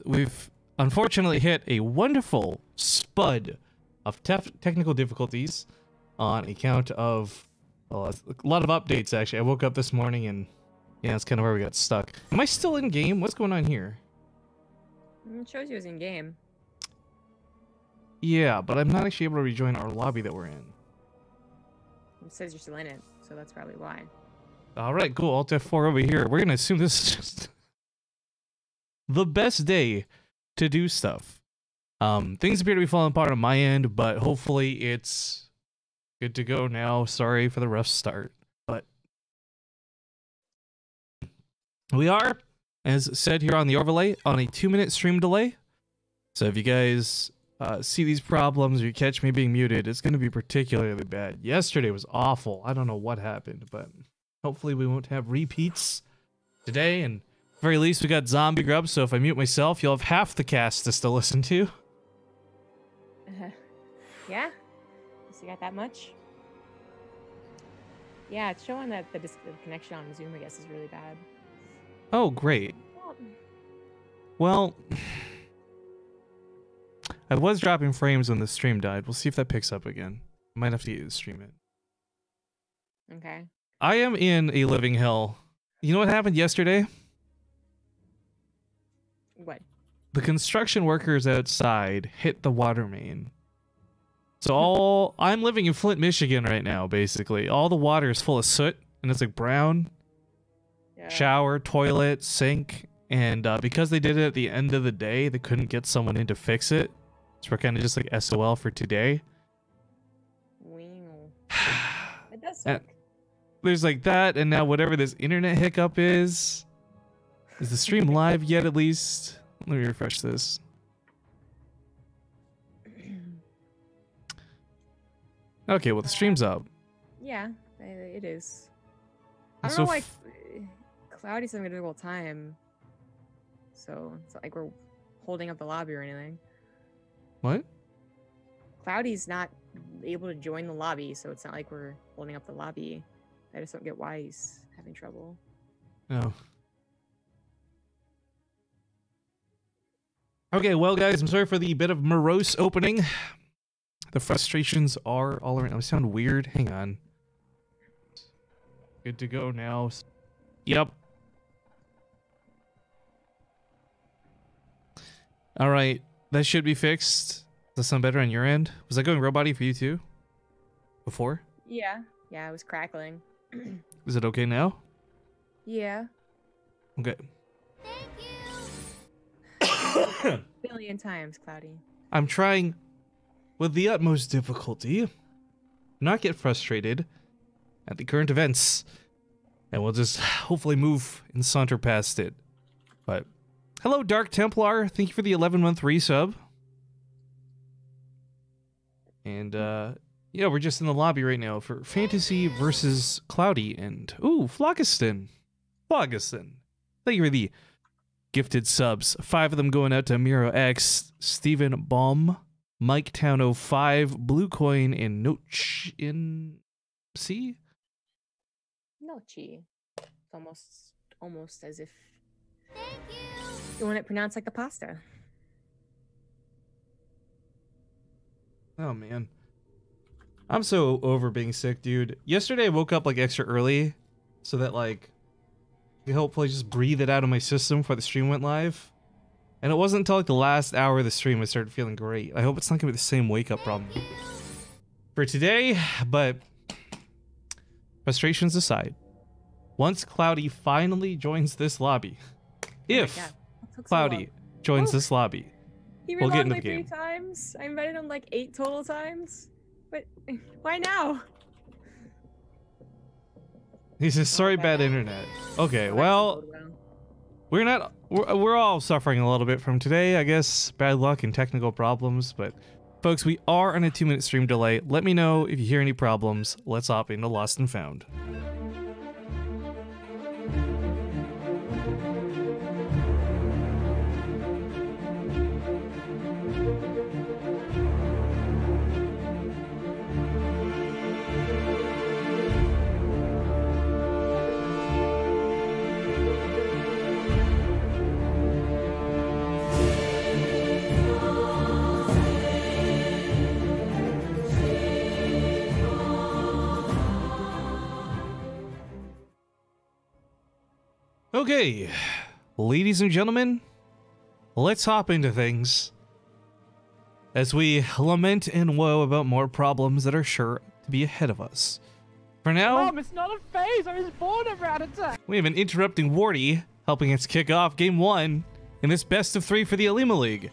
We've unfortunately hit a wonderful spud of technical difficulties on account of a lot of updates, actually. I woke up this morning and yeah, that's kind of where we got stuck. Am I still in game? What's going on here? It shows you as in game. Yeah, but I'm not actually able to rejoin our lobby that we're in. It says you're still in it, so that's probably why. Alright, cool. Alt F4 over here. We're going to assume this is just the best day to do stuff. Things appear to be falling apart on my end, but hopefully it's good to go now. Sorry for the rough start, but we are, as said here on the overlay, on a 2-minute stream delay. So if you guys see these problems or you catch me being muted, it's going to be particularly bad. Yesterday was awful. I don't know what happened, but hopefully we won't have repeats today. And at the very least, we got zombie grub, so if I mute myself, you'll have half the cast to still listen to. Yeah? You got that much? Yeah, it's showing that the connection on Zoom, I guess, is really bad. Oh, great. Well, I was dropping frames when the stream died. We'll see if that picks up again. Might have to get you to stream it. Okay. I am in a living hell. You know what happened yesterday? What? The construction workers outside hit the water main. So I'm living in Flint, Michigan right now, basically. All the water is full of soot, and it's like brown. Yeah. Shower, toilet, sink. And because they did it at the end of the day, they couldn't get someone in to fix it. So we're kind of just like SOL for today. Wow. It does suck. There's like that, and now whatever this internet hiccup is the stream live yet at least? Let me refresh this. Okay, well the stream's up. Yeah, it is. I don't know why Cloudy's having a difficult time. So it's not like we're holding up the lobby or anything. What? Cloudy's not able to join the lobby, so it's not like we're holding up the lobby. I just don't get why he's having trouble. Oh. Okay, well guys, I'm sorry for the bit of morose opening. The frustrations are all around. I sound weird. Hang on. Good to go now. Yep. All right. That should be fixed. Does that sound better on your end? Was that going robot-y for you too? Before? Yeah. Yeah, it was crackling. Is it okay now? Yeah. Okay. Thank you. A billion times, Cloudy. I'm trying with the utmost difficulty not get frustrated at the current events, and we'll just hopefully move and saunter past it. But hello, Dark Templar. Thank you for the 11-month resub. And yeah, we're just in the lobby right now for Fantasy versus Cloudy. And ooh, Phlogiston. Thank you for the gifted subs. 5 of them going out to Miro X, Stephen Baum, Mike Town 05, Blue Coin, and Noche in C. Noche. It's almost as if you want it pronounced like the pasta. Oh man, I'm so over being sick, dude. Yesterday I woke up like extra early so that like I could hopefully just breathe it out of my system before the stream went live. And it wasn't until like the last hour of the stream I started feeling great. I hope it's not gonna be the same wake up problem for today, but frustrations aside, once Cloudy finally joins this lobby, if Cloudy joins this lobby, we'll get into the game. 3 times. I invited him like 8 total times. But why now? He says, sorry, bad internet. Okay, well, we're all suffering a little bit from today, I guess. Bad luck and technical problems, but folks, we are on a 2-minute stream delay. Let me know if you hear any problems. Let's hop into Lost and Found. Okay, ladies and gentlemen, let's hop into things as we lament and woe about more problems that are sure to be ahead of us. For now, Mom, it's not a phase. I was born of rat attack. we have an interrupting Warty helping us kick off Game 1 in this best of 3 for the Olimoleague.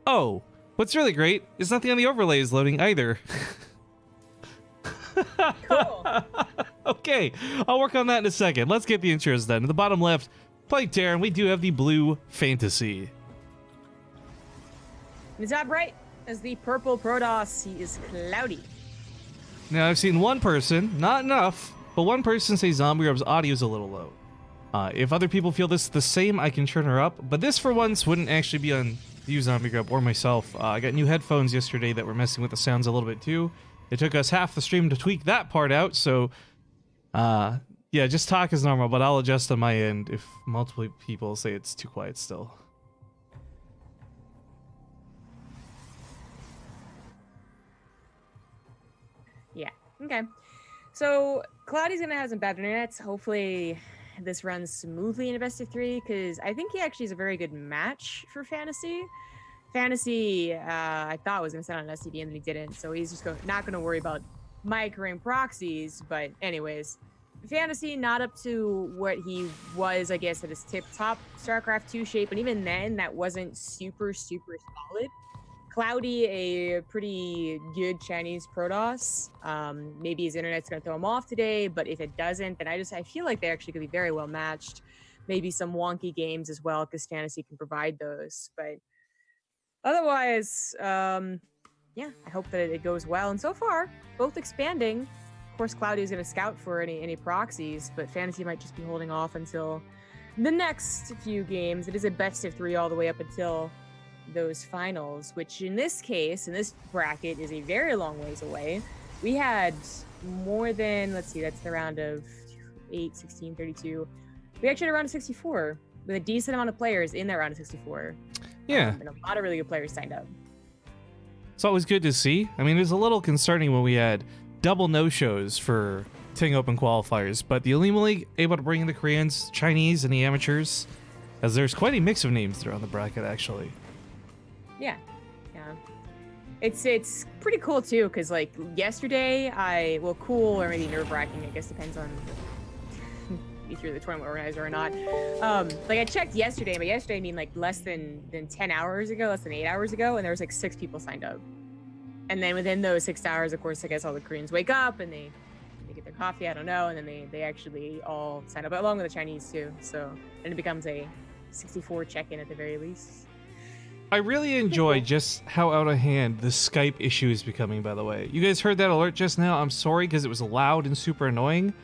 Oh, what's really great is nothing on the overlay is loading either. Cool. Okay, I'll work on that in a second. Let's get the intros done. In the bottom left, playing Terran, we do have the blue fantasy. In the top right is the purple Protoss. He is Cloudy. Now, I've seen one person, not enough, but one person say Zombie Grub's audio is a little low. If other people feel this is the same, I can turn her up, but this for once wouldn't actually be on you, Zombie Grub, or myself. I got new headphones yesterday that were messing with the sounds a little bit too. It took us half the stream to tweak that part out, so yeah, just talk as normal, but I'll adjust on my end if multiple people say it's too quiet still. Yeah. Okay. So Cloudy's gonna have some bad internets. Hopefully, this runs smoothly in a best of 3 because I think he actually is a very good match for Fantasy. Fantasy, I thought was gonna set on an STD and then he didn't, so he's just not gonna worry about microing proxies. But anyways, Fantasy not up to what he was, I guess, at his tip-top StarCraft 2 shape, and even then, that wasn't super solid. Cloudy, a pretty good Chinese Protoss. Maybe his internet's gonna throw him off today, but if it doesn't, then I feel like they're actually gonna be very well matched. Maybe some wonky games as well, because Fantasy can provide those. But otherwise, yeah, I hope that it goes well. And so far, both expanding. Of course, Cloudy is gonna scout for any proxies, but Fantasy might just be holding off until the next few games. It is a best of 3 all the way up until those finals, which in this case, in this bracket, is a very long ways away. We had more than, let's see, that's the round of 8, 16, 32. We actually had a round of 64 with a decent amount of players in that round of 64. Yeah. And a lot of really good players signed up. It's always good to see. I mean, it was a little concerning when we had double no-shows for Ting Open qualifiers, but the Olimoleague able to bring in the Koreans, Chinese, and the amateurs, as there's quite a mix of names that are on the bracket, actually. Yeah. It's pretty cool too, because like yesterday, cool or maybe nerve-wracking, I guess depends on if you're the tournament organizer or not. Like I checked yesterday, but yesterday I mean like less than 10 hours ago, less than 8 hours ago, and there was like 6 people signed up. And then within those 6 hours, of course, I guess all the Koreans wake up and they get their coffee, I don't know, and then they actually all sign up, along with the Chinese too. So then it becomes a 64 check-in at the very least. I really enjoy just how out of hand the Skype issue is becoming, by the way. You guys heard that alert just now? I'm sorry because it was loud and super annoying.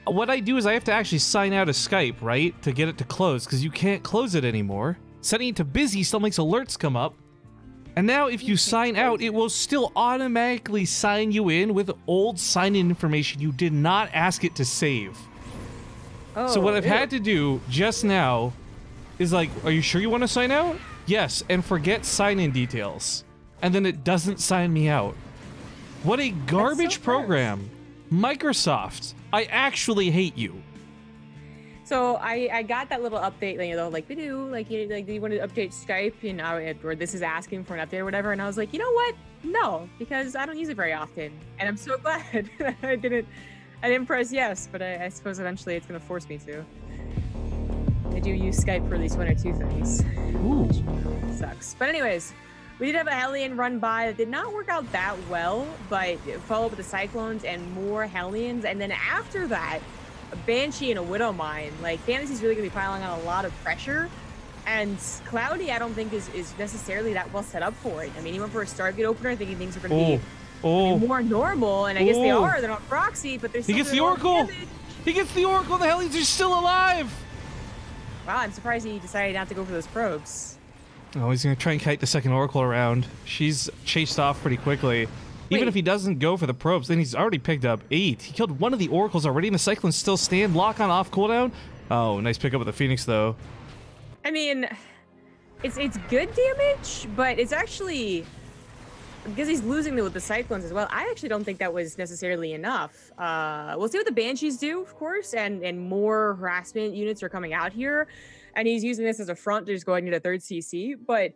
What I do is I have to actually sign out of Skype, right? To get it to close, because you can't close it anymore. Setting it to busy still makes alerts come up. And now if you sign out, it will still automatically sign you in with old sign-in information you did not ask it to save. Oh, so what I've had to do just now is like, are you sure you want to sign out? Yes, and forget sign-in details. And then it doesn't sign me out. What a garbage program. Microsoft, I actually hate you. So I got that little update, you know, like they do, like do you want to update Skype, you know, or this is asking for an update or whatever, and I was like, you know what? No, because I don't use it very often, and I'm so glad I didn't press yes, but I suppose eventually it's gonna force me to. I do use Skype for at least 1 or 2 things. Ooh. Which sucks. But anyways, we did have a Hellion run by that did not work out that well, but followed with the Cyclones and more Hellions, and then after that, a Banshee and a Widowmine. Like, Fantasy's really going to be piling on a lot of pressure, and Cloudy, I don't think, is necessarily that well set up for it. I mean, he went for a Stargate opener thinking things are going to be more normal, and I guess they are. They're not proxy, but they're still. He gets the Oracle! He gets the Oracle! The Hellions are still alive! Wow, I'm surprised he decided not to go for those probes. Oh, he's going to try and kite the second Oracle around. She's chased off pretty quickly. Even if he doesn't go for the probes, then he's already picked up 8. He killed one of the Oracles already, and the Cyclones still stand. Lock on off cooldown. Oh, nice pickup with the Phoenix, though. I mean, it's good damage, but it's actually because he's losing with the Cyclones as well, I actually don't think that was necessarily enough. We'll see what the Banshees do, of course, and more harassment units are coming out here, and he's using this as a front to just go ahead and get a third CC, but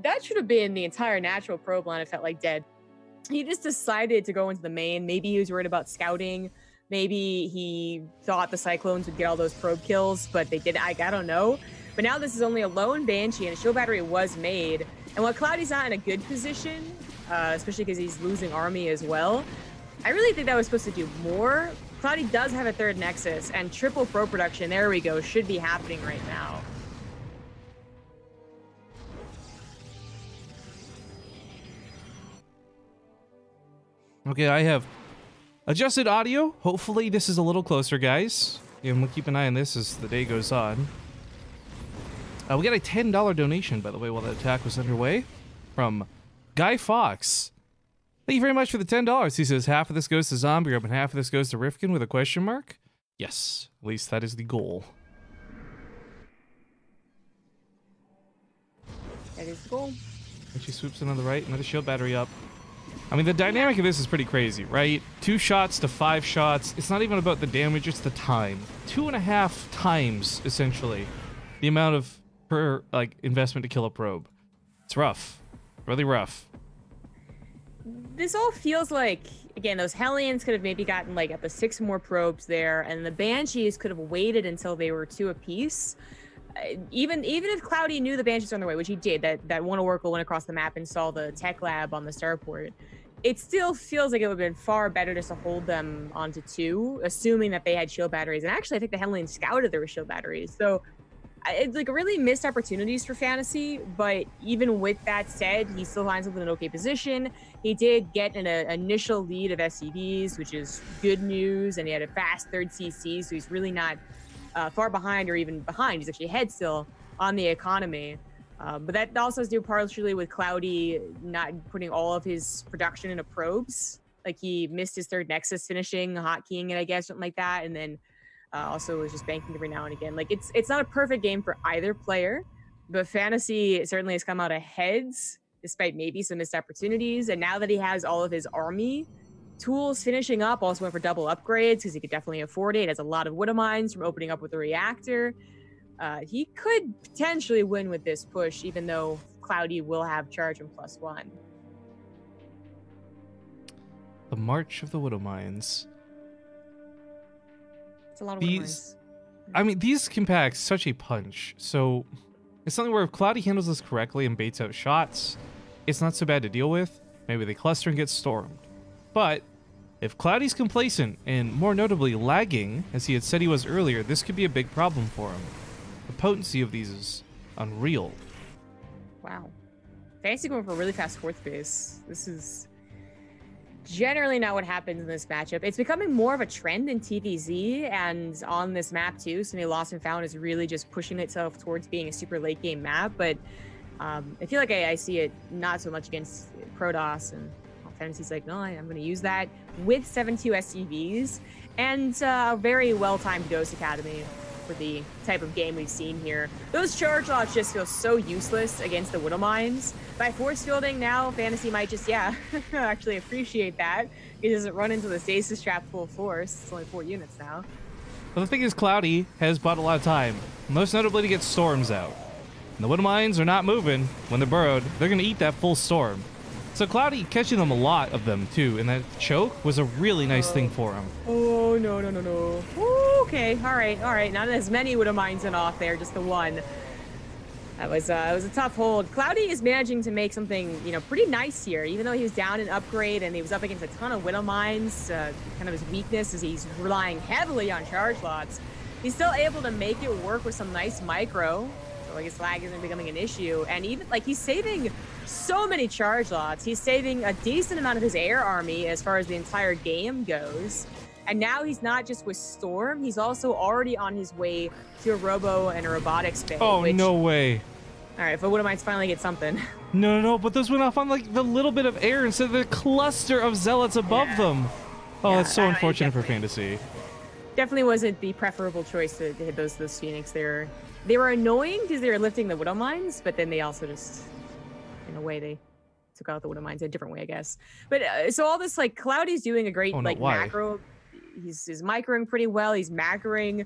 that should have been the entire natural probe line. It felt like dead. He just decided to go into the main. Maybe he was worried about scouting. Maybe he thought the Cyclones would get all those probe kills, but they didn't. I don't know. But now this is only a lone Banshee, and a shield battery was made. And while Cloudy's not in a good position, especially because he's losing army as well, I really think that was supposed to do more. Cloudy does have a third Nexus, and triple pro production, there we go, should be happening right now. Okay, I have adjusted audio. Hopefully this is a little closer, guys. Yeah, we'll keep an eye on this as the day goes on. We got a $10 donation, by the way, while the attack was underway, from Guy Fox. Thank you very much for the $10. He says, half of this goes to Zombie and half of this goes to Rifkin with a question mark? Yes, at least that is the goal. That is the goal. And she swoops in on the right, another shield battery up. I mean, the dynamic of this is pretty crazy, right? 2 shots to 5 shots. It's not even about the damage, it's the time. 2.5 times, essentially, the amount of investment to kill a probe. It's rough. Really rough. This all feels like, again, those Hellions could have maybe gotten like up to 6 more probes there, and the Banshees could have waited until they were 2 apiece. Even if Cloudy knew the Banshees were on their way, which he did, that one Oracle went across the map and saw the tech lab on the starport, it still feels like it would have been far better just to hold them onto 2, assuming that they had shield batteries. And actually, I think the Hellions scouted there were shield batteries. So it's like really missed opportunities for Fantasy, but even with that said, he still finds himself in an okay position. He did get an initial lead of SCVs, which is good news, and he had a fast third CC, so he's really not far behind or even behind. He's actually ahead still on the economy. But that also has to do partially with Cloudy not putting all of his production into probes. Like he missed his third Nexus finishing, hotkeying it, I guess, something like that, and then also was just banking every now and again. Like it's not a perfect game for either player, but Fantasy certainly has come out ahead despite maybe some missed opportunities. And now that he has all of his army tools finishing up, also went for double upgrades because he could definitely afford it. Has a lot of Widow Mines from opening up with the reactor. He could potentially win with this push, even though Cloudy will have charge and +1. The March of the Widow Mines. A lot of these, I mean, these can pack such a punch. So it's something where if Cloudy handles this correctly and baits out shots, it's not so bad to deal with. Maybe they cluster and get stormed. But if Cloudy's complacent and more notably lagging, as he had said he was earlier, this could be a big problem for him. The potency of these is unreal. Wow. Fantasy going for a really fast 4th base. This is generally not what happens in this matchup. It's becoming more of a trend in TVZ and on this map too. So Lost and Found is really just pushing itself towards being a super late game map. But I feel like I see it not so much against Protoss, and Fantasy's like, no, I'm going to use that with 7-2 SCVs and a very well-timed Ghost Academy for the type of game we've seen here. Those charge lots just feel so useless against the Widow Mines. By force fielding now, Fantasy might just, actually appreciate that. He doesn't run into the stasis trap full force. It's only 4 units now. Well, the thing is, Cloudy has bought a lot of time, most notably to get storms out. And the Widow Mines are not moving when they're burrowed. They're going to eat that full storm. So Cloudy catching them, a lot of them too, and that choke was a really nice thing for him. Oh, no. Ooh, okay, all right. Not as many Widow Mines in off there, just the one. That was it was a tough hold. Cloudy is managing to make something, pretty nice here, even though he was down in upgrade and he was up against a ton of Widow Mines. Kind of his weakness is he's relying heavily on charge lots. He's still able to make it work with some nice micro. So I guess lag isn't becoming an issue. And even he's saving so many charge lots. He's saving a decent amount of his air army as far as the entire game goes. And now he's not just with Storm, he's also already on his way to a Robo and a Robotics bay. Oh, no way. All right, if Widow Mines finally get something. No, but those went off on the little bit of air instead of the cluster of zealots above them. Oh, that's so unfortunate for Fantasy. Definitely wasn't the preferable choice to hit those Phoenix. They were annoying because they were lifting the Widow Mines, but then they also just, in a way, they took out the Wood of Mines in a different way, I guess. But so all this, like, Cloudy's doing a great, macro. He's microing pretty well. He's macroing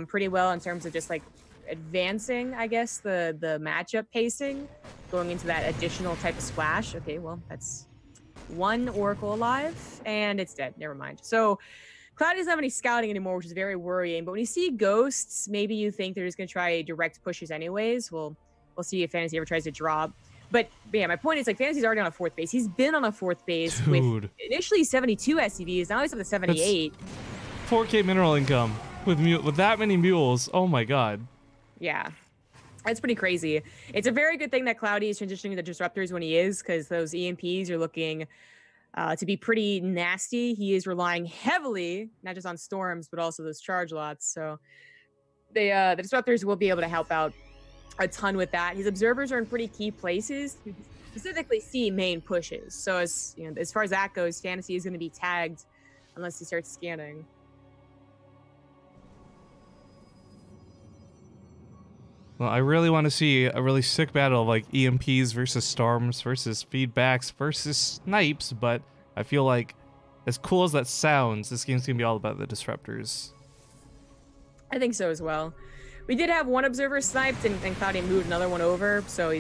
pretty well in terms of just, like, advancing, I guess, the matchup pacing, going into that additional type of splash. Okay, well, that's one Oracle alive, and it's dead. Never mind. So Cloudy doesn't have any scouting anymore, which is very worrying. But when you see ghosts, maybe you think they're just going to try direct pushes anyways. We'll see if Fantasy ever tries to drop. But yeah, my point is, like, Fantasy's already on a 4th base. He's been on a 4th base with initially 72 SCVs. Now he's up to 78. That's 4K mineral income with that many mules. Oh my god. Yeah. That's pretty crazy. It's a very good thing that Cloudy is transitioning to Disruptors when he is, because those EMPs are looking to be pretty nasty. He is relying heavily, not just on Storms, but also those charge lots. So the Disruptors will be able to help out a ton with that. His Observers are in pretty key places to specifically see main pushes. So as far as that goes, Fantasy is going to be tagged unless he starts scanning. Well, I really want to see a really sick battle of, like, EMPs versus Storms versus Feedbacks versus Snipes, but I feel like, as cool as that sounds, this game's going to be all about the Disruptors. I think so as well. We did have one Observer sniped, and Cloudy moved another one over, so he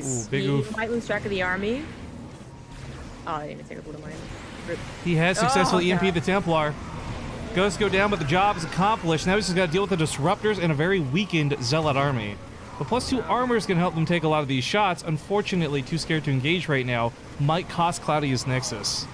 might lose track of the army. Oh, I didn't even take a Wood of Mine. He has successfully EMP'd the Templar. Ghosts go down, but the job is accomplished. Now he's just got to deal with the Disruptors and a very weakened Zealot army. The +2 armor is going to help them take a lot of these shots. Unfortunately, too scared to engage right now. Might cost Cloudy his Nexus.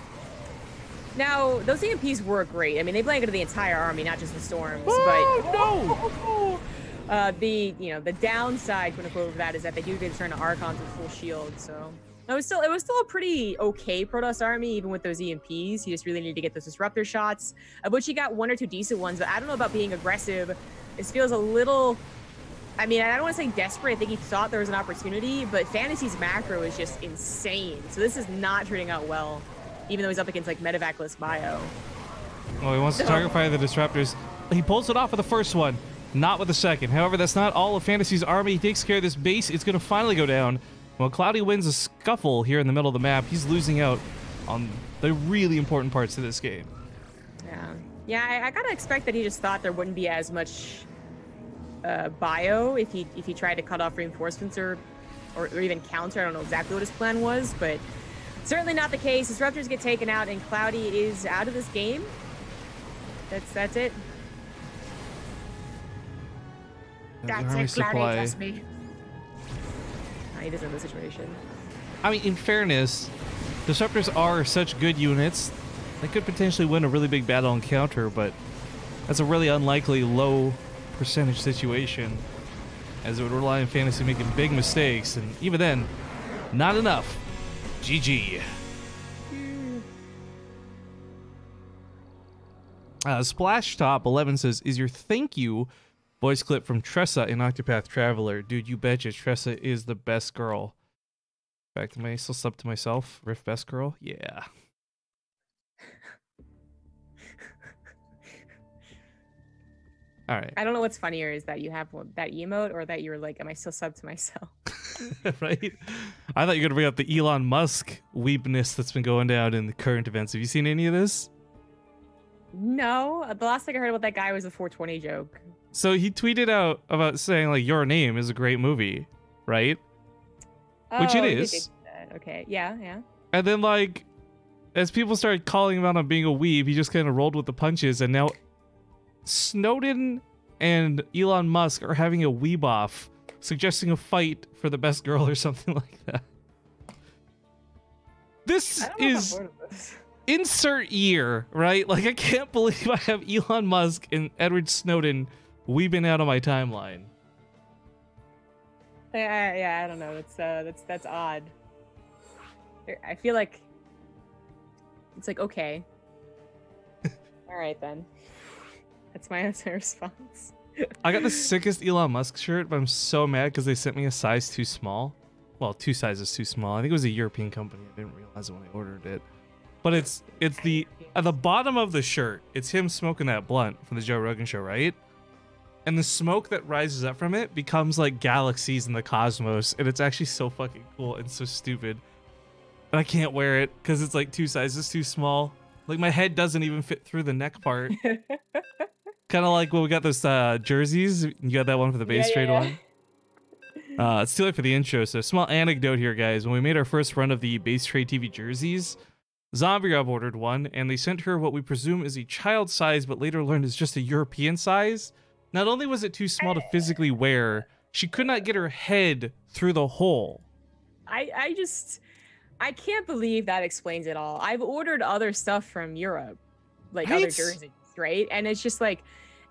Now, those EMPs were great. I mean, they blanketed the entire army, not just the Storms. Oh, but the downside, quote unquote, of that is that they do get to turn to Archons with full shield. So it was still a pretty okay Protoss army, even with those EMPs. You just really need to get those Disruptor shots, of which he got 1 or 2 decent ones. But I don't know about being aggressive. This feels a little. I mean, I don't want to say desperate. I think he thought there was an opportunity, but Fantasy's macro is just insane. So this is not turning out well, even though he's up against, like, Medevacless Bio. Well, he wants to target fire the Disruptors. He pulls it off with the first one, not with the second. However, that's not all of Fantasy's army. He takes care of this base. It's going to finally go down. Well, Cloudy wins a scuffle here in the middle of the map. He's losing out on the really important parts of this game. Yeah, I gotta expect that he just thought there wouldn't be as much bio if he tried to cut off reinforcements or even counter. I don't know exactly what his plan was, but certainly not the case. Disruptors get taken out, and Cloudy is out of this game. That's it. That's it, Cloudy, trust me. He doesn't know the situation. I mean, in fairness, Disruptors are such good units. They could potentially win a really big battle and counter, but that's a really unlikely low percentage situation, as it would rely on Fantasy making big mistakes, and even then, not enough. GG. Splash Top 11 says, is your thank you voice clip from Tressa in Octopath Traveler? Dude, you betcha. Tressa is the best girl. In fact, am I still sub to myself? Riff best girl? Yeah. All right. I don't know what's funnier, is that you have that emote, or that you're like, am I still sub to myself? Right? I thought you were going to bring up the Elon Musk weebness that's been going down in the current events. Have you seen any of this? No. The last thing I heard about that guy was a 420 joke. So he tweeted out about saying, like, Your Name is a great movie, right? Oh, which it is. Okay. Yeah. And then, like, as people started calling him out on being a weeb, he just kind of rolled with the punches, and now Snowden and Elon Musk are having a weeb off, suggesting a fight for the best girl or something like that. This is insert year, right? Like, I can't believe I have Elon Musk and Edward Snowden weebing out on my timeline. Yeah, I don't know. That's odd. I feel like it's like, okay. All right then. That's my response. I got the sickest Elon Musk shirt, but I'm so mad because they sent me a size too small. Well, 2 sizes too small. I think it was a European company. I didn't realize it when I ordered it. But it's the at the bottom of the shirt, it's him smoking that blunt from the Joe Rogan show, right? And the smoke that rises up from it becomes like galaxies in the cosmos, and it's actually so fucking cool and so stupid. And I can't wear it because it's like 2 sizes too small. Like my head doesn't even fit through the neck part. Kind of like when we got those jerseys. You got that one for the base trade one. It's too late for the intro, so small anecdote here, guys. When we made our first run of the BaseTradeTV jerseys, Zombie Rob ordered one, and they sent her what we presume is a child size, but later learned is just a European size. Not only was it too small to physically wear, she could not get her head through the hole. I can't believe that explains it all. I've ordered other stuff from Europe, like other jerseys, right? And it's just like,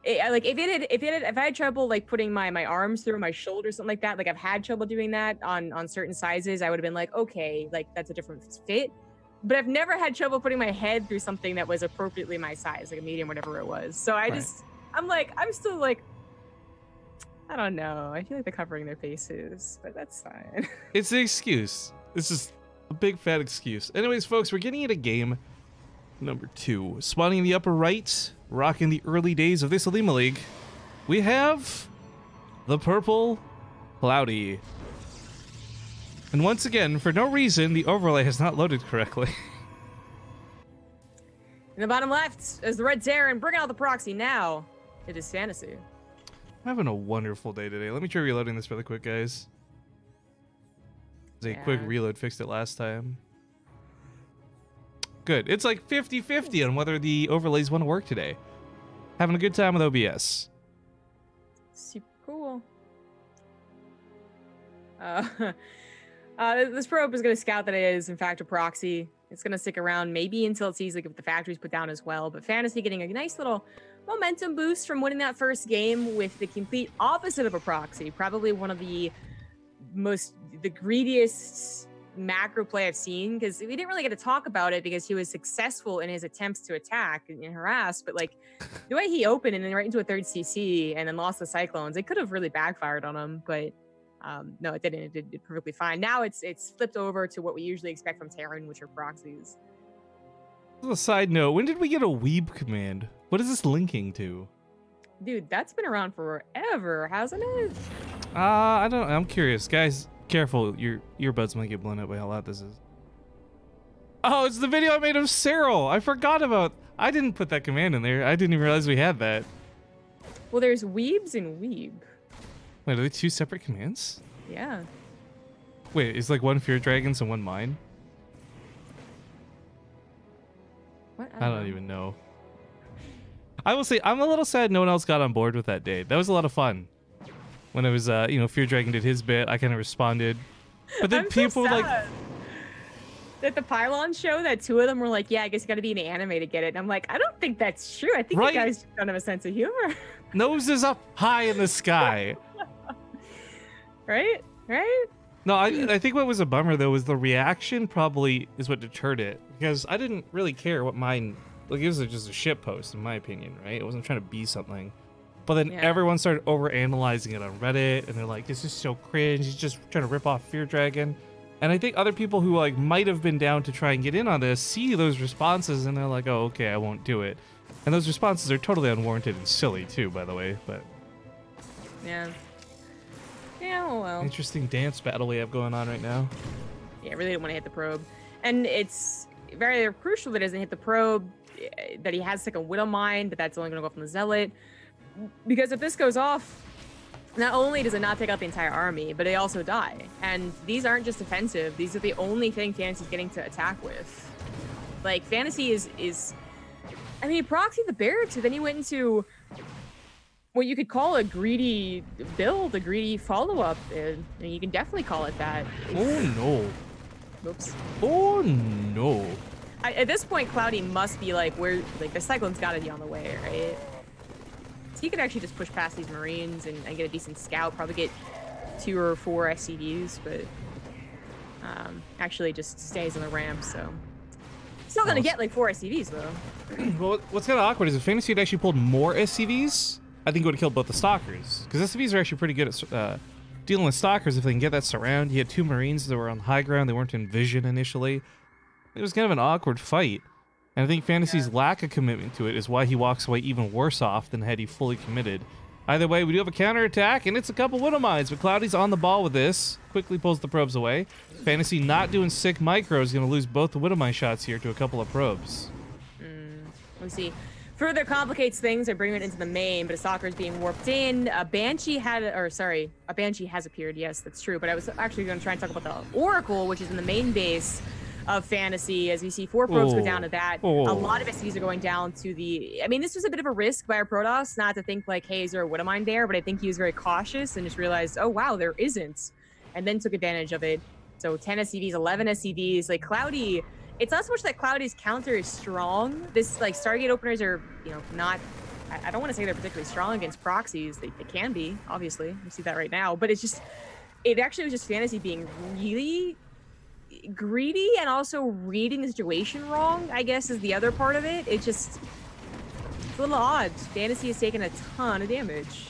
if I had trouble like putting my arms through my shoulders, something like that, like I've had trouble doing that on certain sizes, I would have been like, okay, like that's a different fit. But I've never had trouble putting my head through something that was appropriately my size, like a medium, whatever it was. So I'm still like, I don't know. I feel like they're covering their faces, but that's fine. It's an excuse. This is a big fat excuse. Anyways, folks, we're getting into game number 2. Spawning in the upper right, rocking the early days of this Olimoleague, we have the purple Cloudy. And once again, for no reason, the overlay has not loaded correctly. In the bottom left is the red Terran, bringing out the proxy now. It is Fantasy. I'm having a wonderful day today. Let me try reloading this really quick, guys. A quick reload fixed it last time. Good. It's like 50-50 on whether the overlays want to work today. Having a good time with OBS. Super cool. This probe is going to scout that it is, in fact, a proxy. It's going to stick around maybe until it sees like if the factory's put down as well. But Fantasy getting a nice little momentum boost from winning that first game with the complete opposite of a proxy. Probably one of the greediest macro play I've seen, because we didn't really get to talk about it because he was successful in his attempts to attack and harass. But like the way he opened and then right into a third CC and then lost the Cyclones, it could have really backfired on him. But no, it didn't. It did perfectly fine. Now it's flipped over to what we usually expect from Terran, which are proxies. As a side note, when did we get a weeb command? What is this linking to? Dude, that's been around forever, hasn't it? I don't know. I'm curious. Guys, careful. Your earbuds might get blown out by how loud this is. Oh, it's the video I made of Cyril. I forgot about... I didn't put that command in there. I didn't even realize we had that. Well, there's weebs and weeb. Wait, are they 2 separate commands? Yeah. Wait, is like one Fear Dragons and one mine? What? I don't even know. I will say, I'm a little sad no one else got on board with that date. That was a lot of fun. When it was, Fear Dragon did his bit, I kind of responded. But then people so like... At the Pylon show, that 2 of them were like, yeah, I guess you gotta be in the anime to get it. And I'm like, I don't think that's true. I think you guys don't have a sense of humor. Noses up high in the sky. Right? No, I think what was a bummer, though, was the reaction probably is what deterred it. Because I didn't really care what mine... Like, it was just a shit post, in my opinion, right? It wasn't trying to be something. But then everyone started over-analyzing it on Reddit, and they're like, this is so cringe. He's just trying to rip off Fear Dragon. And I think other people who, like, might have been down to try and get in on this see those responses, and they're like, oh, okay, I won't do it. And those responses are totally unwarranted and silly, too, by the way, but... Yeah. Yeah, well. Interesting dance battle we have going on right now. Yeah, I really didn't want to hit the probe. And it's very crucial that he doesn't hit the probe, that he has like a Widow Mine, but that's only going to go from the Zealot. Because if this goes off, not only does it not take out the entire army, but they also die. And these aren't just defensive. These are the only thing Fantasy's getting to attack with. Like, Fantasy is I mean, he proxied the barracks, and then he went into what you could call a greedy build, a greedy follow-up. And you can definitely call it that. Oh, no. Oops. Oh, no. At this point, Cloudy must be like, where, like, the Cyclone's got to be on the way, right? So he could actually just push past these Marines and get a decent scout, probably get 2 or 4 SCVs, but actually just stays on the ramp, so. Still gonna get like 4 SCVs, though. Well, what's kind of awkward is if Fantasy had actually pulled more SCVs, I think it would have killed both the Stalkers. Because SCVs are actually pretty good at dealing with Stalkers if they can get that surround. He had 2 Marines that were on high ground. They weren't in vision initially. It was kind of an awkward fight. And I think Fantasy's lack of commitment to it is why he walks away even worse off than had he fully committed. Either way, we do have a counterattack, and it's a couple Widow Mines, but Cloudy's on the ball with this. Quickly pulls the probes away. Fantasy not doing sick micro is going to lose both the Widow Mine shots here to a couple of probes. Let's see. Further complicates things. They're bringing it into the main, but a soccer is being warped in. A Banshee has appeared. Yes, that's true. But I was actually going to try and talk about the Oracle, which is in the main base of Fantasy. As we see 4 probes go down to that. A lot of SCs are going down to the... I mean, this was a bit of a risk by our Protoss, not to think like, hey, is there a Widow Mine there? But I think he was very cautious and just realized, oh, wow, there isn't. And then took advantage of it. So 10 SCVs, 11 SCVs. Like, Cloudy... It's not so much that Cloudy's counter is strong. This, like, Stargate openers are, you know, not... I don't want to say they're particularly strong against proxies. They can be, obviously. We see that right now. But it's just... It actually was just Fantasy being really greedy and also reading the situation wrong, I guess, is the other part of it. It's just... It's a little odd. Fantasy has taken a ton of damage.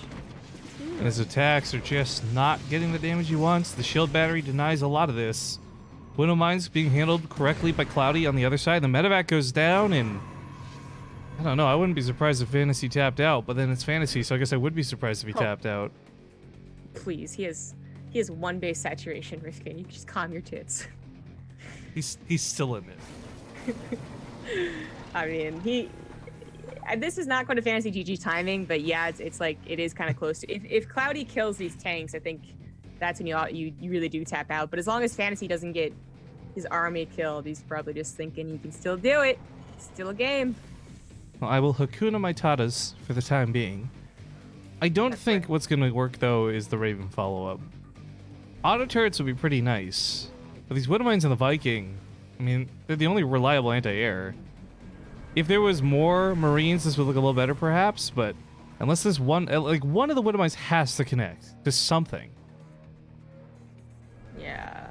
And his attacks are just not getting the damage he wants. The shield battery denies a lot of this. Widow Mines being handled correctly by Cloudy on the other side. The medevac goes down, and I don't know. I wouldn't be surprised if Fantasy tapped out, but then it's Fantasy, so I guess I would be surprised if he tapped out. Please, he has 1 base saturation, Rifkin. You can just calm your tits. He's still in it. I mean, this is not going to Fantasy GG timing, but yeah, it's like it is kind of close to. If Cloudy kills these tanks, I think that's when you really do tap out. But as long as Fantasy doesn't get his army killed, he's probably just thinking he can still do it. It's still a game. Well, I will Hakuna Matatas for the time being. I don't think what's going to work, though, is the Raven follow-up. Auto turrets would be pretty nice. But these Widow Mines and the Viking, I mean, they're the only reliable anti-air. If there was more Marines, this would look a little better, perhaps, but unless there's one of the Widow Mines has to connect to something. Yeah.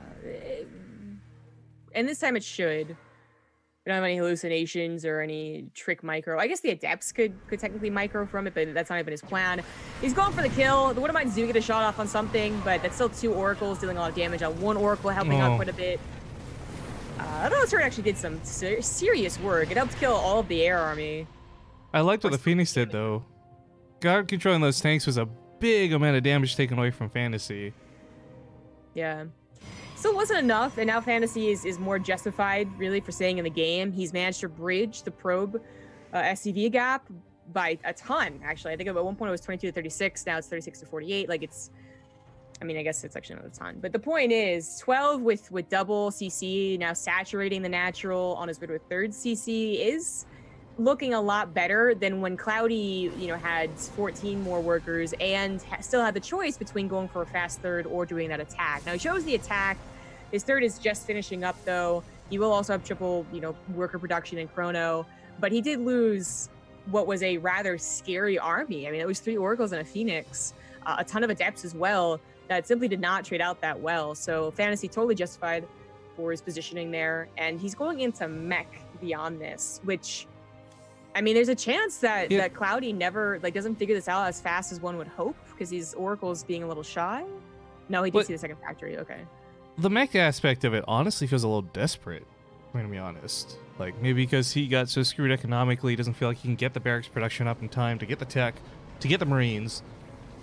And this time it should. We don't have any hallucinations or any trick micro. I guess the Adepts could technically micro from it, but that's not even his plan. He's going for the kill. The Widow Mines do get a shot off on something, but that's still 2 Oracles dealing a lot of damage. 1 Oracle helping out quite a bit. I thought the turret actually did some serious work. It helped kill all of the air army. I liked what the Phoenix did, though. Guard controlling those tanks was a big amount of damage taken away from Fantasy. Yeah. Still wasn't enough, and now Fantasy is more justified, really, for staying in the game. He's managed to bridge the probe SCV gap by a ton, actually. I think at one point it was 22 to 36, now it's 36 to 48. Like, it's... I mean, I guess it's actually not a ton. But the point is, 12 with double CC, now saturating the natural on his way to a 3rd CC is looking a lot better than when Cloudy, you know, had 14 more workers and still had the choice between going for a fast 3rd or doing that attack. Now, he chose the attack. His 3rd is just finishing up, though. He will also have triple, you know, worker production in Chrono. But he did lose what was a rather scary army. I mean, it was 3 Oracles and a Phoenix, a ton of Adepts as well, that simply did not trade out that well. So Fantasy totally justified for his positioning there. And he's going into mech beyond this, which, I mean, there's a chance that, that Cloudy never, doesn't figure this out as fast as one would hope, because these Oracles being a little shy. No, he did see the 2nd factory, okay. The mech aspect of it honestly feels a little desperate, I'm gonna be honest. Like, maybe because he got so screwed economically, he doesn't feel like he can get the barracks production up in time to get the tech, to get the Marines.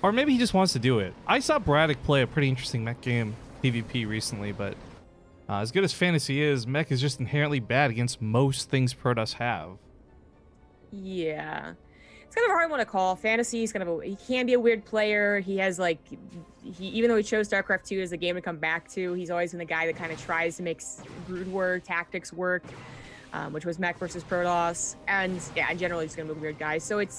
Or maybe he just wants to do it. I saw Braddock play a pretty interesting mech game, PvP, recently, but as good as Fantasy is, mech is just inherently bad against most things Protoss have. Yeah. It's kind of a hard one to call. Fantasy is he can be a weird player. He has, even though he chose StarCraft 2 as a game to come back to, he's always been the guy that kind of tries to make brood war tactics work, which was mech versus Protoss. And, yeah, generally he's going to be a weird guy. So it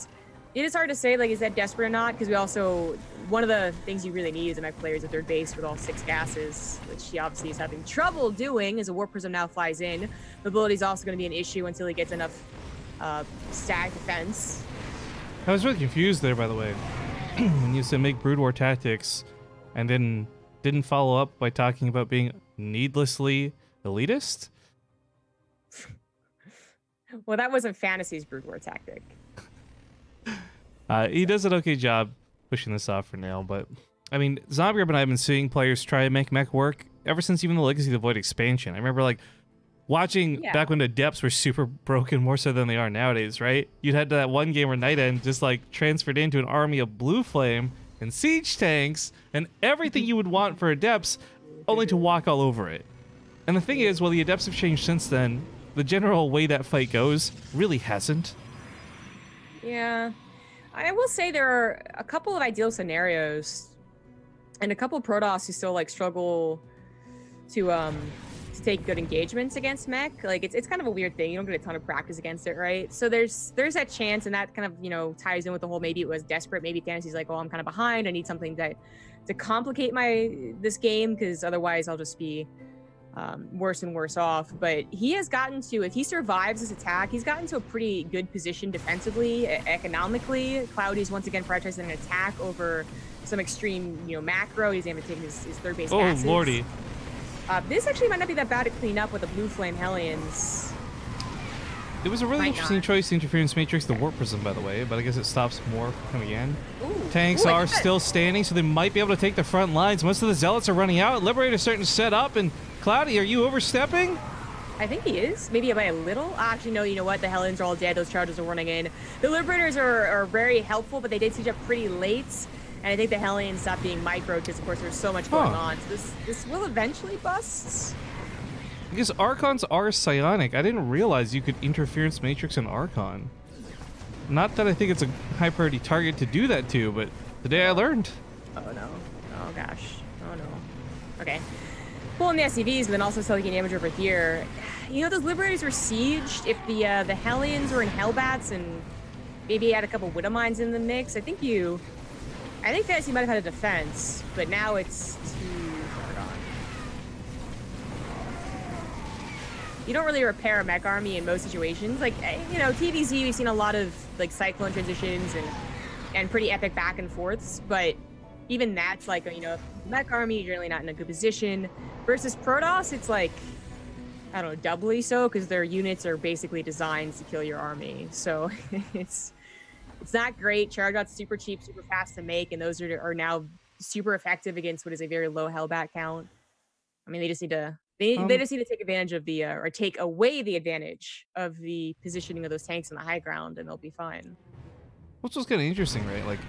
is hard to say, is that desperate or not? Because we also, one of the things you really need is a mech player is a 3rd base with all 6 gases, which he obviously is having trouble doing as a Warp Prism now flies in. Mobility is also going to be an issue until he gets enough stack defense. I was really confused there, by the way, when you said make brood war tactics and then didn't follow up by talking about being needlessly elitist. Well, that wasn't Fantasy's brood war tactic. He does an okay job pushing this off for now, but I mean, Zombie and I have been seeing players try to make mech work ever since even the Legacy of the Void expansion. I remember Watching Yeah. back when the depths were super broken, more so than they are nowadays, right? You'd had that one game where Night End just like transferred into an army of Blue Flame and siege tanks and everything you would want for Adepts, only to walk all over it. And the thing is, while the Adepts have changed since then, the general way that fight goes really hasn't. Yeah. I will say there are a couple of ideal scenarios and a couple of Protoss who still like struggle to take good engagements against mech. Like it's kind of a weird thing. You don't get a ton of practice against it, right? So there's that chance, and that kind of, you know, ties in with the whole maybe it was desperate. Maybe Fantasy's like, oh, I'm kind of behind. I need something to complicate this game, because otherwise I'll just be worse and worse off. But he has gotten to, if he survives this attack, he's gotten to a pretty good position defensively, economically. Cloudy's once again prioritizing an attack over some extreme, you know, macro. He's able to take his third base. Oh lordy. This actually might not be that bad to clean up with the Blue Flame Hellions. It was a really interesting choice, the Interference Matrix, the Warp Prism, by the way, but I guess it stops more from coming in. Tanks are still standing, so they might be able to take the front lines. Most of the Zealots are running out. Liberator's starting to set up, and Cloudy, are you overstepping? I think he is. Maybe by a little. Actually, no, you know what? The Hellions are all dead. Those charges are running in. The Liberators are very helpful, but they did siege up pretty late. And I think the Hellions stopped being micro because, of course, there's so much going on. So this will eventually bust. Because Archons are psionic. I didn't realize you could Interference Matrix an Archon. Not that I think it's a high priority target to do that to, but today I learned. Oh no. Oh gosh. Oh no. Okay. Pulling the SCVs, but then also still taking damage over here. You know, those Liberators were sieged. If the Hellions were in Hellbats and maybe had a couple Widow Mines in the mix, I think Fantasy might have had a defense, but now it's too far gone. You don't really repair a mech army in most situations. Like, you know, TVZ, we've seen a lot of like Cyclone transitions and pretty epic back and forths, but even that's like, you know, mech army, you're really not in a good position. Versus Protoss, it's like, I don't know, doubly so, because their units are basically designed to kill your army. So it's not great. Charge out's super cheap, super fast to make, and those are now super effective against what is a very low Hellbat count. I mean, they just need to take advantage of the or take away the advantage of the positioning of those tanks on the high ground, and they'll be fine. Which was kind of interesting, right? Like,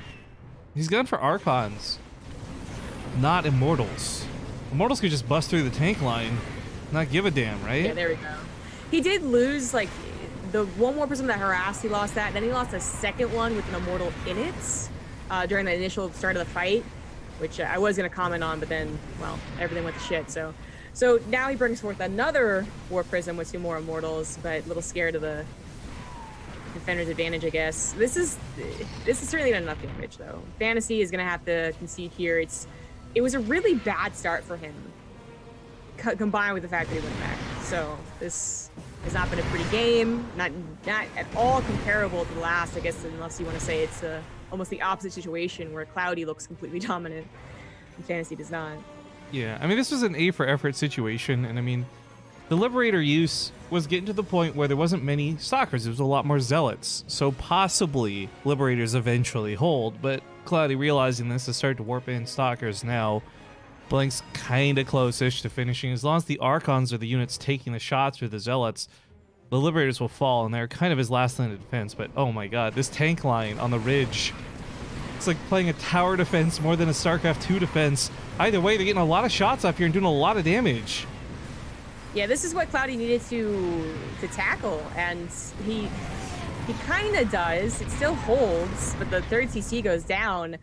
he's gone for Archons, not Immortals. Immortals could just bust through the tank line, not give a damn, right? Yeah, there we go. He did lose, like, the one more person that harassed, he lost that. And then he lost a second one with an Immortal in it during the initial start of the fight, which I was going to comment on, but then, well, everything went to shit. So now he brings forth another Warp Prism with 2 more Immortals, but a little scared of the Defender's advantage, I guess. This is certainly not enough damage, though. Fantasy is going to have to concede here. It was a really bad start for him, combined with the fact that he went back. So this has not been a pretty game, not at all comparable to the last, I guess, unless you want to say it's almost the opposite situation where Cloudy looks completely dominant and Fantasy does not. Yeah, I mean, this was an A for effort situation, and I mean, the Liberator use was getting to the point where there wasn't many Stalkers. There was a lot more Zealots, so possibly Liberators eventually hold, but Cloudy, realizing this, has started to warp in Stalkers now. Blank's kind of close-ish to finishing. As long as the Archons are the units taking the shots for the Zealots, the Liberators will fall, and they're kind of his last line of defense. But oh my god, this tank line on the ridge. It's like playing a tower defense more than a StarCraft 2 defense. Either way, they're getting a lot of shots up here and doing a lot of damage. Yeah, this is what Cloudy needed to tackle, and he kind of does. It still holds, but the third CC goes down.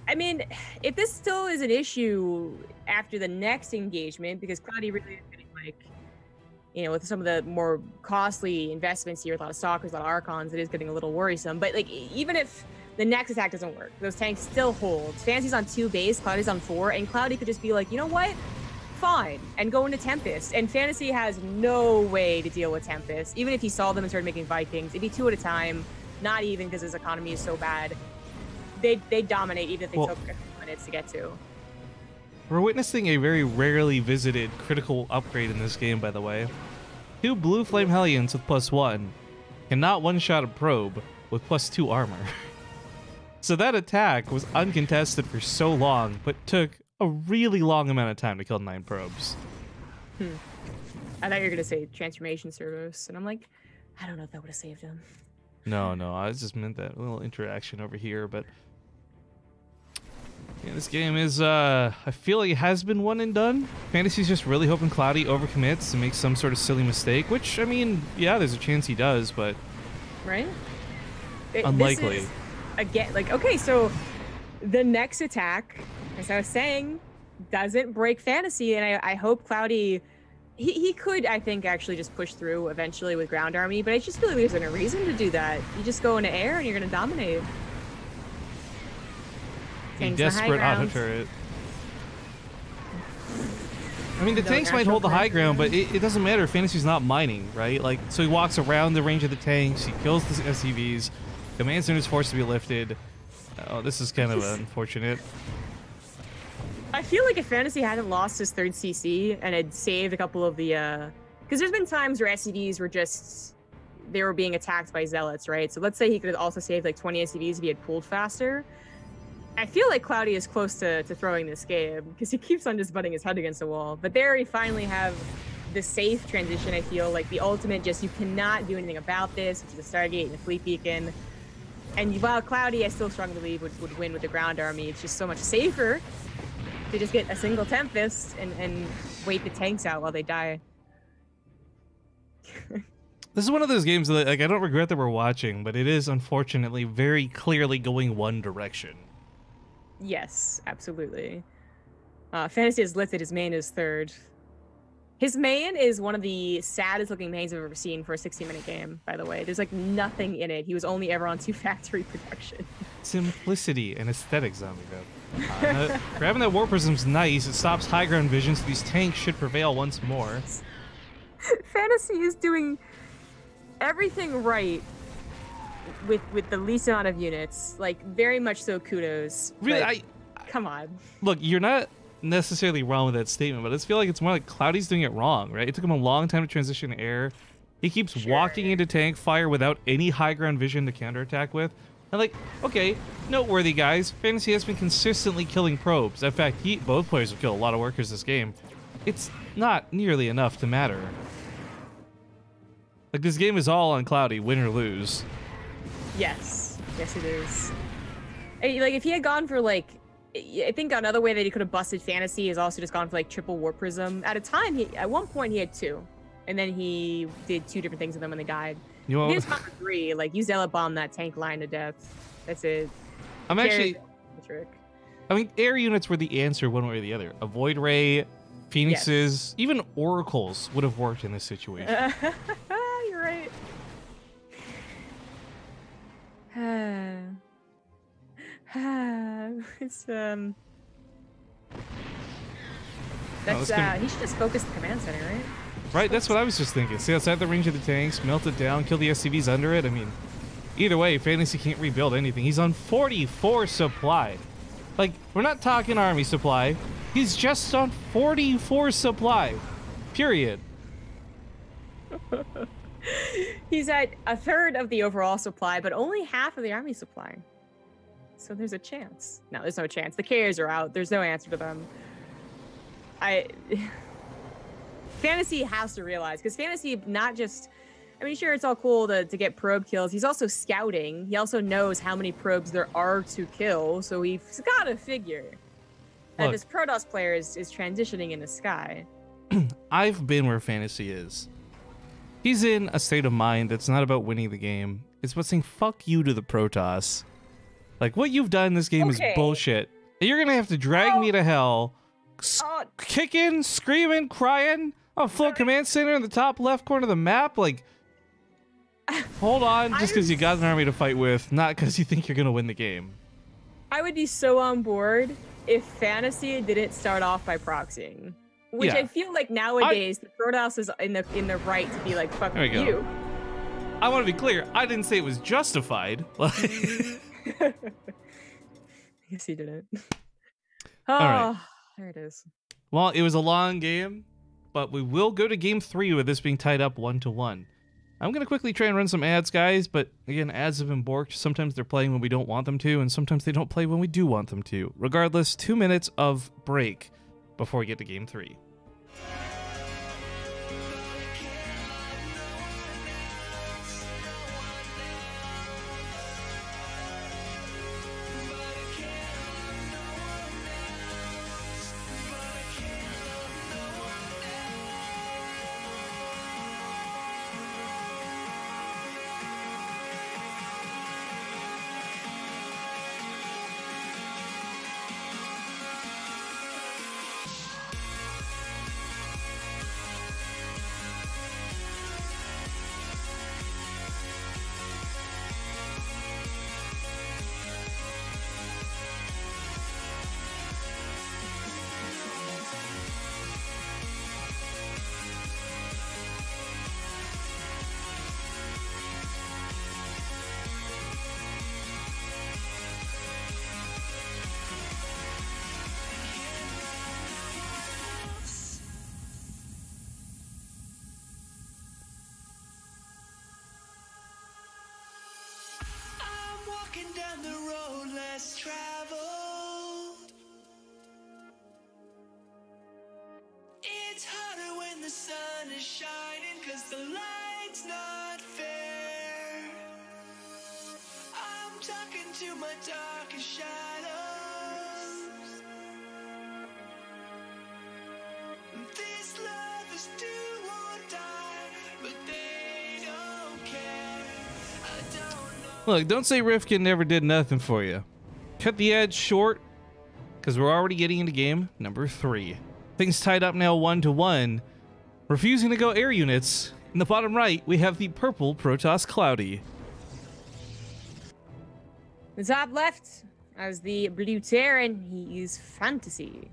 I mean, if this still is an issue after the next engagement, because Cloudy really is getting, like, you know, with some of the more costly investments here, with a lot of Stalkers, a lot of Archons, it is getting a little worrisome. But, like, even if the next attack doesn't work, those tanks still hold. Fantasy's on 2 base, Cloudy's on 4, and Cloudy could just be like, you know what? Fine, and go into Tempest. And Fantasy has no way to deal with Tempest. Even if he saw them and started making Vikings, it'd be 2 at a time, not even because his economy is so bad. They dominate even if they took a few minutes to get to. We're witnessing a very rarely visited critical upgrade in this game, by the way. 2 Blue Flame Hellions with +1 cannot one-shot a probe with +2 armor. So that attack was uncontested for so long, but took a really long amount of time to kill 9 probes. I thought you were gonna say transformation servos, and I'm like, I don't know if that would have saved him. No, I just meant that little interaction over here, but yeah, this game is, I feel like it has been one and done. Fantasy's just really hoping Cloudy overcommits and makes some sort of silly mistake, which, I mean, yeah, there's a chance he does, but... Right? Unlikely. This is, again, like, okay, so the next attack, as I was saying, doesn't break Fantasy, and I hope Cloudy... He could, I think, actually just push through eventually with Ground Army, but I just feel like there's no reason to do that. You just go into air and you're going to dominate. Desperate auto turret. I mean, the tanks might hold the high ground, but it doesn't matter. Fantasy's not mining, right? Like, so he walks around the range of the tanks, he kills the SCVs, Command Center is forced to be lifted. Oh, this is kind of unfortunate. I feel like if Fantasy hadn't lost his third CC and had saved a couple of the, because there's been times where SCVs were just, they were being attacked by Zealots, right? So let's say he could have also saved like 20 SCVs if he had pulled faster. I feel like Cloudy is close to throwing this game because he keeps on just butting his head against the wall. But there we finally have the safe transition, I feel, like the ultimate just you cannot do anything about this, which is the Stargate and the Fleet Beacon. And while Cloudy, I still strongly believe, would win with the Ground Army, it's just so much safer to just get a single Tempest and wait the tanks out while they die. This is one of those games that, like, I don't regret that we're watching, but it is unfortunately very clearly going one direction. Yes, absolutely. Fantasy is lifted. His main is third. His main is one of the saddest looking mains I've ever seen for a 60-minute game, by the way. There's like nothing in it. He was only ever on 2 factory production. Simplicity and aesthetics on me, though. Grabbing that War Prism's nice. It stops high ground vision, so these tanks should prevail once more. Fantasy is doing everything right with the least amount of units. Like, very much so kudos. Really, come on. Look, you're not necessarily wrong with that statement, but I just feel like it's more like Cloudy's doing it wrong, right? It took him a long time to transition to air. He keeps walking into tank fire without any high ground vision to counterattack with. And like, okay, noteworthy guys, Fantasy has been consistently killing probes. In fact, both players have killed a lot of workers this game. It's not nearly enough to matter. Like, this game is all on Cloudy, win or lose. Yes. Yes, it is. Like, if he had gone for, like, I think another way that he could have busted Fantasy is also just gone for, like, triple War Prism. At a time, at one point, he had 2. And then he did 2 different things with them when they died. You know, he just gone for 3. Like, you Zealot bomb that tank line to death. That's it. I'm actually... I mean, air units were the answer one way or the other. A Void Ray, Phoenixes, yes. Even Oracles would have worked in this situation. You're right. It's that's he should just focus the command center, right? Right, that's what I was just thinking. Stay outside the range of the tanks, melt it down, kill the SCVs under it. I mean, either way, Fantasy can't rebuild anything. He's on 44 supply. Like, we're not talking army supply. He's just on 44 supply. Period. He's at a third of the overall supply, but only half of the army supply. So there's a chance. No, there's no chance. The carriers are out. There's no answer to them. Fantasy has to realize, because Fantasy not just... I mean, sure, it's all cool to get probe kills. He's also scouting. He also knows how many probes there are to kill, so he's got to figure that this Protoss player is transitioning in the sky. I've been where Fantasy is. He's in a state of mind that's not about winning the game. It's about saying fuck you to the Protoss. Like, what you've done in this game is bullshit. And you're going to have to drag me to hell, kicking, screaming, crying, a full command center in the top left corner of the map. Like, hold on, just because you got an army to fight with, not because you think you're going to win the game. I would be so on board if Fantasy didn't start off by proxying. Which I feel like nowadays the Protoss is in the right to be like, fuck you. I want to be clear. I didn't say it was justified. I guess he didn't. Oh, right. There it is. Well, it was a long game, but we will go to game 3 with this being tied up 1-1. I'm going to quickly try and run some ads, guys, but again, ads have been borked. Sometimes they're playing when we don't want them to, and sometimes they don't play when we do want them to. Regardless, 2 minutes of break before we get to game 3. the sun is shining, 'cause the light's not fair. I'm talking to my darkest shadows. This love is do or die, but they don't care. I don't know. Look, don't say Rifkin never did nothing for you. Cut the edge short, because we're already getting into game number 3. Things tied up now 1-1. Refusing to go air units. In the bottom right, we have the purple Protoss Cloudy. The top left as the blue Terran, he is Fantasy.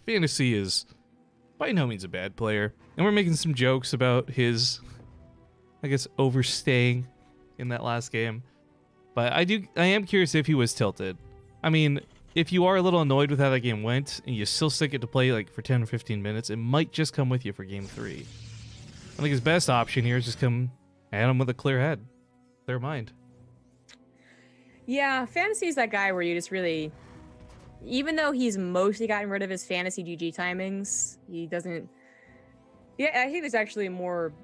Fantasy is by no means a bad player, and we're making some jokes about his, I guess, overstaying in that last game. But I am curious if he was tilted. I mean, if you are a little annoyed with how that game went, and you still stick it to play like for 10 or 15 minutes, it might just come with you for game 3. I think his best option here is just come at him with a clear head, clear mind. Yeah, Fantasy is that guy where you just really, even though he's mostly gotten rid of his fantasy GG timings, he doesn't. Yeah, I think there's actually more,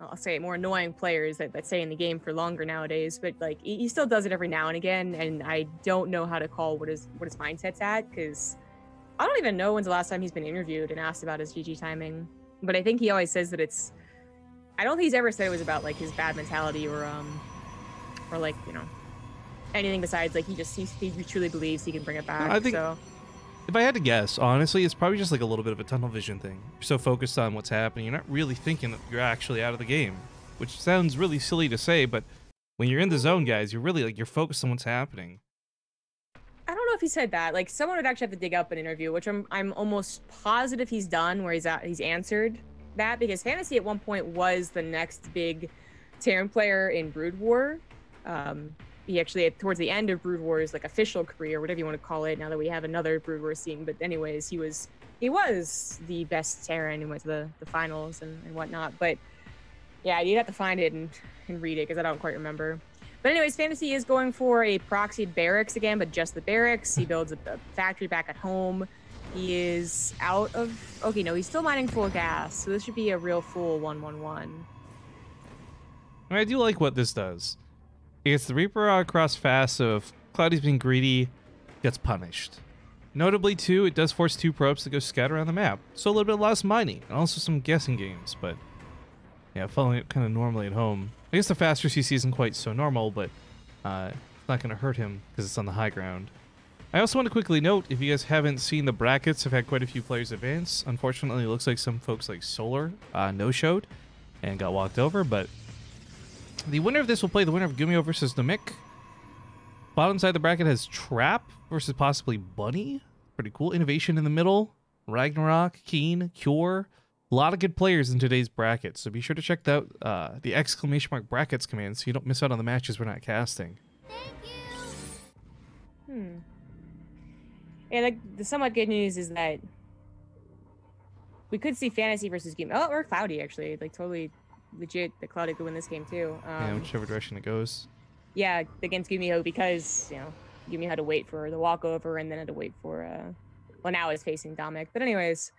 I'll say it, more annoying players that stay in the game for longer nowadays. But like, he still does it every now and again, and I don't know how to call what his mindset's at, because I don't even know when's the last time he's been interviewed and asked about his GG timing. But I think he always says that it's. I don't think he's ever said it was about like his bad mentality or like, you know, anything besides like he truly believes he can bring it back. I think so. If I had to guess, honestly, it's probably just like a little bit of a tunnel vision thing. You're so focused on what's happening, you're not really thinking that you're actually out of the game, which sounds really silly to say, but when you're in the zone, guys, you're really like, you're focused on what's happening. I don't know if he said that. Like, someone would actually have to dig up an interview, which I'm almost positive he's done, where he's answered that, because Fantasy at one point was the next big Terran player in Brood War. He actually, towards the end of Brood War's like official career, whatever you want to call it, now that we have another Brood War scene. But anyways, he was the best Terran and went to the finals and whatnot. But yeah, you'd have to find it and read it, because I don't quite remember. But anyways, Fantasy is going for a proxied barracks again, but just the barracks. He builds a factory back at home. He is out of, okay, no, he's still mining full gas, so this should be a real full 1-1-1. I do like what this does. It gets the Reaper across fast, so if Cloudy's being greedy, gets punished. Notably, too, it does force 2 probes to go scatter around the map, so a little bit less mining, and also some guessing games, but yeah, following it kind of normally at home. I guess the faster CC isn't quite so normal, but it's not going to hurt him because it's on the high ground. I also want to quickly note, if you guys haven't seen the brackets, I've had quite a few players advance. Unfortunately, it looks like some folks like Solar no-showed and got walked over, but the winner of this will play the winner of Gumio versus Namek. Bottom side of the bracket has Trap versus possibly Bunny. Pretty cool. Innovation in the middle. Ragnarok, Keen, Cure. A lot of good players in today's bracket, so be sure to check out the ! brackets command so you don't miss out on the matches we're not casting. Thank you. Yeah, like, the somewhat good news is that we could see Fantasy versus Game. Oh, or Cloudy, actually. Like, totally legit that Cloudy could win this game, too. Yeah, whichever direction it goes. Yeah, against Gumio, because, you know, Gumio had to wait for the walkover and then had to wait for, well, now it's facing Dominic. But anyways,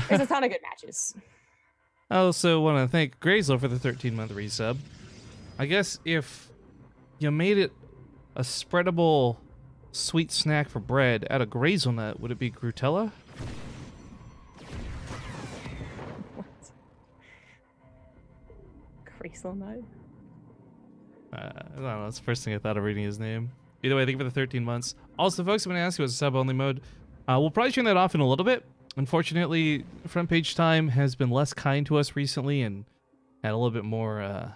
there's a ton of good matches. I also want to thank Grayslow for the 13-month resub. I guess if you made it a spreadable sweet snack for bread out of Grazelnut, would it be Grutella? What? Grazelnut? I don't know. That's the first thing I thought of reading his name. Either way, thank you for the 13 months. Also, folks, I'm going to ask you about sub-only mode. We'll probably turn that off in a little bit. Unfortunately, front page time has been less kind to us recently and had a little bit more,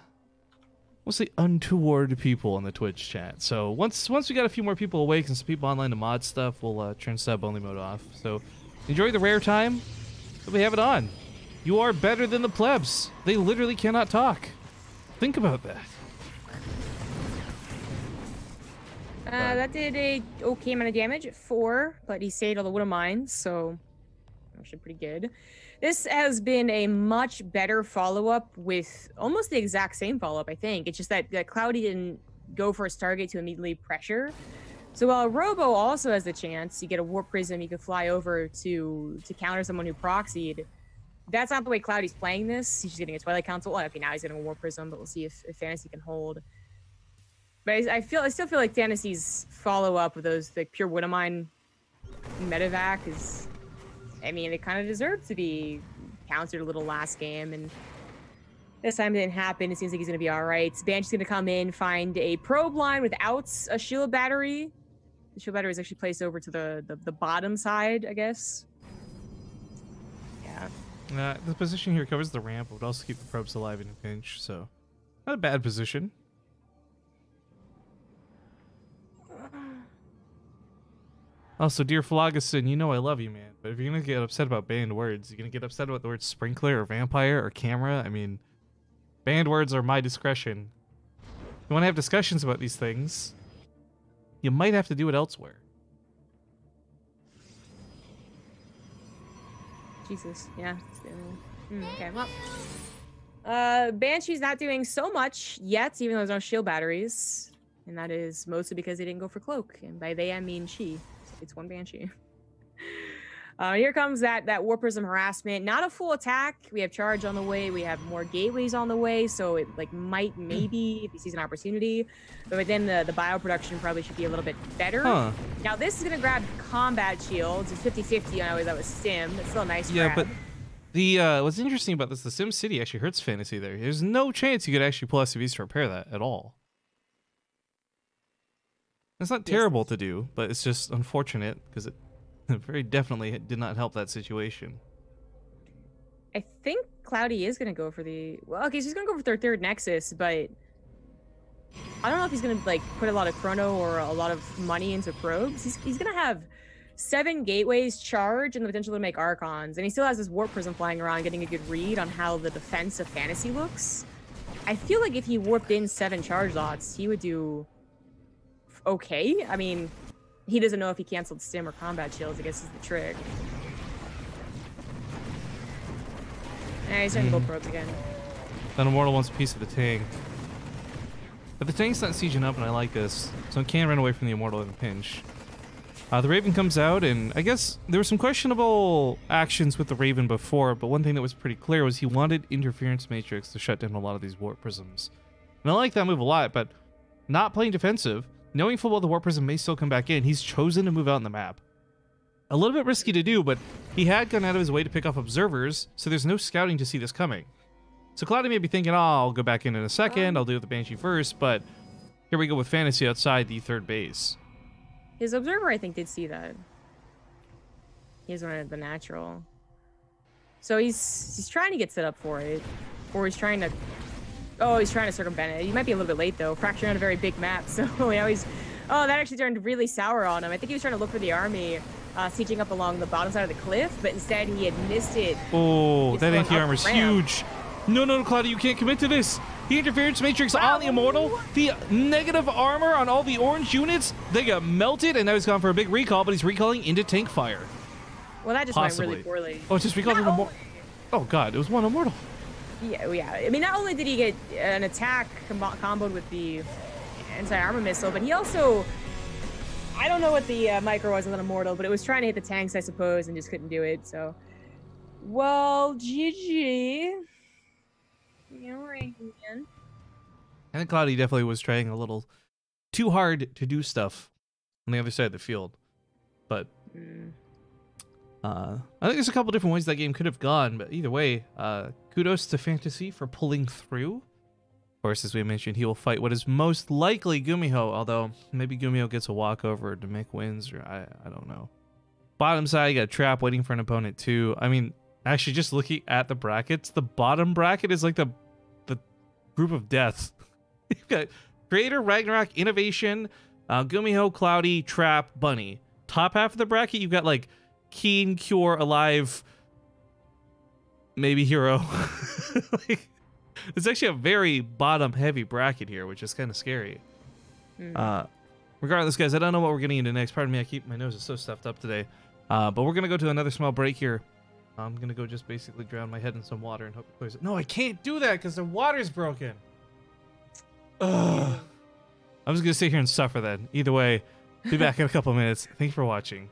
we'll say, untoward people in the Twitch chat. So once we got a few more people awake and some people online to mod stuff, we'll turn sub-only mode off. So enjoy the rare time that we have it on. You are better than the plebs. They literally cannot talk. Think about that. That did a okay amount of damage at 4, but he saved all the wood of mines, so actually pretty good. This has been a much better follow-up with almost the exact same follow-up, I think. It's just that Cloudy didn't go for his target to immediately pressure. So while Robo also has the chance, you get a Warp Prism, you could fly over to counter someone who proxied. That's not the way Cloudy's playing this. He's just getting a Twilight Council. Well, okay, now he's getting a Warp Prism, but we'll see if Fantasy can hold. But I still feel like Fantasy's follow-up with those like pure Widowmine Medivac is, I mean, it kind of deserved to be countered a little last game, and this time it didn't happen. It seems like he's going to be all right. Banshee's going to come in, find a probe line without a shield battery. The shield battery is actually placed over to the bottom side, I guess. Yeah. The position here covers the ramp, but would also keep the probes alive in a pinch, so not a bad position. Also, dear Floggerson, you know I love you, man. But if you're gonna get upset about banned words, you're gonna get upset about the word sprinkler or vampire or camera. I mean, banned words are my discretion. If you want to have discussions about these things, you might have to do it elsewhere. Jesus, yeah. Okay, well. Banshee's not doing so much yet, even though there's no shield batteries. And that is mostly because they didn't go for Cloak. And by they, I mean she. So it's one Banshee. Here comes that Warp Prism harassment. Not a full attack. We have charge on the way. We have more gateways on the way. So it like might maybe if he sees an opportunity. But then the bioproduction probably should be a little bit better. Huh. Now this is gonna grab combat shields. It's 50-50. I know that was Sim. It's still a nice Yeah, grab. but the what's interesting about this, the Sim City actually hurts Fantasy there. There's no chance you could actually pull SCVs to repair that at all. It's not terrible to do, but it's just unfortunate because it very definitely did not help that situation. I think Cloudy is going to go for the... Well, okay, so he's going to go for their third Nexus, but I don't know if he's going to like put a lot of chrono or a lot of money into probes. He's going to have 7 gateways charge and the potential to make Archons, and he still has this Warp Prism flying around getting a good read on how the defense of Fantasy looks. I feel like if he warped in 7 charge lots, he would do okay. I mean, he doesn't know if he canceled Stim or Combat Shields, I guess is the trick. He's starting to go probes again. Then Immortal wants a piece of the tank. But the tank's not sieging up, and I like this, so it can run away from the Immortal in a pinch. The Raven comes out, and I guess there were some questionable actions with the Raven before, but one thing that was pretty clear was he wanted Interference Matrix to shut down a lot of these Warp Prisms. And I like that move a lot, but not playing defensive, knowing full well the Warp Prism may still come back in, he's chosen to move out on the map. A little bit risky to do, but he had gone out of his way to pick off observers, so there's no scouting to see this coming. So Cloudy may be thinking, oh, I'll go back in a second, I'll deal with the Banshee first, but here we go with Fantasy outside the third base. His observer, I think, did see that. He's one of the natural. So he's trying to get set up for it. Or he's trying to... Oh, he's trying to circumvent it. He might be a little bit late, though. Fracture on a very big map, so now he's... Oh, that actually turned really sour on him. I think he was trying to look for the army sieging up along the bottom side of the cliff, but instead he had missed it. Oh, that anti-armor's huge. No, Cloudy, you can't commit to this. The Interference Matrix on the Immortal, the negative armor on all the orange units, they got melted, and now he's gone for a big recall, but he's recalling into tank fire. Well, that just went really poorly. Oh, it's just recalled into Immortal. Oh, God, it was one Immortal. Yeah. I mean, not only did he get an attack comboed with the anti-armor missile, but he also... I don't know what the micro was on an Immortal, but it was trying to hit the tanks, I suppose, and just couldn't do it, so... Well, GG. I think Cloudy definitely was trying a little too hard to do stuff on the other side of the field. But I think there's a couple different ways that game could have gone, but either way, kudos to Fantasy for pulling through. Of course, as we mentioned, he will fight what is most likely Gumiho, although maybe Gumiho gets a walkover to make wins, or I don't know. Bottom side, you got a trap waiting for an opponent too. I mean, actually, just looking at the brackets, the bottom bracket is like the group of death. You've got Creator, Ragnarok, Innovation, Gumiho, Cloudy, Trap, Bunny. Top half of the bracket, you've got like Keen, Cure, Alive, maybe Hero. Like, it's actually a very bottom-heavy bracket here, which is kind of scary. Regardless, guys, I don't know what we're getting into next. Pardon me, my nose is so stuffed up today. But we're going to go to another small break here. I'm going to go just basically drown my head in some water and hope it clears it. No, I can't do that because the water's broken. Ugh. I'm just going to sit here and suffer then. Either way, Be back in a couple minutes. Thank you for watching.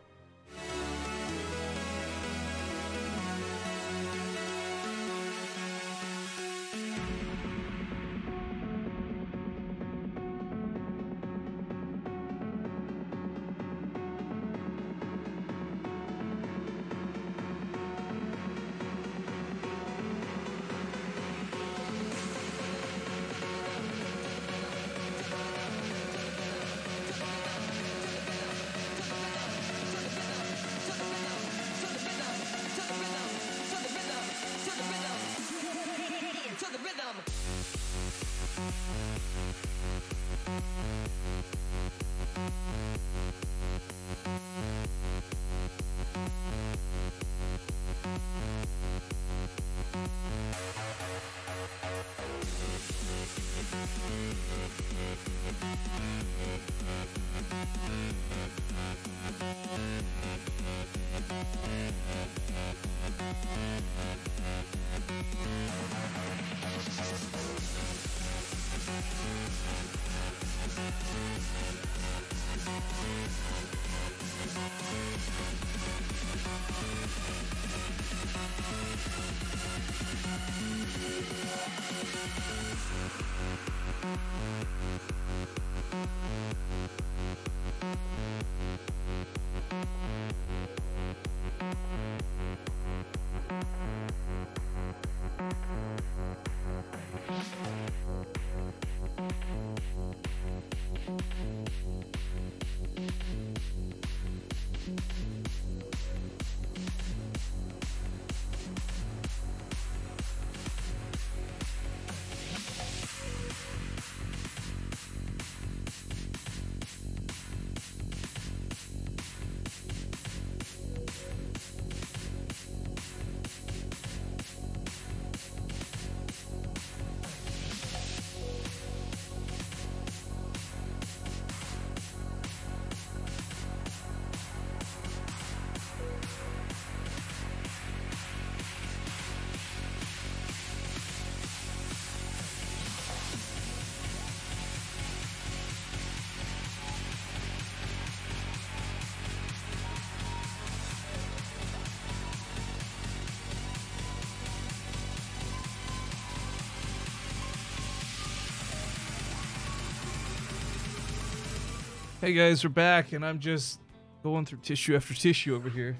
Hey guys, we're back, and I'm just going through tissue after tissue over here.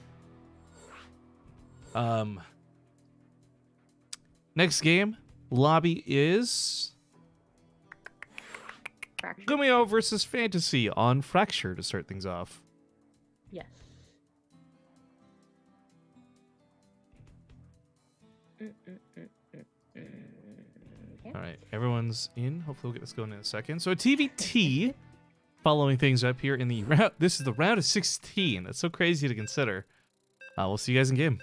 Next game, lobby is Fracture. Gumio versus Fantasy on Fracture to start things off. Yes. Okay. All right, everyone's in. Hopefully we'll get this going in a second. So a TVT, following things up here in the round. This is the round of 16. That's so crazy to consider. We'll see you guys in game.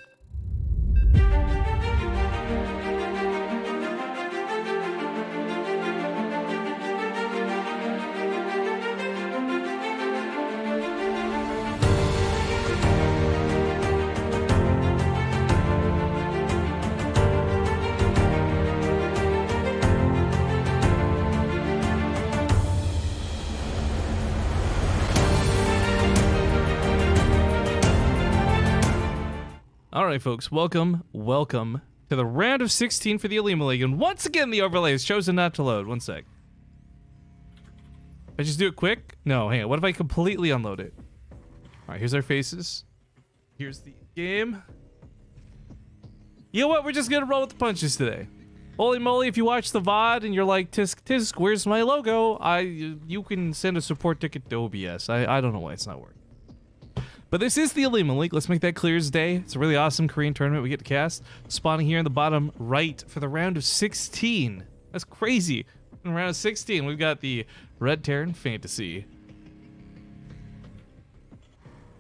All right, folks, welcome to the round of 16 for the Olimoleague. And once again, the overlay is chosen not to load. One sec. If I just do it quick? No, hang on. What if I completely unload it? All right, here's our faces. Here's the game. You know what? We're just going to roll with the punches today. Holy moly, if you watch the VOD and you're like, Tisk, Tisk, where's my logo? You can send a support ticket to OBS. I don't know why it's not working. But this is the Olimoleague. Let's make that clear as day. It's a really awesome Korean tournament we get to cast. Spawning here in the bottom right for the round of 16. That's crazy. In round of 16, we've got the Red Terran Fantasy.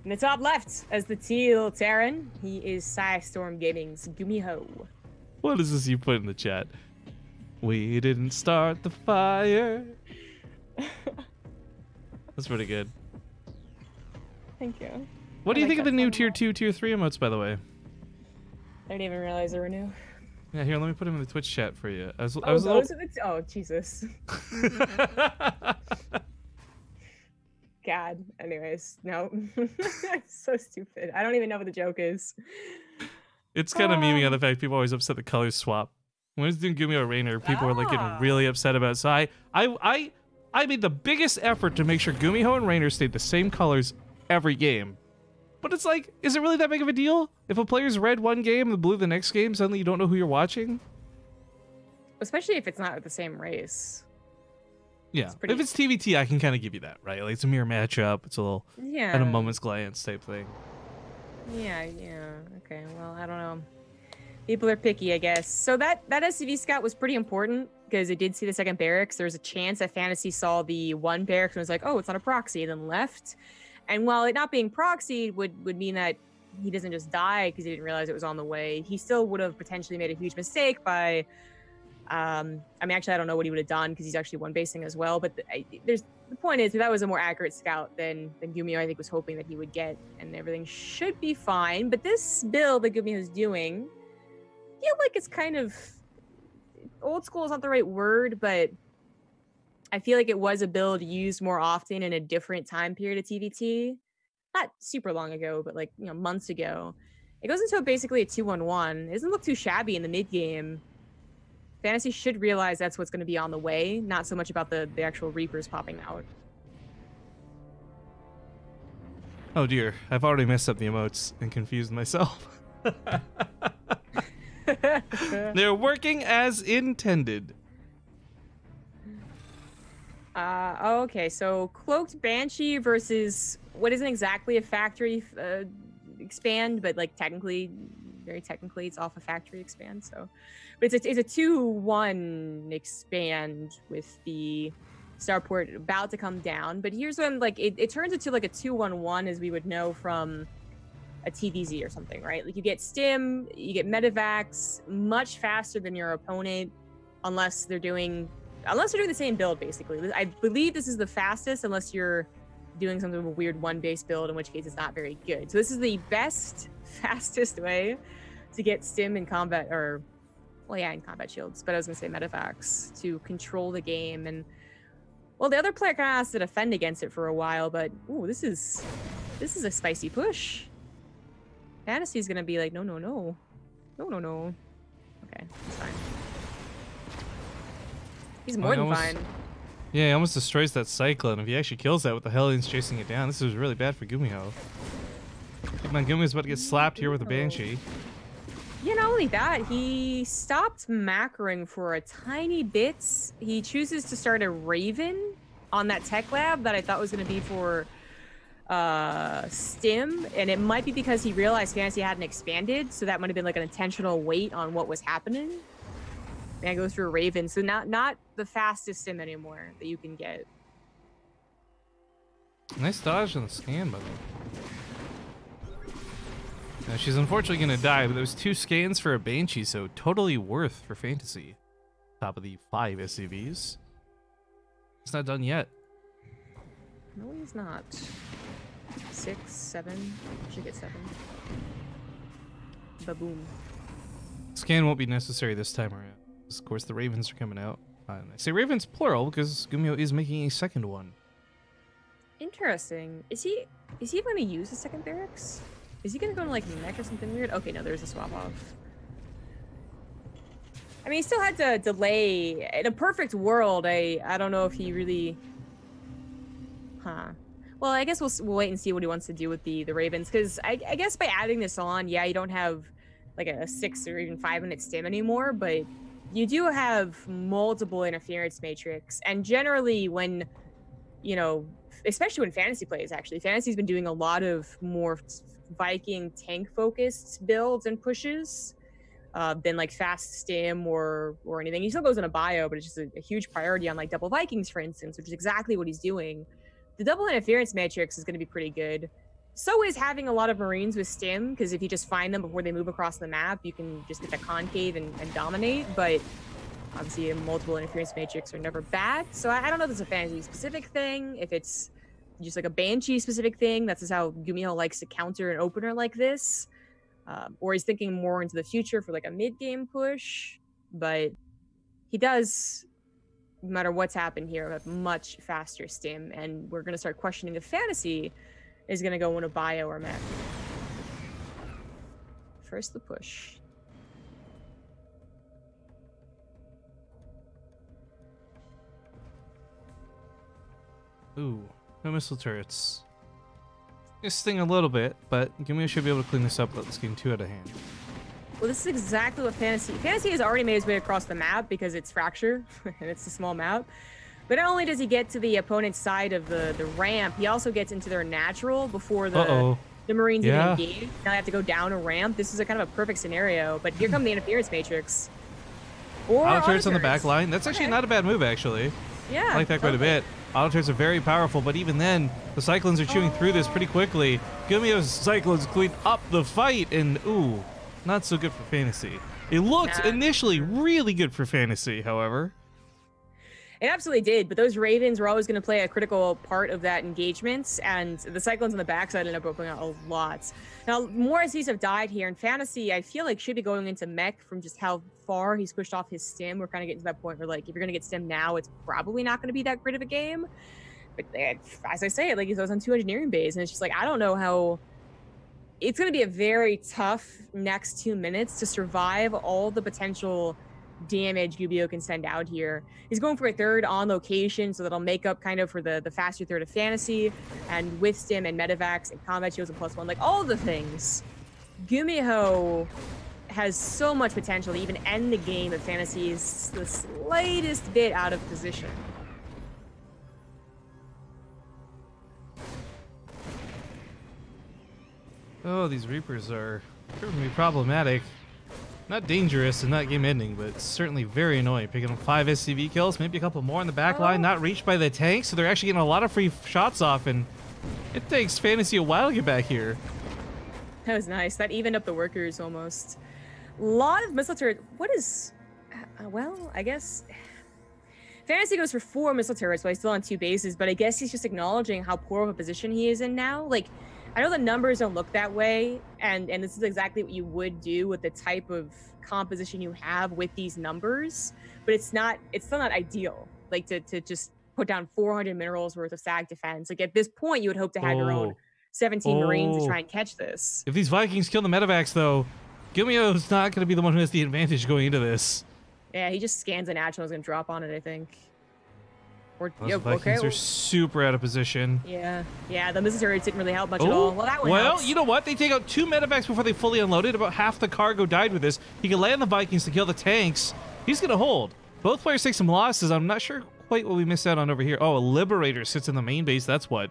In the top left, as the teal Terran, he is Storm Gaming's Gumiho. What is this you put in the chat? We didn't start the fire. That's pretty good. Thank you. What do you think of the new tier tier 2, tier 3 emotes, by the way? I didn't even realize they were new. Yeah, here, let me put them in the Twitch chat for you. Oh, oh, Jesus. God. Anyways, no. So stupid. I don't even know what the joke is. It's kind of memeing on the fact people always upset the colors swap. When I was doing Gumio Rainer, people were like getting really upset about it. So I made the biggest effort to make sure Gumiho and Rainer stayed the same colors every game. But it's like, is it really that big of a deal? If a player's red one game and blue the next game, suddenly you don't know who you're watching? Especially if it's not the same race. Yeah, if it's TVT, I can kind of give you that, right? Like, it's a mirror matchup. It's a little kind of moment's glance type thing. Yeah. Okay, well, I don't know. People are picky, I guess. So that SCV scout was pretty important because it did see the second barracks. There was a chance that Fantasy saw the one barracks and was like, oh, it's not a proxy, and then left. And while it not being proxied would mean that he doesn't just die because he didn't realize it was on the way, he still would have potentially made a huge mistake by... I mean, actually, I don't know what he would have done because he's actually one basing as well. But the point is, that was a more accurate scout than Gumio, I think, was hoping that he would get, and everything should be fine. But this build that Gumio is doing, I feel like it's kind of old school is not the right word, but I feel like it was a build used more often in a different time period of TVT. Not super long ago, but like months ago. It goes into basically a 2-1-1. It doesn't look too shabby in the mid game. Fantasy should realize that's what's going to be on the way, not so much about the actual Reapers popping out. Oh dear, I've already messed up the emotes and confused myself. They're working as intended. Okay, so Cloaked Banshee versus what isn't exactly a factory expand, but like very technically, it's off a factory expand. So, but it's a 2-1 expand with the starport about to come down. But here's when like it turns into like a 2-1-1 as we would know from a TVZ or something, right? Like you get stim, you get medevacs much faster than your opponent, unless they're doing the same build. Basically, I believe this is the fastest, unless you're doing some sort of a weird one base build, in which case it's not very good. So this is the fastest way to get stim in combat, or well, yeah, in combat shields, but I was gonna say medevacs to control the game. And well, the other player kind of has to defend against it for a while, but ooh, this is a spicy push. Fantasy's gonna be like, no. Okay, it's fine. He's more than fine. Yeah, he almost destroys that Cyclone. If he actually kills that with the Hellions chasing it down, this is really bad for Gumiho. Gumiho's about to get slapped here with a Banshee. Yeah, not only that, he stopped macroing for a tiny bit. He chooses to start a Raven on that tech lab that I thought was going to be for stim, and it might be because he realized Fantasy hadn't expanded, so that might have been like an intentional wait on what was happening. And I go through a Raven, so not the fastest stim anymore that you can get. Nice dodge on the scan, by the way. Now, she's unfortunately going to die, but there was 2 scans for a Banshee, so totally worth for Fantasy. Top of the 5 SCVs. It's not done yet. No, he's not. 6, 7. Should get 7. Ba-boom. Scan won't be necessary this time around. Of course, the Ravens are coming out. And I say Ravens plural because Gumio is making a second one. Interesting. Is he going to use the second barracks? Is he going to go to like mech or something weird? Okay, no, there's a swap off. I mean, he still had to delay. In a perfect world, I don't know if he really... Huh. Well, I guess we'll wait and see what he wants to do with the Ravens, because I guess by adding this on, yeah, you don't have like a 6 or even 5 minute stim anymore, but you do have multiple interference matrix. And generally when, especially when Fantasy plays, actually, Fantasy's been doing a lot of more Viking tank focused builds and pushes than like fast stim or anything. He still goes in a bio, but it's just a huge priority on like double Vikings, for instance, which is exactly what he's doing. The double interference matrix is going to be pretty good. So is having a lot of Marines with stim, because if you just find them before they move across the map, you can just get the concave and dominate. But obviously multiple interference matrix are never bad. So I don't know if it's a Fantasy specific thing, if it's just like a Banshee specific thing. That's just how Gumiho likes to counter an opener like this. Or he's thinking more into the future for like a mid-game push. But he does no matter what's happened here, have much faster stim, and we're gonna start questioning if Fantasy is gonna go into bio or mech. First the push. Ooh, no missile turrets. This sting a little bit, but Gumio should be able to clean this up without this getting too out of hand. Well, this is exactly what Fantasy has already made his way across the map because it's Fracture, and it's a small map. But not only does he get to the opponent's side of the ramp, he also gets into their natural before the Marines even engage. Now they have to go down a ramp. This is a kind of a perfect scenario, but here come the interference matrix. Or auto turrets on the back line. That's actually not a bad move, actually. Yeah. I like that quite a bit. Auto turrets are very powerful, but even then, the Cyclones are chewing through this pretty quickly. Gumio's Cyclones clean up the fight, and ooh, not so good for Fantasy. It looked initially really good for Fantasy, however. It absolutely did, but those Ravens were always going to play a critical part of that engagement, and the Cyclones on the backside ended up opening out a lot. Now, more SCs have died here, and Fantasy, I feel like, should be going into mech from just how far he's pushed off his stim. We're kind of getting to that point where, like, if you're going to get stim now, it's probably not going to be that great of a game. But as I say it, like, he goes on 2 engineering bays, and it's just like, I don't know how... It's going to be a very tough next 2 minutes to survive all the potential damage Gubio can send out here. He's going for a third on location, so that'll make up kind of for the faster third of Fantasy, and with stim and medevacs and combat shields and +1, like all the things. Gumiho has so much potential to even end the game if Fantasy is the slightest bit out of position. Oh, these Reapers are proving to be problematic. Not dangerous and not game-ending, but certainly very annoying. Picking up 5 SCV kills, maybe a couple more in the back line, not reached by the tanks, so they're actually getting a lot of free shots off, and it takes Fantasy a while to get back here. That was nice. That evened up the workers almost. A lot of missile turrets. What is... well, I guess... Fantasy goes for 4 missile turrets while he's still on 2 bases, but I guess he's just acknowledging how poor of a position he is in now. Like, I know the numbers don't look that way, and this is exactly what you would do with the type of composition you have with these numbers, but it's still not ideal, like to just put down 400 minerals worth of SAG defense. Like at this point, you would hope to have your own 17 Marines to try and catch this. If these Vikings kill the medevacs, though, Gumio's not going to be the one who has the advantage going into this. Yeah, he just scans the natural, is going to drop on it, I think. Or, those Vikings are super out of position. Yeah, the missile turrets didn't really help much at all. Well, that one helps. You know what? They take out 2 medevacs before they fully unloaded. About half the cargo died with this. He can land the Vikings to kill the tanks. He's going to hold. Both players take some losses. I'm not sure quite what we missed out on over here. Oh, a Liberator sits in the main base. That's what.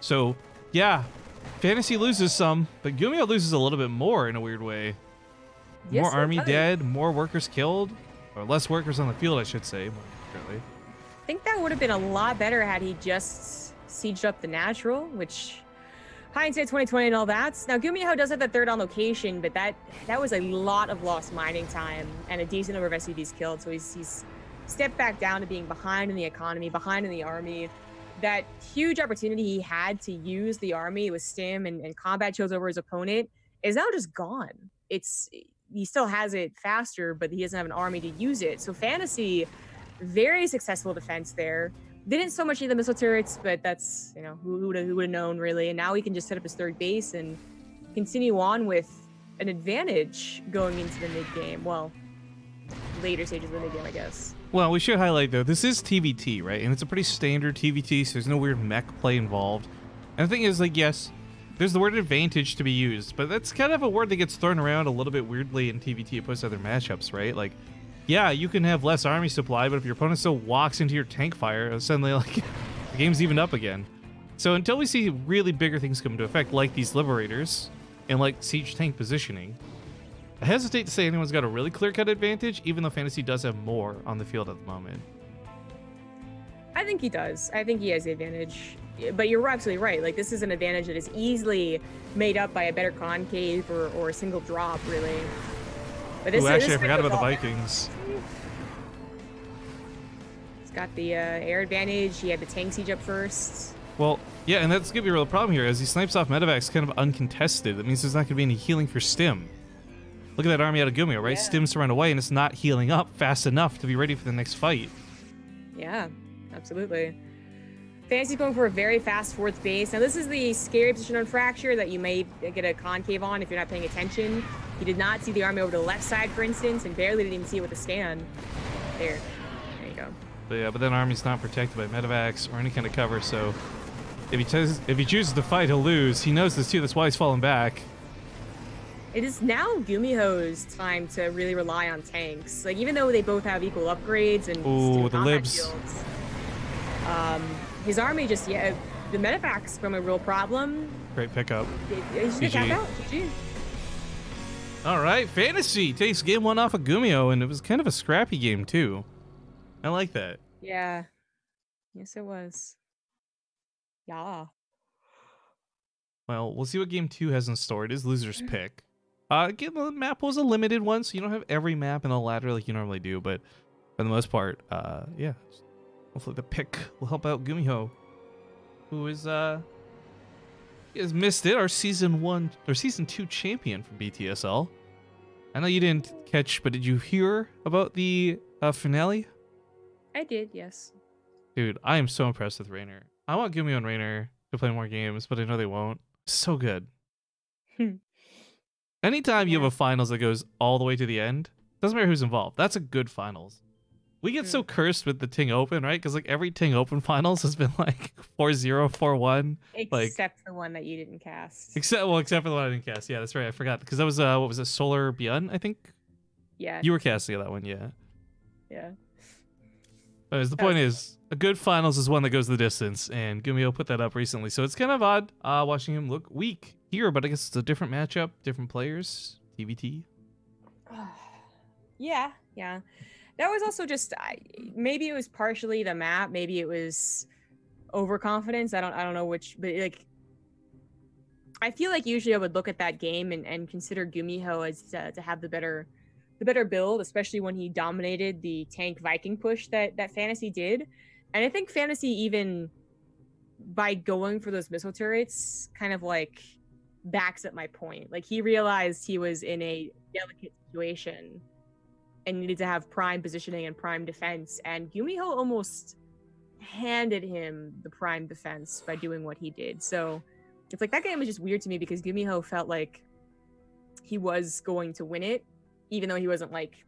So, yeah. Fantasy loses some, but Gumio loses a little bit more in a weird way. Yes, more army dead, more workers killed. Or less workers on the field, I should say. More accurately. I think that would have been a lot better had he just sieged up the natural, which hindsight 2020 and all that. Now Gumiho does have the third on location, but that was a lot of lost mining time and a decent number of SCVs killed. So he's stepped back down to being behind in the economy, behind in the army. That huge opportunity he had to use the army with stim and combat shows over his opponent is now just gone. He still has it faster, but he doesn't have an army to use it. So Fantasy, very successful defense there. Didn't so much need the missile turrets, but that's, you know, who would have known really. And now he can just set up his third base and continue on with an advantage going into the mid game. Well, later stages of the mid game, I guess. Well, we should highlight though, this is TVT, right? And it's a pretty standard TVT, so there's no weird mech play involved. And the thing is, like, yes, there's the word advantage to be used, but that's kind of a word that gets thrown around a little bit weirdly in TVT opposed to other matchups, right? Like, yeah, you can have less army supply, but if your opponent still walks into your tank fire, suddenly, like, the game's evened up again. So until we see really bigger things come into effect, like these Liberators, and like siege tank positioning, I hesitate to say anyone's got a really clear-cut advantage, even though Fantasy does have more on the field at the moment. I think he does. I think he has the advantage. But you're absolutely right. Like, this is an advantage that is easily made up by a better concave or a single drop, really. But this, actually, I forgot about the Vikings. He's got the air advantage. He had the tank siege up first. Well, yeah, and that's going to be a real problem here. As he snipes off medevacs kind of uncontested, that means there's not going to be any healing for Stim. Look at that army out of Gumio, right? Yeah. Stim's to run away, and it's not healing up fast enough to be ready for the next fight. Yeah, absolutely. Fantasy's going for a very fast fourth base. Now, this is the scary position on Fracture that you may get a concave on if you're not paying attention. He did not see the army over to the left side, for instance, and barely didn't even see it with the stand. There you go. But yeah, but then Army's not protected by medevacs or any kind of cover, so if he chooses to fight, he'll lose. He knows this too, that's why he's falling back. It is now Gumiho's time to really rely on tanks. Like, even though they both have equal upgrades and Ooh, the combat libs. shields, his army just, yeah, the medevac's from a real problem. Great pickup. He's gonna tap out. GG. All right, Fantasy takes game 1 off of Gumio, and it was kind of a scrappy game too. I like that. Yeah. Yes, it was. Yeah. Well, we'll see what game 2 has in store. It is loser's pick. Again, the map was a limited one, so you don't have every map in the ladder like you normally do, but for the most part, yeah. Hopefully the pick will help out Gumiho, who is he has missed it, our season 2 champion from BTSL. I know you didn't catch, but did you hear about the finale? I did, yes. Dude, I am so impressed with Raynor. I want Gumio and Raynor to play more games, but I know they won't. So good. Anytime you have a finals that goes all the way to the end, doesn't matter who's involved. That's a good finals. We get so cursed with the Ting Open, right? Because like every Ting Open finals has been like 4-0, 4-1. Except the one that you didn't cast. Except for the one I didn't cast. Yeah, that's right. I forgot. Because that was, what was it? Solar Beyond, I think? Yeah. You were casting that one, yeah. Yeah. Anyways, the point is, a good finals is one that goes the distance, and Gumio put that up recently, so it's kind of odd watching him look weak here, but I guess it's a different matchup, different players, TVT. Yeah. That was also just, maybe it was partially the map, maybe it was overconfidence. I don't know which, but like, I feel like usually I would look at that game and consider Gumiho as to have the better build, especially when he dominated the tank Viking push that Fantasy did. And I think Fantasy, even by going for those missile turrets, kind of like backs up my point. Like, he realized he was in a delicate situation and needed to have prime positioning and prime defense, and Gumiho almost handed him the prime defense by doing what he did. So it's like, that game was just weird to me because Gumiho felt like he was going to win it, even though he wasn't like,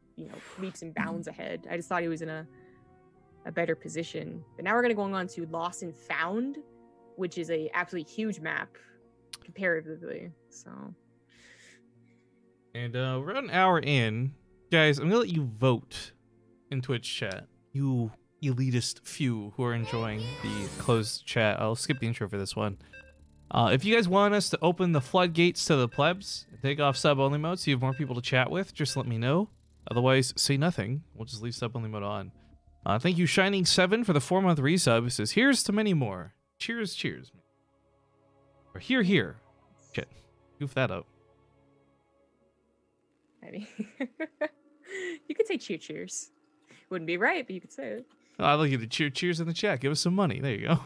leaps and bounds ahead. I just thought he was in a better position. But now we're going to go on to Lost and Found, which is a absolutely huge map comparatively. So, and we're about an hour in. Guys, I'm going to let you vote in Twitch chat. You elitist few who are enjoying the closed chat. I'll skip the intro for this one. If you guys want us to open the floodgates to the plebs and take off sub-only mode so you have more people to chat with, just let me know. Otherwise, say nothing. We'll just leave sub-only mode on. Thank you, Shining7, for the 4-month resub. It says, here's to many more. Cheers, cheers. Or here. Shit. Goof that up. maybe. You could say cheers. Wouldn't be right, but you could say it. I'd like you to cheers in the chat. Give us some money. There you go.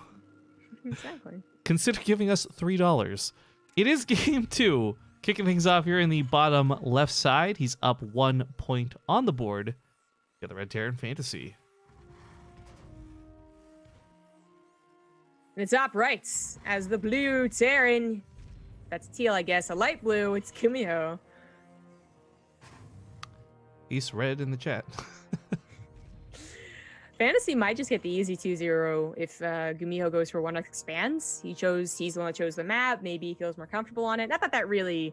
Exactly. Consider giving us $3. It is game 2. Kicking things off here in the bottom left side. He's up 1 point on the board. Got the Red Terran Fantasy. And it's up right as the blue Terran. That's teal, I guess. A light blue. It's Gumiho. Ace red in the chat. Fantasy might just get the easy 2-0 if Gumiho goes for one of expands. He's the one that chose the map. Maybe he feels more comfortable on it. Not that that really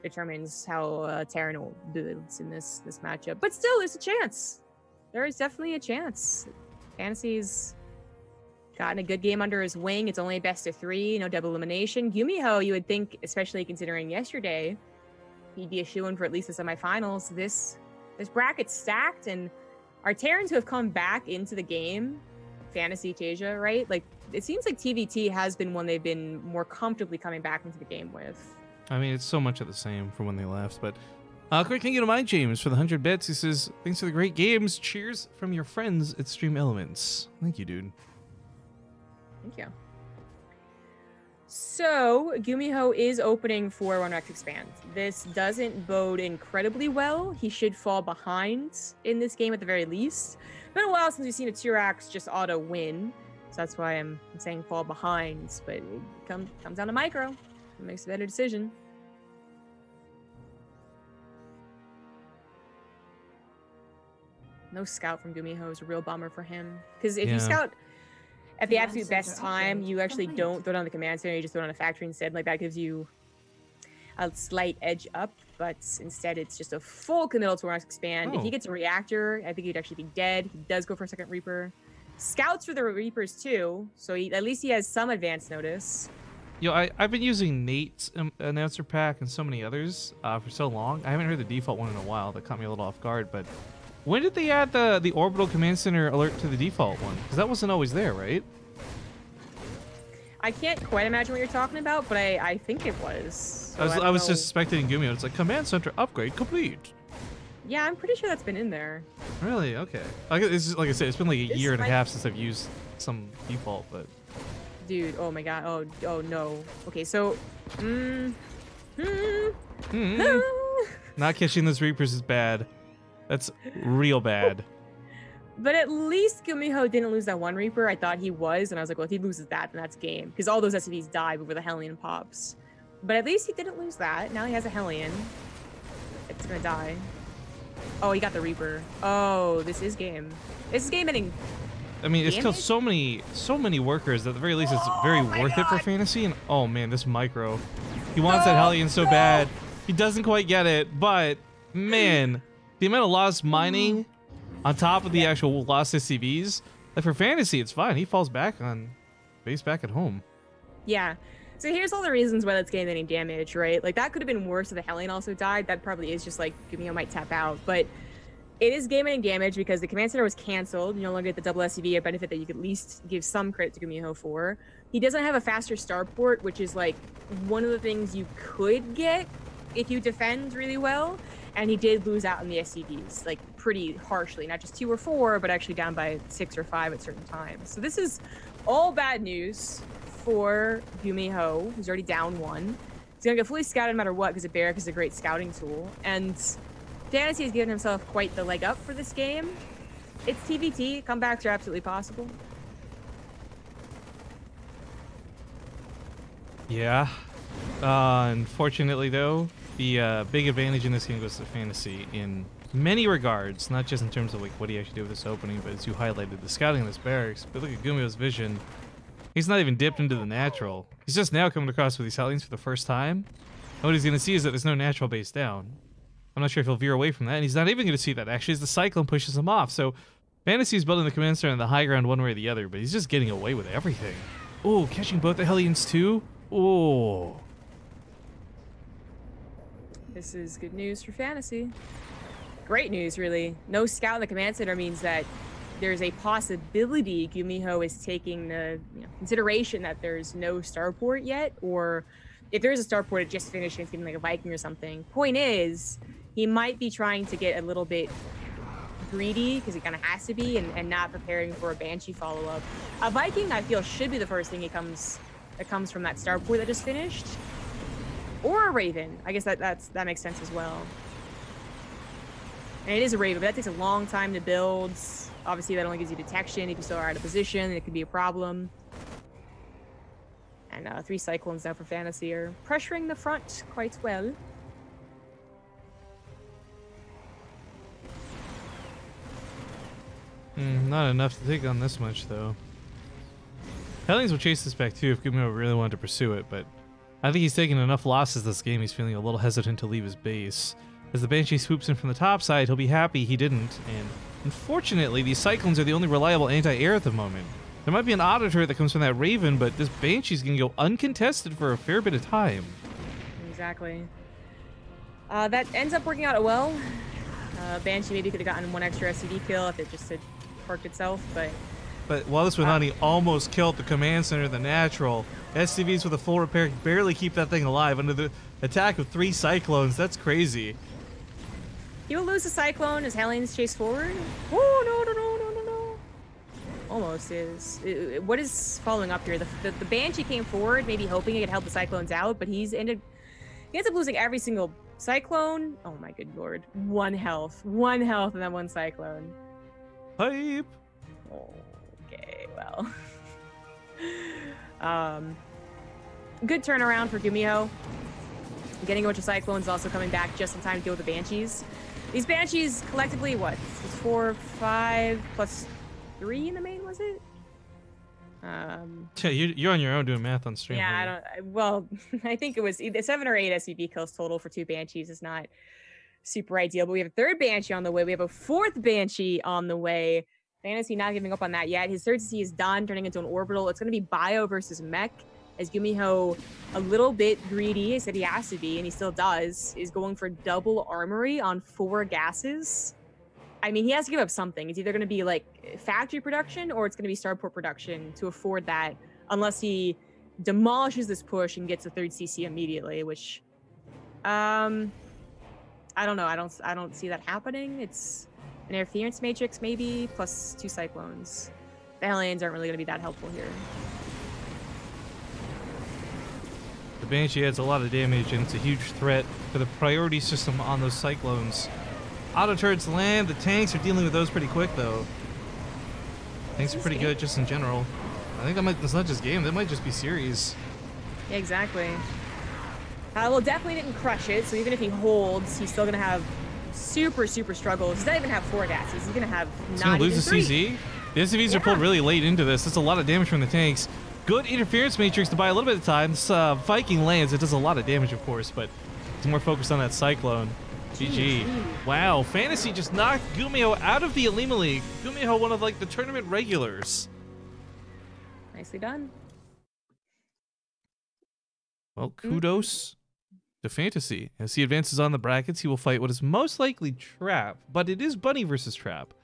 determines how Terran will do in this matchup. But still, there's a chance. There is definitely a chance. Fantasy's gotten a good game under his wing. It's only a best of 3, no double elimination. Gumiho, you would think, especially considering yesterday, he'd be a shoo-in for at least the semifinals. This bracket's stacked, and our Terrans who have come back into the game, Fantasy, Tasia, right? Like, it seems like TVT has been one they've been more comfortably coming back into the game with. I mean, it's so much of the same from when they left, but quick thank you to my James for the 100 bits. He says, thanks for the great games. Cheers from your friends at Stream Elements. Thank you, dude. Thank you. So, Gumiho is opening for 1 Rex Expand. This doesn't bode incredibly well. He should fall behind in this game at the very least. It's been a while since we've seen a 2-Rax just auto win. So that's why I'm saying fall behind. But it comes down to micro. It makes a better decision. No scout from Gumiho is a real bummer for him. Because if you scout at the absolute best time, you actually don't throw it on the command center, you just throw it on a factory instead. Like, that gives you a slight edge up, but instead it's just a full committal to Rex Expand. If he gets a reactor, I think he'd actually be dead. He does go for a second Reaper. Scouts for the Reapers too, so at least he has some advance notice. Yo, I've been using Nate's announcer pack and so many others for so long. I haven't heard the default one in a while. That caught me a little off guard, but when did they add the orbital command center alert to the default one? Because that wasn't always there, right? I can't quite imagine what you're talking about, but I think it was. So I was just spectating Gumiho. It's like, command center upgrade complete. Yeah, I'm pretty sure that's been in there. Really? Okay. Like I said, it's been like a year and a half since I've used some default, but... Dude, oh my god. Oh no. Okay, so... Not catching those Reapers is bad. That's real bad. But at least Gumiho didn't lose that 1 Reaper. I thought he was, and I was like, well, if he loses that, then that's game. Because all those SCVs die before the Hellion pops. But at least he didn't lose that. Now he has a Hellion. It's gonna die. Oh, he got the Reaper. Oh, this is game. This is game ending. I mean, it's killed so many workers that at the very least it's very worth it for fantasy. And oh man, this micro. He wants that Hellion so bad. He doesn't quite get it, but man, the amount of lost mining on top of the actual lost SCVs, like for fantasy, it's fine. He falls back on base back at home. Yeah. So here's all the reasons why that's getting any damage, right? Like, that could have been worse if the Hellion also died. That probably is just like Gumiho might tap out, but it is game-ending damage because the command center was canceled. You no longer get the double SCV, a benefit that you could at least give some credit to Gumiho for. He doesn't have a faster starport, which is like one of the things you could get if you defend really well. And he did lose out on the SCVs, like pretty harshly, not just 2 or 4, but actually down by 6 or 5 at certain times. So this is all bad news for Gumiho, who's already down 1. He's gonna get fully scouted no matter what, because a Barrack is a great scouting tool. And Fantasy has given himself quite the leg up for this game. It's TVT, comebacks are absolutely possible. Yeah. Unfortunately though, the big advantage in this game goes to Fantasy in many regards, not just in terms of like what he actually did with this opening, but as you highlighted, the scouting in this barracks. But look at Gumiho's vision. He's not even dipped into the natural. He's just now coming across with these Hellions for the first time. And what he's going to see is that there's no natural base down. I'm not sure if he'll veer away from that, and he's not even going to see that actually as the Cyclone pushes him off. So Fantasy is building the command center on the high ground one way or the other, but he's just getting away with everything. Oh, catching both the Hellions too? Oh. This is good news for Fantasy. Great news, really. No scout in the command center means that there's a possibility Gumiho is taking the consideration that there's no starport yet, or if there is a starport, it just finished and it's getting like a Viking or something. Point is, he might be trying to get a little bit greedy, because he kind of has to be, and not preparing for a Banshee follow-up. A Viking, I feel, should be the first thing that comes from that starport that just finished. Or a Raven. I guess that makes sense as well. And it is a Raven, but that takes a long time to build. Obviously, that only gives you detection. If you still are out of position, it could be a problem. And 3 Cyclones now for Fantasy are pressuring the front quite well. Not enough to take on this much, though. Hellions will chase this back, too, if Gumiho really wanted to pursue it, but I think he's taken enough losses this game, he's feeling a little hesitant to leave his base. As the Banshee swoops in from the top side, he'll be happy he didn't, and unfortunately, these Cyclones are the only reliable anti-air at the moment. There might be an auditor that comes from that Raven, but this Banshee's gonna go uncontested for a fair bit of time. Exactly. That ends up working out well. Banshee maybe could have gotten 1 extra SCV kill if it just had parked itself, but while this went on, he almost killed the command center, the natural. SCVs with a full repair barely keep that thing alive under the attack of 3 Cyclones. That's crazy. He will lose the Cyclone as Hellions chase forward. Oh, no. almost is. What is following up here? The Banshee came forward, maybe hoping it could help the Cyclones out, but he ends up losing every single Cyclone. Oh my good lord. 1 health. 1 health and then 1 Cyclone. Hype. Okay, well. Good turnaround for Gumiho. Getting a bunch of Cyclones, also coming back just in time to deal with the Banshees. These Banshees collectively, what? It's 4, 5, plus 3 in the main, was it? Yeah, you're on your own doing math on stream. Yeah, I think it was either 7 or 8 SCV kills total for 2 Banshees is not super ideal, but we have a 3rd Banshee on the way. We have a 4th Banshee on the way. Fantasy not giving up on that yet. His 3rd CC is done, turning into an orbital. It's going to be Bio versus Mech, as Gumiho, a little bit greedy, I said he has to be, and he still does, is going for double armory on 4 gases. I mean, he has to give up something. It's either going to be like factory production or it's going to be starport production to afford that, unless he demolishes this push and gets a 3rd CC immediately, which I don't know. I don't see that happening. It's an interference matrix maybe plus 2 Cyclones. The Hellions aren't really going to be that helpful here. The Banshee adds a lot of damage, and it's a huge threat for the priority system on those Cyclones. Auto turrets land. The tanks are dealing with those pretty quick, though. Tanks are pretty good just in general. I think that's not just game. That might just be series. Yeah, exactly. Well, definitely didn't crush it, so even if he holds, he's still going to have super struggles. He's not even have 4 gases. He's going to have He's not going to even lose the 3. CZ. The SCVs are pulled really late into this. That's a lot of damage from the tanks. Good interference matrix to buy a little bit of time. This Viking lands. It does a lot of damage, of course, but he's more focused on that Cyclone. GG. Wow, Fantasy just knocked Gumiho out of the Olimoleague. Gumiho, one of like the tournament regulars. Nicely done. Well, kudos to Fantasy. As he advances on the brackets, he will fight what is most likely Trap, but it is Bunny versus Trap.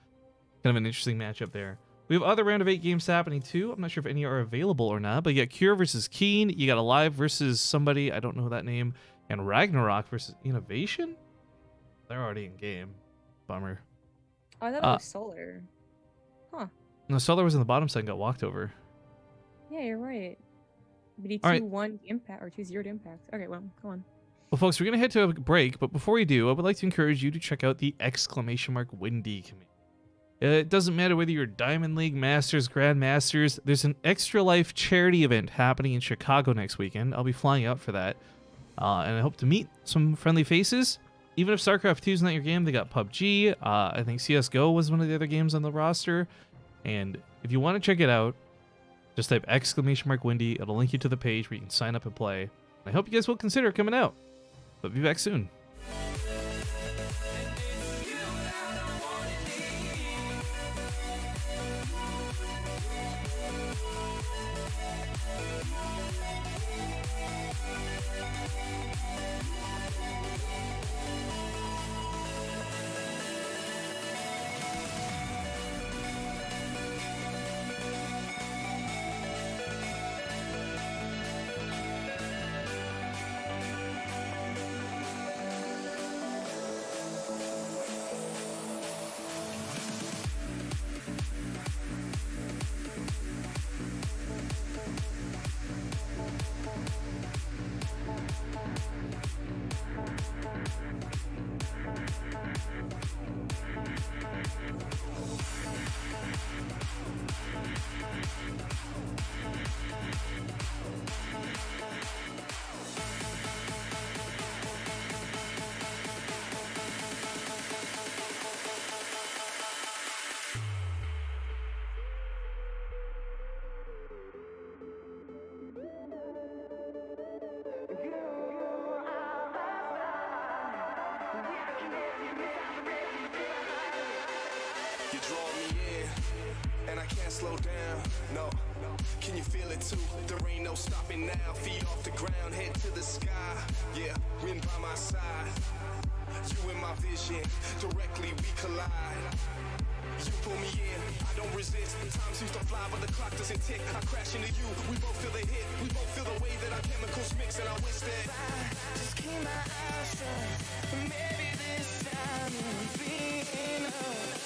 Kind of an interesting matchup there. We have other round of 8 games happening too. I'm not sure if any are available or not, but you got Cure versus Keen. You got Alive versus somebody, I don't know that name, and Ragnarok versus Innovation. They're already in game. Bummer. Oh, I thought it was Solar. Huh. No, Solar was in the bottom side and got walked over. Yeah, you're right. But he 2-1 impact or 2-0 impact. Okay, well, go on. Well, folks, we're going to head to a break, but before we do, I would like to encourage you to check out the ! Windy community. It doesn't matter whether you're Diamond League, Masters, Grandmasters, there's an Extra Life charity event happening in Chicago next weekend. I'll be flying out for that, and I hope to meet some friendly faces. Even if StarCraft 2 is not your game, they got PUBG. I think CSGO was one of the other games on the roster. And if you want to check it out, just type ! Windy. It'll link you to the page where you can sign up and play. I hope you guys will consider coming out. But be back soon. You draw me in, and I can't slow down. No, can you feel it too? There ain't no stopping now. Feet off the ground, head to the sky. Yeah, wind by my side. You in my vision, directly we collide. You pull me in, I don't resist. Time seems to fly, but the clock doesn't tick. I crash into you, we both feel the hit. We both feel the way that our chemicals mix, and I wish that I just keep my eyes shut. Maybe this time it'll be enough.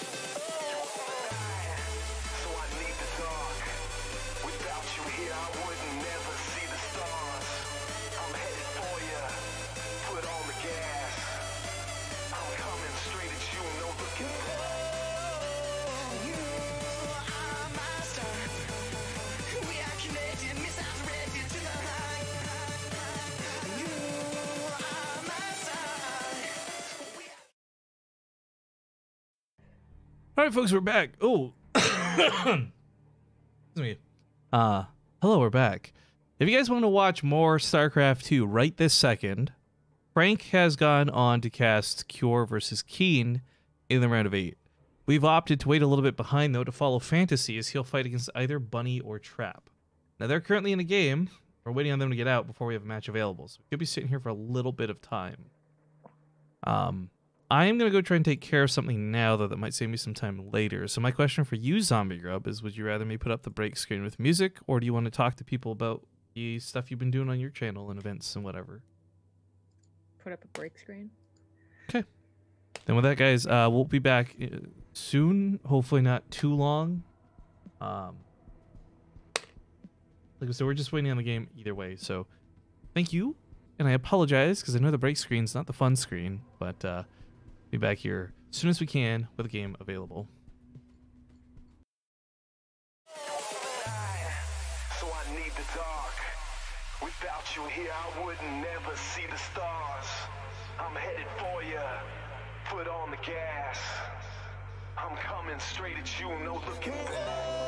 So I need this All right, folks, we're back. Oh, excuse me. Hello, we're back. If you guys want to watch more StarCraft 2 right this second, Frank has gone on to cast Cure versus Keen in the round of 8. We've opted to wait a little bit behind, though, to follow Fantasy, as he'll fight against either Bunny or Trap. Now, they're currently in a game. We're waiting on them to get out before we have a match available, so we could be sitting here for a little bit of time. I am going to go try and take care of something now, though, that might save me some time later. So my question for you, Zombie Grub, is would you rather me put up the break screen with music, or do you want to talk to people about the stuff you've been doing on your channel and events and whatever? Put up a break screen. Okay. Then with that, guys, we'll be back soon. Hopefully not too long. Like I said, we're just waiting on the game either way. So thank you. And I apologize because I know the break screen's not the fun screen, but be back here as soon as we can with a game available. So I need the dark. Without you here, I would never see the stars. I'm headed for you. Foot on the gas. I'm coming straight at you, no looking back.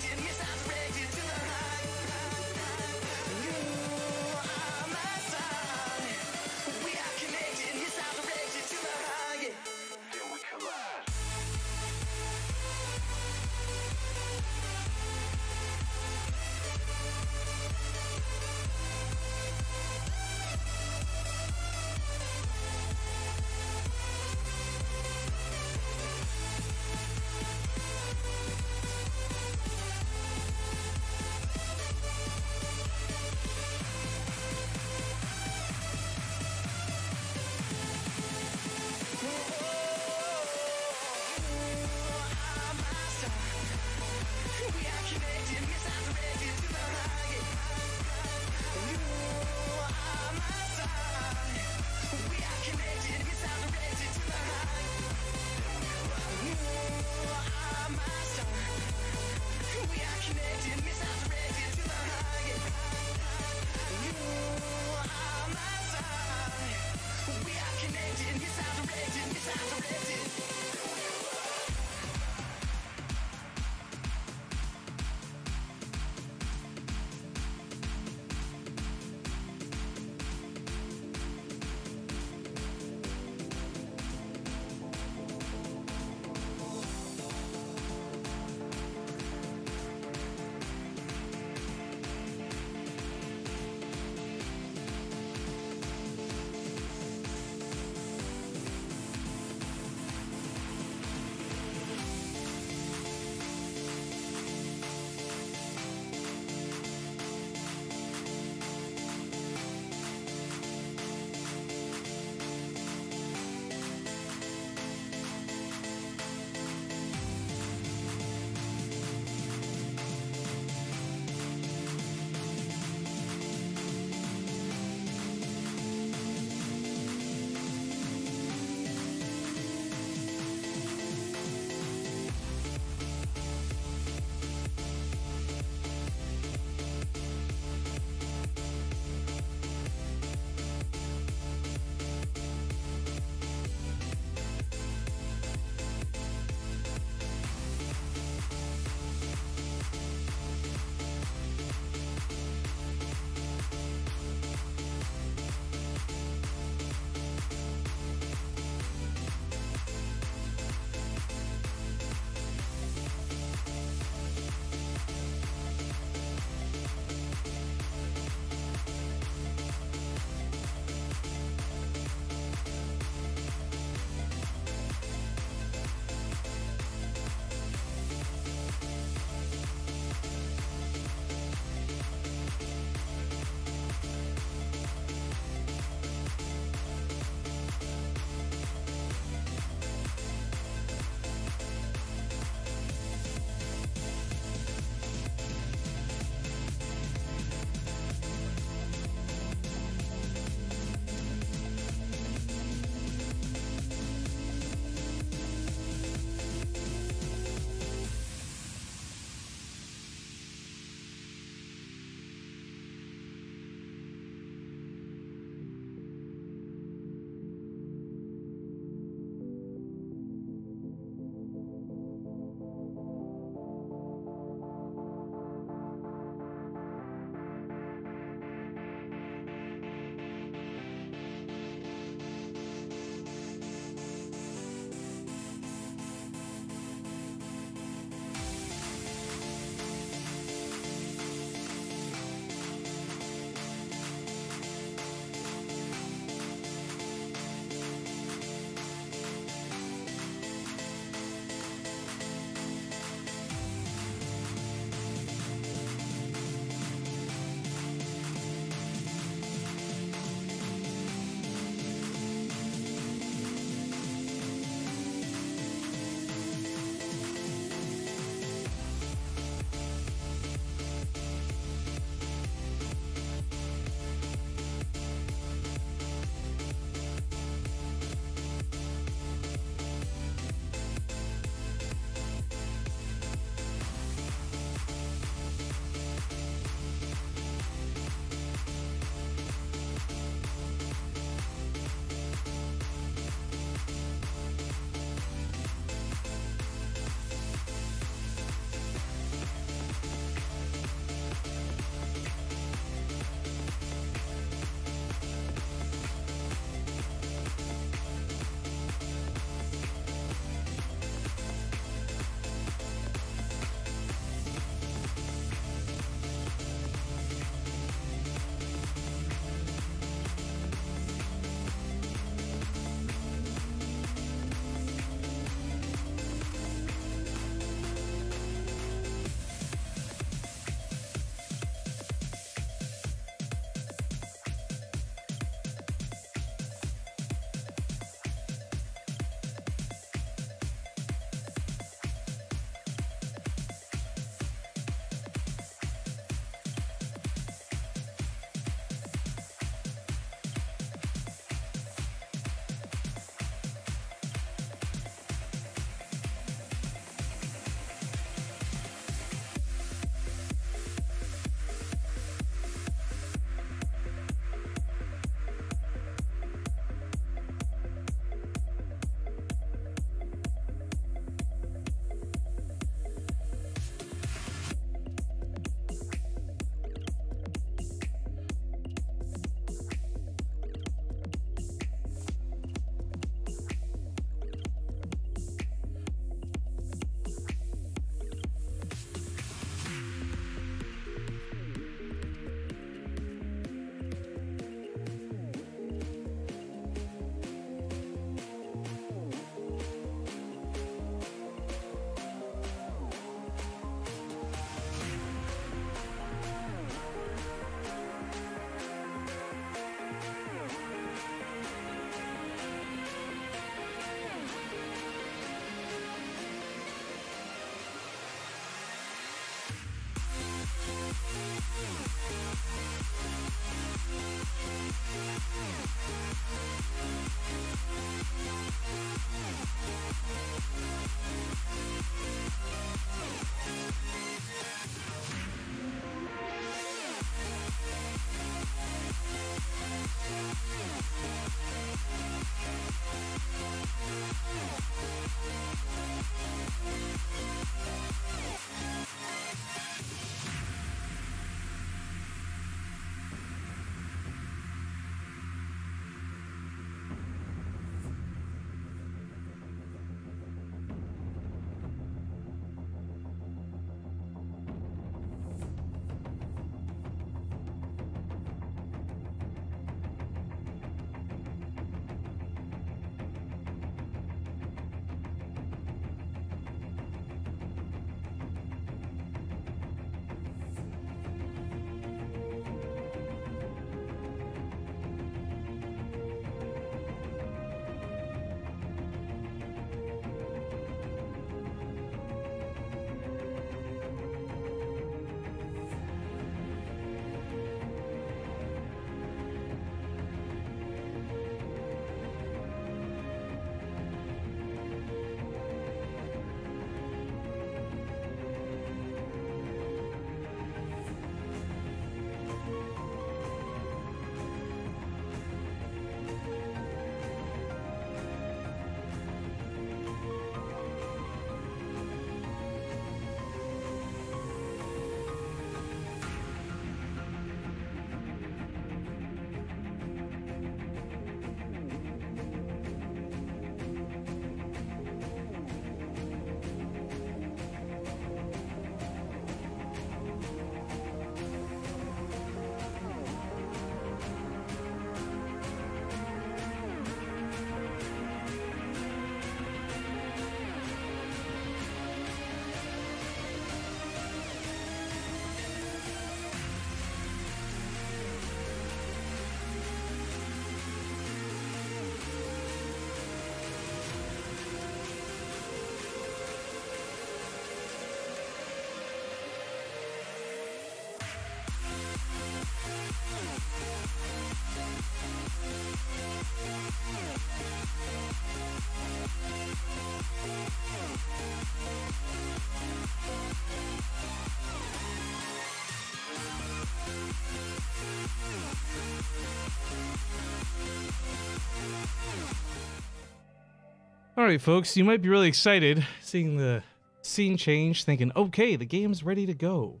Alright, folks, you might be really excited seeing the scene change, thinking, okay, the game's ready to go.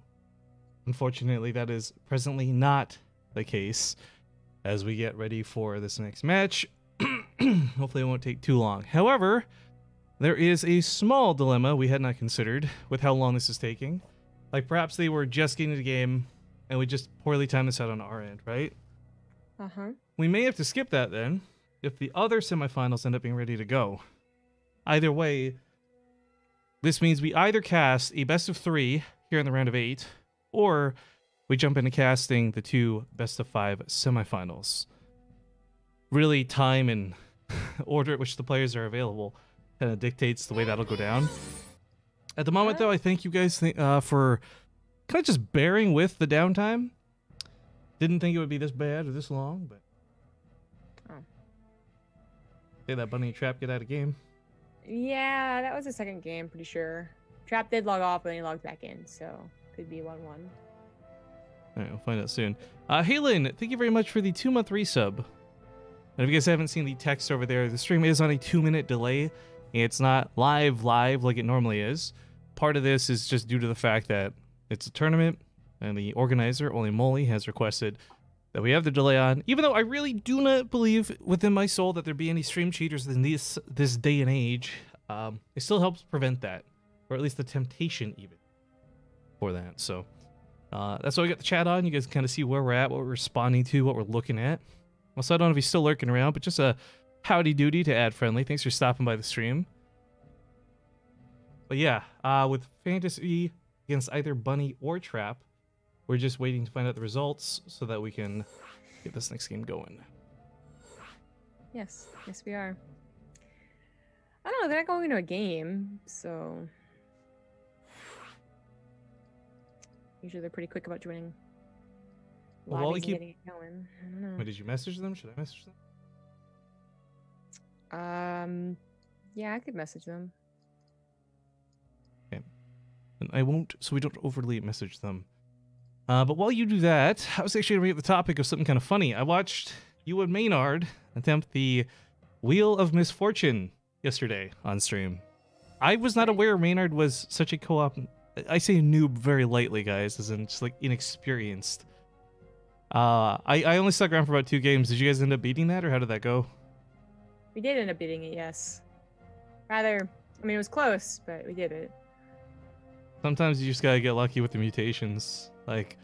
Unfortunately, that is presently not the case as we get ready for this next match. Hopefully it won't take too long. However, there is a small dilemma we had not considered with how long this is taking. Like, perhaps they were just getting the game and we just poorly timed this out on our end, right? Uh-huh. We may have to skip that then if the other semifinals end up being ready to go. Either way, this means we either cast a best of 3 here in the round of 8, or we jump into casting the 2 best of 5 semifinals. Really, time and order at which the players are available kind of dictates the way that'll go down. At the moment, though, I thank you guys for kind of just bearing with the downtime. Didn't think it would be this bad or this long, but... Oh. Hey, that bunny trap get out of game. Yeah, that was the second game, pretty sure. Trap did log off, but then he logged back in, so could be 1-1. Alright, we'll find out soon. Halen, thank you very much for the 2-month resub. And if you guys haven't seen the text over there, the stream is on a 2-minute delay. It's not live like it normally is. Part of this is just due to the fact that it's a tournament, and the organizer, Olimoleague, has requested that we have the delay on, even though I really do not believe within my soul that there be any stream cheaters in this day and age. It still helps prevent that, or at least the temptation even for that. So that's why we got the chat on. You guys kind of see where we're at, what we're responding to, what we're looking at. Also, I don't know if he's still lurking around, but just a howdy doody to Ad Friendly. Thanks for stopping by the stream. But yeah, with Fantasy against either Bunny or Trap, we're just waiting to find out the results so that we can get this next game going. Yes, we are. I don't know, they're not going into a game, so... Usually they're pretty quick about joining. Well, while we keep... Getting it going. I don't know. Wait, did you message them? Should I message them? Yeah, I could message them. Okay. And I won't, so we don't overly message them. But while you do that, I was actually going to bring up the topic of something kind of funny. I watched you and Maynard attempt the Wheel of Misfortune yesterday on stream. I was not aware Maynard was such a co-op... I say noob very lightly, guys, as in just like inexperienced. I only stuck around for about 2 games. Did you guys end up beating that, or how did that go? We did end up beating it, yes. Rather, I mean, it was close, but we did it. Sometimes you just gotta get lucky with the mutations. Like,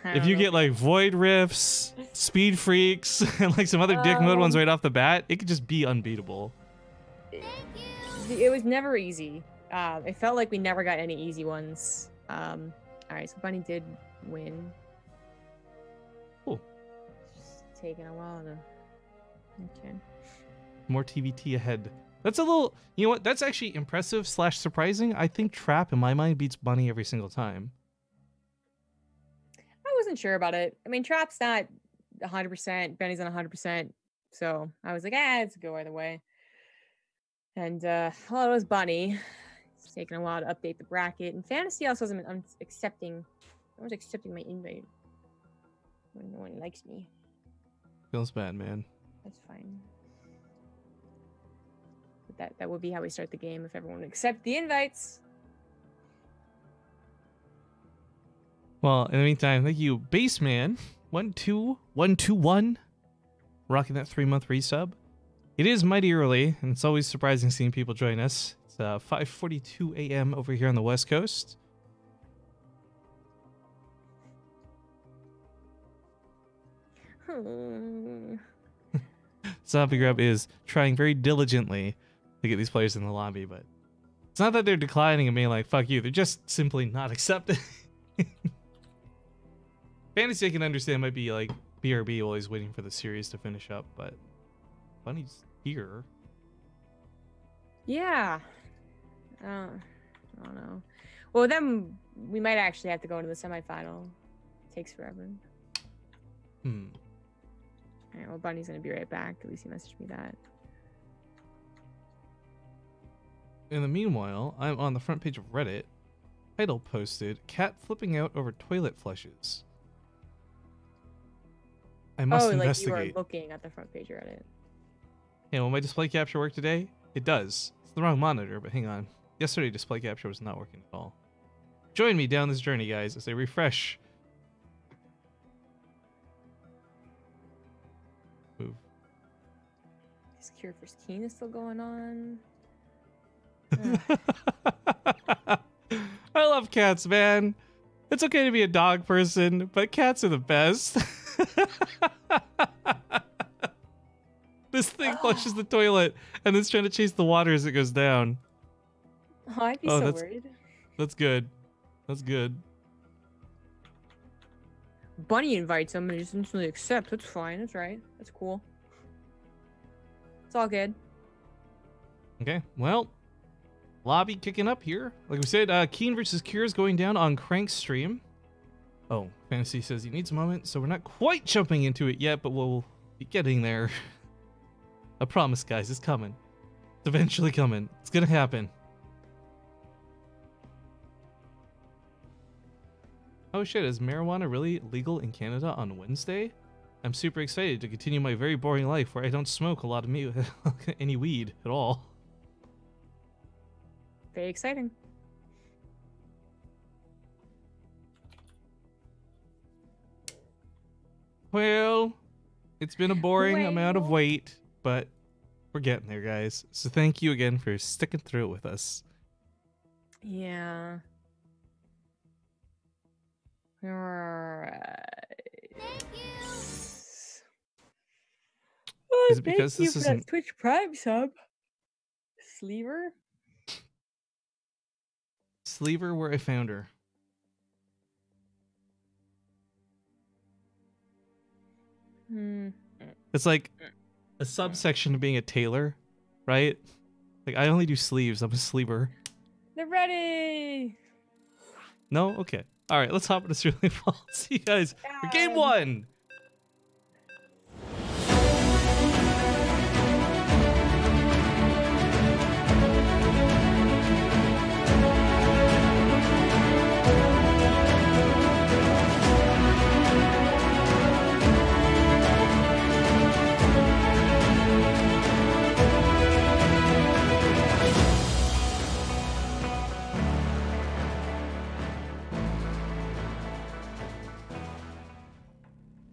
if you get like Void Rifts, Speed Freaks, and like some other dick mode ones right off the bat, it could just be unbeatable. It was never easy. It felt like we never got any easy ones. Alright, so Bunny did win. Cool. Just taking a while to... Okay. More TVT ahead. That's a little... You know what? That's actually impressive / surprising. I think Trap, in my mind, beats Bunny every single time. I wasn't sure about it. I mean, Trap's not 100%. Bunny's not 100%. So I was like, it's a go either way. And, well, it was Bunny. It's taking a while to update the bracket. And Fantasy also wasn't accepting... I was accepting my invite. When no one likes me. Feels bad, man. That's fine. But that would be how we start the game if everyone would accept the invites. Well, in the meantime, thank you, Baseman 12121, rocking that 3-month resub. It is mighty early, and it's always surprising seeing people join us. It's 5:42 a.m. over here on the West Coast. Zombie Grub is trying very diligently to get these players in the lobby, but it's not that they're declining and being like, fuck you. They're just simply not accepting. Fantasy I can understand might be like BRB while he's waiting for the series to finish up, but Bunny's here. Yeah. I don't know. Well, then we might actually have to go into the semifinal. It takes forever. Alright, well, Bunny's gonna be right back. At least he messaged me that. In the meanwhile, I'm on the front page of Reddit. Title posted, cat flipping out over toilet flushes. I must investigate. Like you are looking at the front page of Reddit. Yeah, will my display capture work today? It does. It's the wrong monitor, but hang on. Yesterday, display capture was not working at all. Join me down this journey, guys, as I refresh. Move. This Cure for Keen is still going on. I love cats, man. It's okay to be a dog person, but cats are the best. This thing flushes the toilet and it's trying to chase the water as it goes down. Oh, I'd be so worried. That's good. That's good. Bunny invites him and just instantly accept. That's fine. That's right. That's cool. It's all good. Okay, well, lobby kicking up here. Like we said, Keen versus Cure is going down on Crank's stream. Oh, Fantasy says he needs a moment, so we're not quite jumping into it yet, but we'll be getting there. I promise, guys, it's coming. It's eventually coming. It's gonna happen. Oh shit, is marijuana really legal in Canada on Wednesday? I'm super excited to continue my very boring life where I don't smoke a lot of any weed at all. Very exciting. Well, it's been a boring amount of wait, but we're getting there, guys. So thank you again for sticking through it with us. Yeah. Alright. Thank you. Oh, Is it because thank this you for that isn't- Twitch Prime sub? Sleever? Sleever where I found her. It's like a subsection of being a tailor, right? Like, I only do sleeves. I'm a sleever. They're ready! No? Okay. All right, let's hop into Semifinal. See you guys for game one.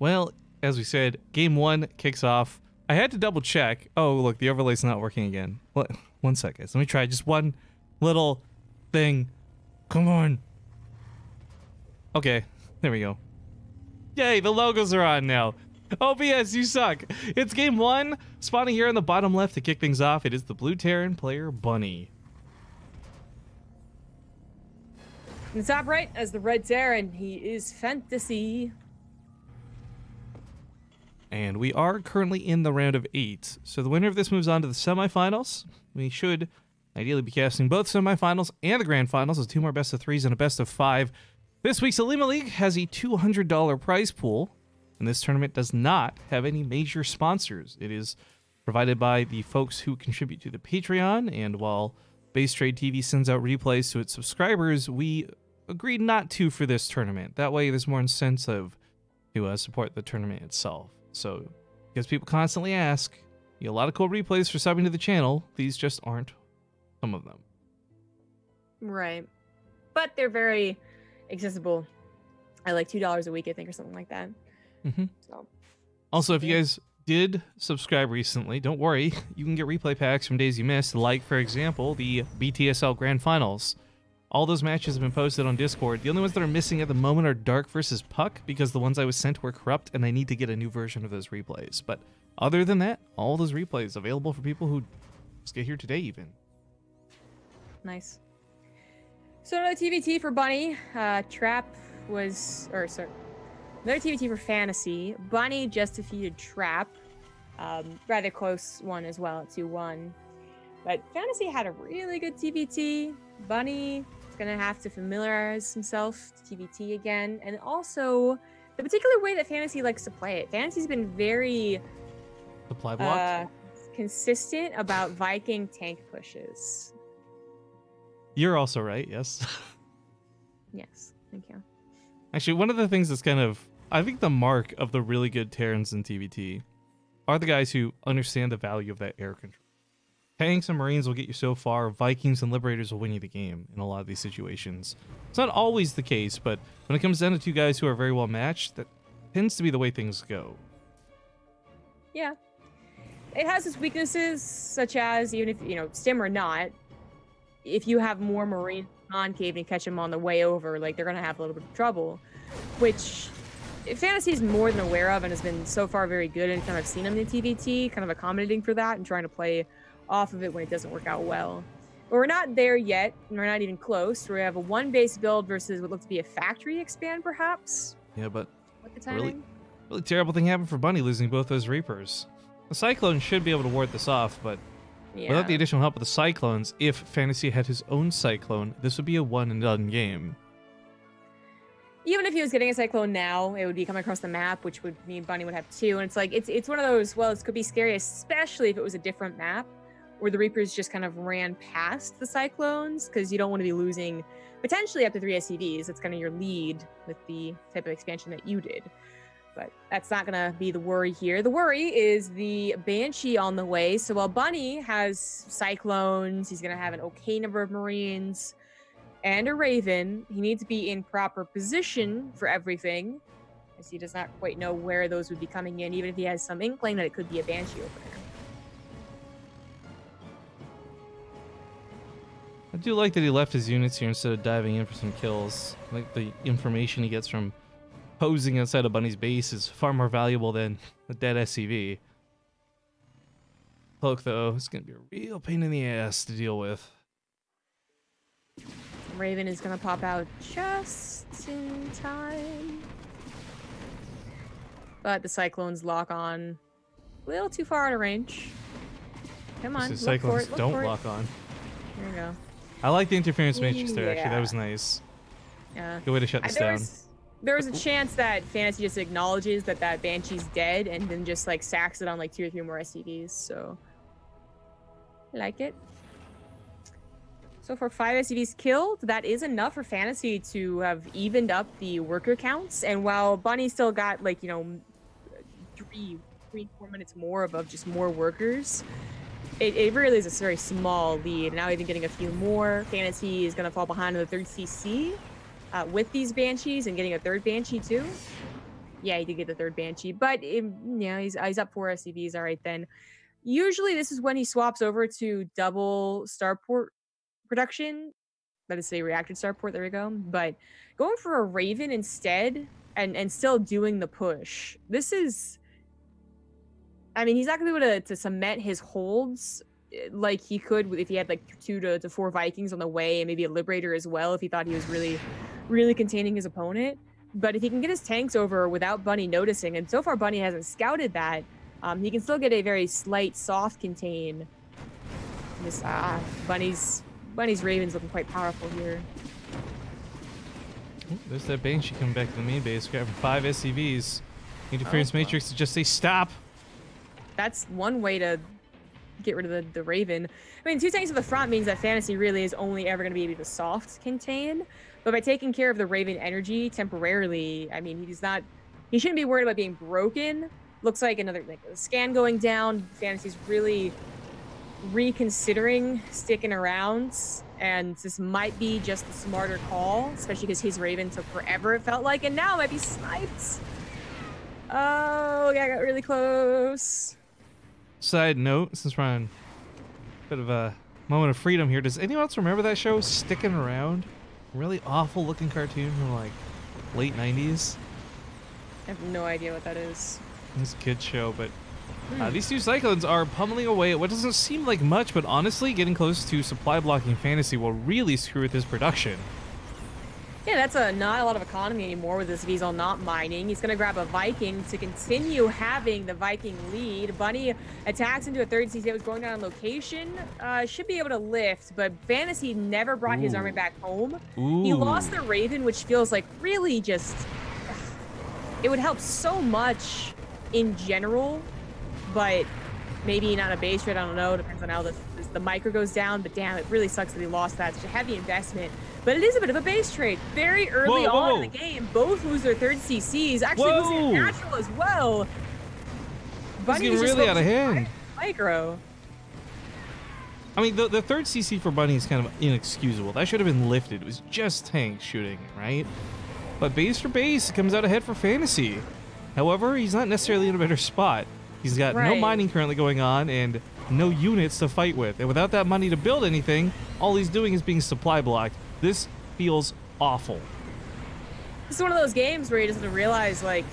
Well, as we said, game one kicks off. I had to double check. Oh, look, the overlay's not working again. What? 1 second. Let me try just one little thing. Come on. Okay, there we go. Yay, the logos are on now. OBS, you suck. It's game one. Spawning here on the bottom left to kick things off. It is the blue Terran player, Bunny. In the top right, as the red Terran, he is Fantasy. And we are currently in the round of 8. So the winner of this moves on to the semifinals. We should ideally be casting both semifinals and the grand finals with 2 more best of 3s and a best of 5. This week's Olimoleague has a $200 prize pool, and this tournament does not have any major sponsors. It is provided by the folks who contribute to the Patreon, and while BaseTradeTV sends out replays to its subscribers, we agreed not to for this tournament. That way there's more incentive to support the tournament itself. So, because people constantly ask, you get a lot of cool replays for subbing to the channel, these just aren't some of them. Right. But they're very accessible at like $2 a week, I think, or something like that. So. Also, if you guys did subscribe recently, don't worry. You can get replay packs from days you missed, like, for example, the BTSL Grand Finals. All those matches have been posted on Discord. The only ones that are missing at the moment are Dark versus Puck, because the ones I was sent were corrupt, and I need to get a new version of those replays. But other than that, all those replays available for people who just get here today, even. Nice. So another TVT for Bunny. Trap was, or sorry, another TVT for Fantasy. Bunny just defeated Trap. Rather close one as well at 2-1. But Fantasy had a really good TVT. Bunny is going to have to familiarize himself to TVT again. And also, the particular way that Fantasy likes to play it. Fantasy's been very Supply block? consistent about Viking tank pushes. You're also right, yes. Yes, thank you. Actually, one of the things that's kind of, I think the mark of the really good Terrans in TVT are the guys who understand the value of that air control. Tanks and Marines will get you so far. Vikings and Liberators will win you the game in a lot of these situations. It's not always the case, but when it comes down to two guys who are very well matched, that tends to be the way things go. Yeah. It has its weaknesses, such as, even if, you know, stim or not, if you have more Marine concave and catch them on the way over, like, they're going to have a little bit of trouble, which Fantasy is more than aware of and has been so far very good. Anytime I've seen him in TVT, kind of accommodating for that and trying to play off of it when it doesn't work out well. But we're not there yet, and we're not even close. We have a one base build versus what looks to be a factory expand, perhaps. Yeah, but With the timing. really terrible thing happened for Bunny losing both those Reapers. The Cyclone should be able to ward this off, but Yeah. without the additional help of the Cyclones, if Fantasy had his own Cyclone, this would be a one and done game. Even if he was getting a Cyclone now, it would be coming across the map, which would mean Bunny would have two. And it's like, it's one of those, well, it could be scary, especially if it was a different map where the Reapers just kind of ran past the Cyclones, because you don't want to be losing potentially up to 3 SCVs. That's kind of your lead with the type of expansion that you did. But that's not going to be the worry here. The worry is the Banshee on the way. So while Bunny has Cyclones, he's going to have an okay number of Marines and a Raven. He needs to be in proper position for everything, as he does not quite know where those would be coming in, even if he has some inkling that it could be a Banshee over there. I do like that he left his units here instead of diving in for some kills. I like the information he gets from posing outside of Bunny's base is far more valuable than a dead SCV. Cloak, though, is going to be a real pain in the ass to deal with. Raven is going to pop out just in time. But the Cyclones lock on a little too far out of range. Come on, The look Cyclones for it, don't look for lock on. it. There you go. I like the interference matrix there, actually. That Yeah. was nice. Yeah. Good way to shut this down. There was a chance that Fantasy just acknowledges that that Banshee's dead and then just like sacks it on like 2 or 3 more SCVs. So, I like it. So for 5 SCVs killed, that is enough for Fantasy to have evened up the worker counts. And while Bunny still got like, you know, 3-4 minutes more of just more workers, it really is a very small lead. Now even getting a few more, Fantasy is going to fall behind on the 3rd CC with these Banshees and getting a 3rd Banshee too. Yeah, he did get the 3rd Banshee, but yeah, he's up 4 SCVs. All right, then. Usually this is when he swaps over to double starport production. Let us say reacted starport, there we go. But going for a Raven instead and still doing the push. This is... I mean, he's not going to be able to cement his holds like he could if he had like 2 to 4 Vikings on the way and maybe a Liberator as well if he thought he was really containing his opponent. But if he can get his tanks over without Bunny noticing, and so far Bunny hasn't scouted that, he can still get a very slight soft contain. This Bunny's Raven's looking quite powerful here. Ooh, there's that Banshee coming back to the main base, grabbing 5 SCVs. Interference matrix to just say stop. That's one way to get rid of the Raven. I mean, 2 tanks at the front means that Fantasy really is only ever going to be able to soft contain. But by taking care of the Raven energy temporarily, I mean, he shouldn't be worried about being broken. Looks like another scan going down. Fantasy's really reconsidering sticking around, and this might be just the smarter call, especially because his Raven took forever, it felt like, and now it might be sniped. Oh, yeah, I got really close. Side note, since we're on a bit of a moment of freedom here, does anyone else remember that show, Sticking Around? Really awful looking cartoon from like late 90s. I have no idea what that is. It's a kid's show, but these 2 Cyclones are pummeling away at what doesn't seem like much, but honestly, getting close to supply blocking Fantasy will really screw with his production. Yeah, that's not a lot of economy anymore with this Weasel not mining. He's going to grab a Viking to continue having the Viking lead. Bunny attacks into a 3rd CC that was going down on location. Should be able to lift, but Fantasy never brought his army back home. He lost the Raven, which feels like really just... It would help so much in general, but maybe not a base trade, I don't know. Depends on how the micro goes down, but damn, it really sucks that he lost that. Such a heavy investment. But it is a bit of a base trade. Very early on in the game, both lose their 3rd CCs. Actually, losing their natural as well. Bunny was really out of hand. Micro. I mean, the third CC for Bunny is kind of inexcusable. That should have been lifted. It was just Tank shooting, right? But base for base, it comes out ahead for Fantasy. However, he's not necessarily in a better spot. He's got no mining currently going on and no units to fight with. And without that money to build anything, all he's doing is being supply blocked. This feels awful. It's one of those games where he doesn't realize, like,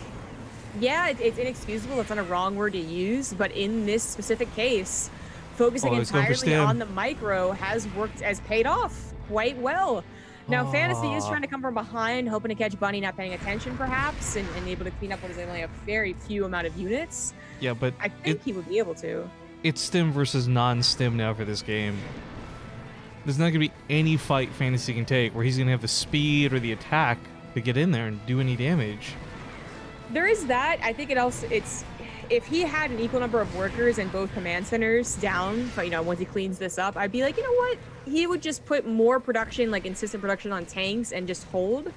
yeah, it's inexcusable. It's not a wrong word to use. But in this specific case, focusing entirely on the micro has paid off quite well. Now, Fantasy is trying to come from behind, hoping to catch Bunny not paying attention, perhaps, and able to clean up what is only a very few amount of units. Yeah, but I think he would be able to. It's stim versus non-stim now for this game. There's not going to be any fight Fantasy can take where he's going to have the speed or the attack to get in there and do any damage. There is that. I think it's if he had an equal number of workers and both command centers down, but, you know, once he cleans this up, I'd be like, you know what? He would just put more production, like consistent production on tanks and just hold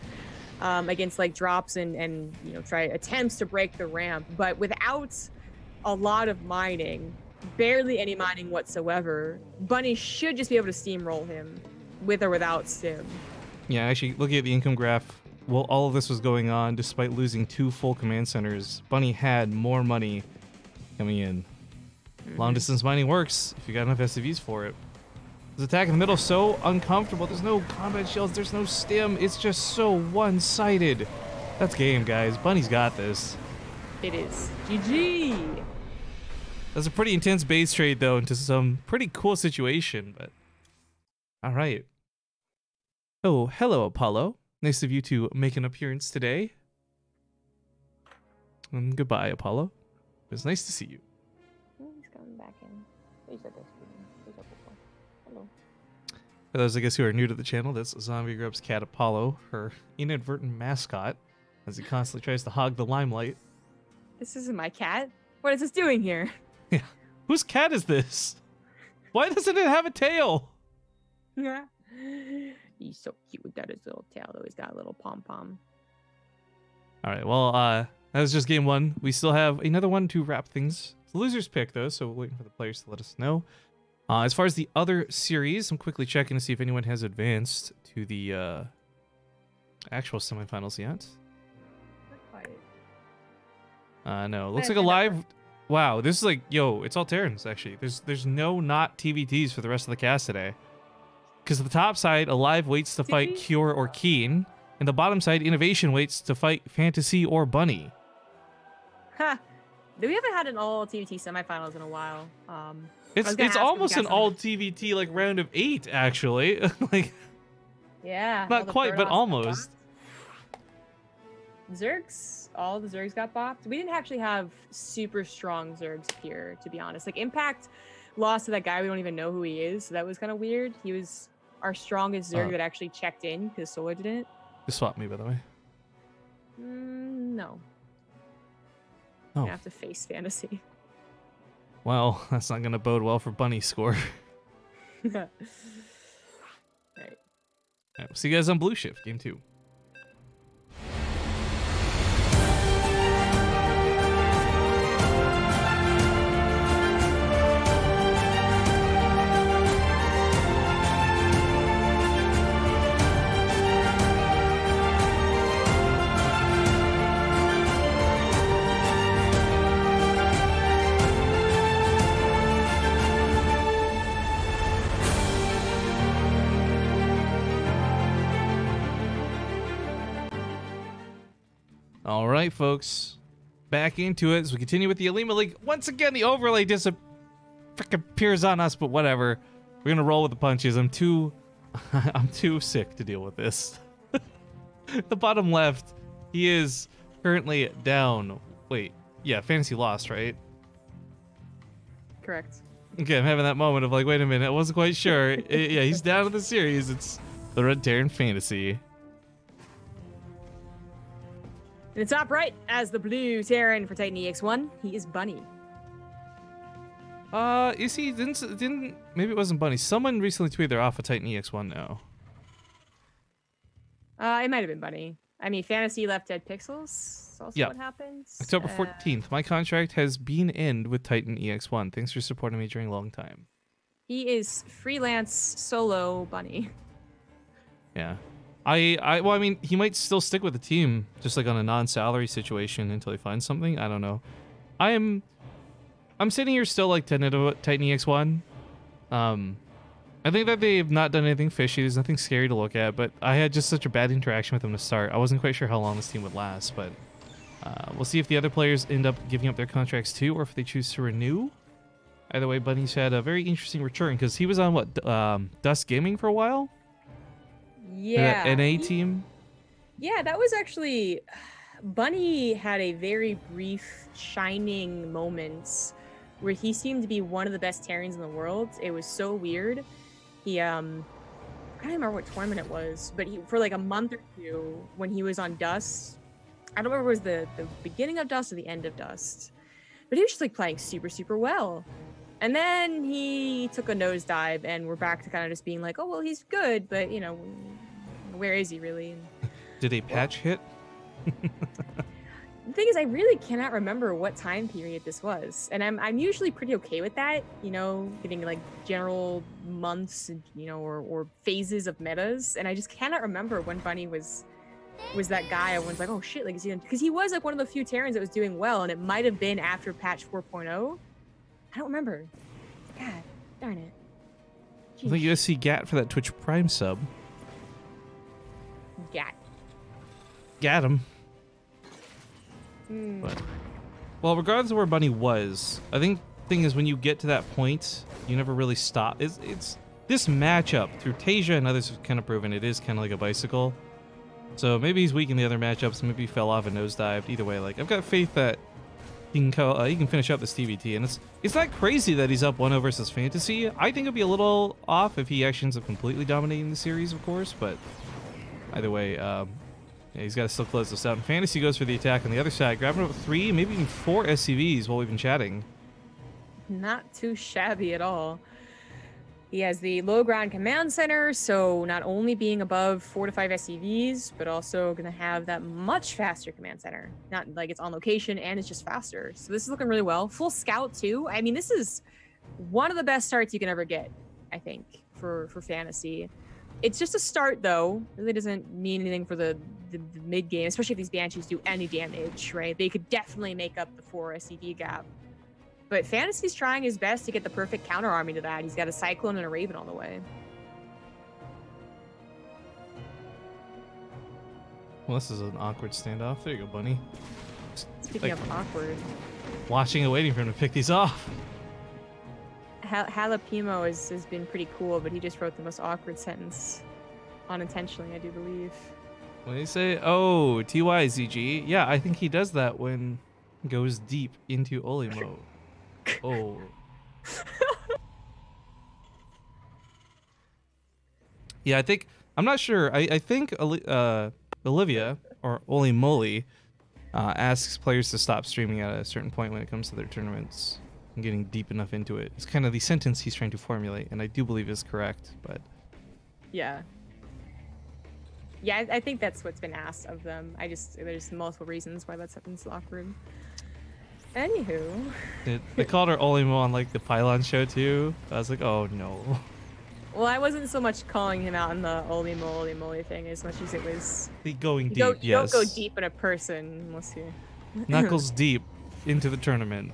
against like drops and you know, try attempts to break the ramp. But without a lot of mining, barely any mining whatsoever, Bunny should just be able to steamroll him with or without stim. Yeah, actually, looking at the income graph, while all of this was going on, despite losing 2 full command centers, Bunny had more money coming in. Long distance mining works if you got enough SCVs for it. This attack in the middle is so uncomfortable. There's no combat shields, there's no stim. It's just so one-sided. That's game, guys. Bunny's got this. It is. GG. That's a pretty intense base trade, though, into some pretty cool situation, but... Alright. Oh, hello, Apollo. Nice of you to make an appearance today. And goodbye, Apollo. It was nice to see you. He's coming back in. He's at this. Hello. For those, I guess, who are new to the channel, that's Zombie Grub's cat Apollo, her inadvertent mascot, as he constantly tries to hog the limelight. This isn't my cat. What is this doing here? Yeah. Whose cat is this? Why doesn't it have a tail? Yeah. He's so cute without his little tail, though. He's got a little pom-pom. All right, well, that was just game 1. We still have another one to wrap things. It's the loser's pick, though, so we're waiting for the players to let us know. As far as the other series, I'm quickly checking to see if anyone has advanced to the actual semifinals yet. No, looks like a live... Wow, this is like, yo, it's all Terrans, actually. There's no not TVTs for the rest of the cast today. Because the top side, Alive waits to fight Cure or Keen, and the bottom side, Innovation waits to fight Fantasy or Bunny. Ha! We haven't had an all TVT semifinals in a while. It's almost an all TVT like round of 8, actually. Like, yeah, not quite, but almost. Zergs, all the Zergs got bopped. We didn't actually have super strong Zergs here, to be honest. Like, Impact lost to that guy we don't even know who he is, so that was kind of weird. He was our strongest Zerg that actually checked in because Solar didn't. You swapped me, by the way. No. Oh. I have to face Fantasy. Well, that's not going to bode well for Bunny's score. Right. All right, we'll see you guys on Blue Shift, game 2. All right, folks, back into it as we continue with the Olimoleague. Once again, the overlay appears on us, but whatever. We're gonna roll with the punches. I'm too sick to deal with this. The bottom left, he is currently down. Wait, yeah, Fantasy lost, right? Correct. Okay, I'm having that moment of like, wait a minute, I wasn't quite sure. Yeah, he's down in the series. It's the Red Terran Fantasy. In the top right, as the blue Terran for Titan EX1, he is Bunny. Is he? Didn't maybe it wasn't Bunny. Someone recently tweeted they're off of Titan EX1 now. It might have been Bunny. I mean, Fantasy left Dead Pixels. That's also what happens. October 14th. My contract has been ended with Titan EX1. Thanks for supporting me during a long time. He is freelance solo bunny. Yeah. Well, I mean, he might still stick with the team, just like on a non-salary situation until he finds something. I don't know. I'm sitting here still like Titan EX1. I think that they've not done anything fishy. There's nothing scary to look at, but I had just such a bad interaction with them to start. I wasn't quite sure how long this team would last, but we'll see if the other players end up giving up their contracts too, or if they choose to renew. Either way, Bunny's had a very interesting return because he was on what Dust Gaming for a while. Yeah. That NA team. Yeah, that was actually Bunny had a very brief shining moments where he seemed to be one of the best Terrans in the world. It was so weird. He I don't remember what tournament it was, but for like a month or two when he was on Dust, I don't remember if it was the beginning of Dust or the end of Dust, but he was just like playing super, super well. And then he took a nosedive, and we're back to kind of just being like, oh, well, he's good, but, you know, where is he really? Did a patch hit? The thing is, I really cannot remember what time period this was. And I'm usually pretty okay with that, you know, getting like general months, you know, or phases of metas. And I just cannot remember when Bunny was that guy. Everyone's like, oh, shit, like, is he? Because he was like one of the few Terrans that was doing well, and it might have been after patch 4.0. I don't remember. God darn it. Jeez. I think you guys see Gat for that Twitch Prime sub. Gat him. But, well, regardless of where Bunny was, I think the thing is when you get to that point, you never really stop. It's this matchup through Tasia and others have kind of proven it is kind of like a bicycle. So maybe he's weak in the other matchups. Maybe he fell off and nosedived. Either way, like I've got faith that he can finish up this TVT, and it's not crazy that he's up 1-0 versus Fantasy. I think it'd be a little off if he actually ends up completely dominating the series, of course. But either way, yeah, he's got to still close this out. And Fantasy goes for the attack on the other side, grabbing up 3, maybe even 4 SCVs while we've been chatting. Not too shabby at all. He has the low ground command center, so not only being above 4 to 5 SCVs, but also going to have that much faster command center. Not like it's on location and it's just faster. So this is looking really well. Full scout too. I mean, this is one of the best starts you can ever get, I think, for Fantasy. It's just a start though. It really doesn't mean anything for the mid game, especially if these Banshees do any damage, right? They could definitely make up the 4 SCV gap. But Fantasy's trying his best to get the perfect counter army to that. He's got a Cyclone and a Raven on the way. Well, this is an awkward standoff. There you go, Bunny. Speaking of awkward. Watching and waiting for him to pick these off. Jalapimo has been pretty cool, but he just wrote the most awkward sentence. Unintentionally, I do believe. What do you say? Oh, TYZG. Yeah, I think he does that when he goes deep into Olimo. Oh. Yeah, I'm not sure. I think Olivia or Olimoleague asks players to stop streaming at a certain point when it comes to their tournaments and getting deep enough into it. It's kind of the sentence he's trying to formulate, and I do believe is correct, but yeah. Yeah, I think that's what's been asked of them. There's multiple reasons why that sentence is awkward. Anywho. They called her Olimo on like the Pylon show too. I was like, oh no. Well, I wasn't so much calling him out in the Olimoleague thing as much as it was the going deep. Yes. You don't go deep in a person unless you knuckles deep into the tournament.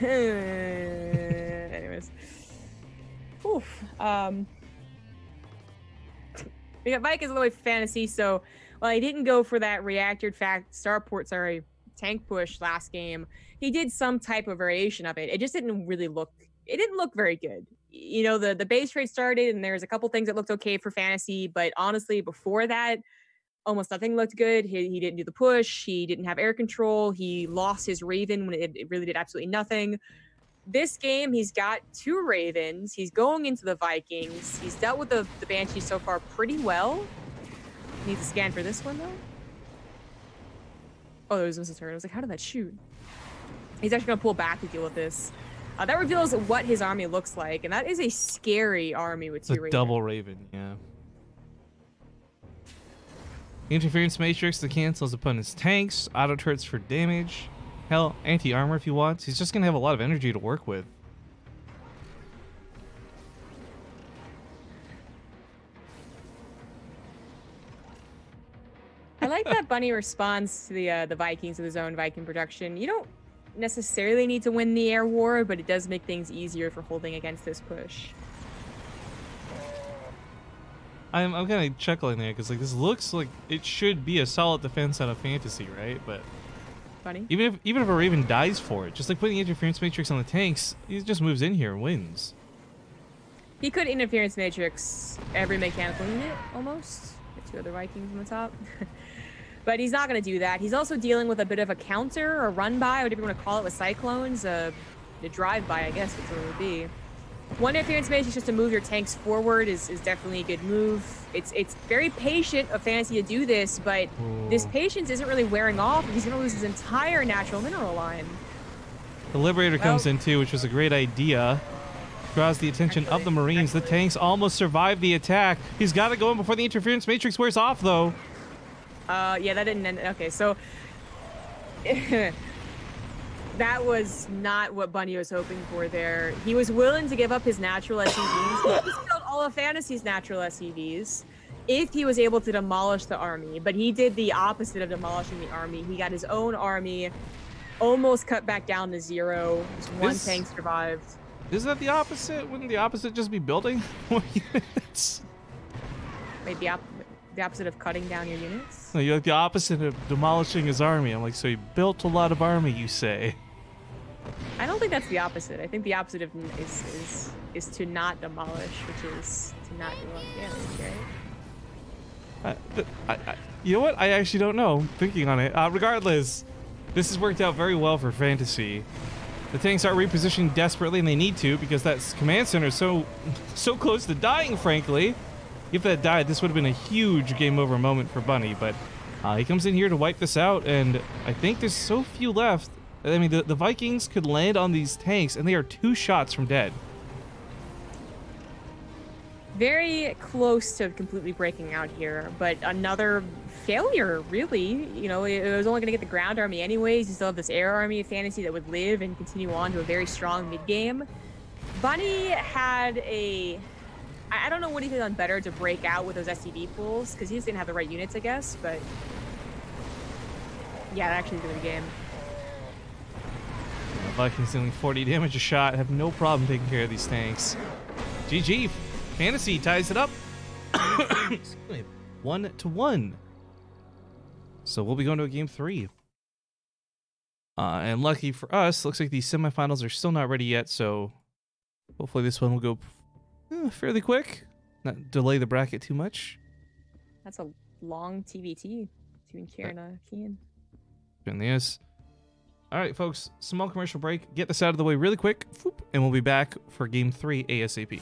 Anyways. Oof. We got Vikings all the way for Fantasy, so while he didn't go for that tank push last game, he did some type of variation of it. It just didn't look very good. You know, the base trade started and there's a couple things that looked okay for Fantasy, but honestly, before that, almost nothing looked good. He didn't do the push. He didn't have air control. He lost his Raven when it really did absolutely nothing. This game, he's got 2 Ravens. He's going into the Vikings. He's dealt with the Banshees so far pretty well. Needs to scan for this one, though. Oh, there was Mrs. Turner. I was like, how did that shoot? He's actually going to pull back to deal with this. That reveals what his army looks like, and that is a scary army with 2 Ravens. Double Raven, yeah. Interference Matrix that cancels opponent's tanks, auto turrets for damage. Hell, anti-armor if he wants. He's just going to have a lot of energy to work with. Bunny responds to the Vikings with his own Viking production. You don't necessarily need to win the air war, but it does make things easier for holding against this push. I'm kind of chuckling there because like this looks like it should be a solid defense out of fantasy, right? But Funny. even if a Raven dies for it, just like putting the interference matrix on the tanks, he just moves in here and wins. He could interference matrix every mechanical unit almost. The 2 other Vikings on the top. But he's not going to do that. He's also dealing with a bit of a counter, or run by, whatever you want to call it, with Cyclones. The drive by, I guess, that's what it would be. One interference matrix just to move your tanks forward is definitely a good move. It's very patient of Fantasy to do this, but this patience isn't really wearing off. He's going to lose his entire natural mineral line. The Liberator comes in too, which was a great idea. Draws the attention of the Marines. The tanks almost survived the attack. He's got to go in before the interference matrix wears off, though. Yeah, that didn't end. Okay, so that was not what Bunny was hoping for there. He was willing to give up his natural SCVs. He killed all of Fantasy's natural SCVs if he was able to demolish the army, but he did the opposite of demolishing the army. He got his own army almost cut back down to 0. Just one tank survived. Is that the opposite? Wouldn't the opposite just be building more units? Maybe the opposite of cutting down your units? No, you're like the opposite of demolishing his army. I'm like, so he built a lot of army, you say? I don't think that's the opposite. I think the opposite of is to not demolish, which is to not do a lot of damage, right? You know what? I actually don't know. Thinking on it. Regardless, this has worked out very well for Fantasy. The tanks are repositioning desperately, and they need to because that command center is so close to dying, frankly. If that died, this would have been a huge game over moment for Bunny, but he comes in here to wipe this out, and I think there's so few left. I mean, the Vikings could land on these tanks, and they are 2 shots from dead. Very close to completely breaking out here, but another failure, really. You know, it was only going to get the ground army anyways. You still have this air army of Fantasy that would live and continue on to a very strong mid-game. Bunny had a... I don't know what he could have done better to break out with those SCV pools, because he just didn't have the right units, I guess, but... yeah, that actually did the game. Vikings dealing 40 damage a shot, have no problem taking care of these tanks. GG. Fantasy ties it up. 1-1. So we'll be going to a game 3. And lucky for us, looks like these semifinals are still not ready yet, so hopefully this one will go fairly quick. Not delay the bracket too much. That's a long TBT between Kieran and Kian. Certainly is. All right, folks, small commercial break. Get this out of the way really quick, and we'll be back for game 3 ASAP.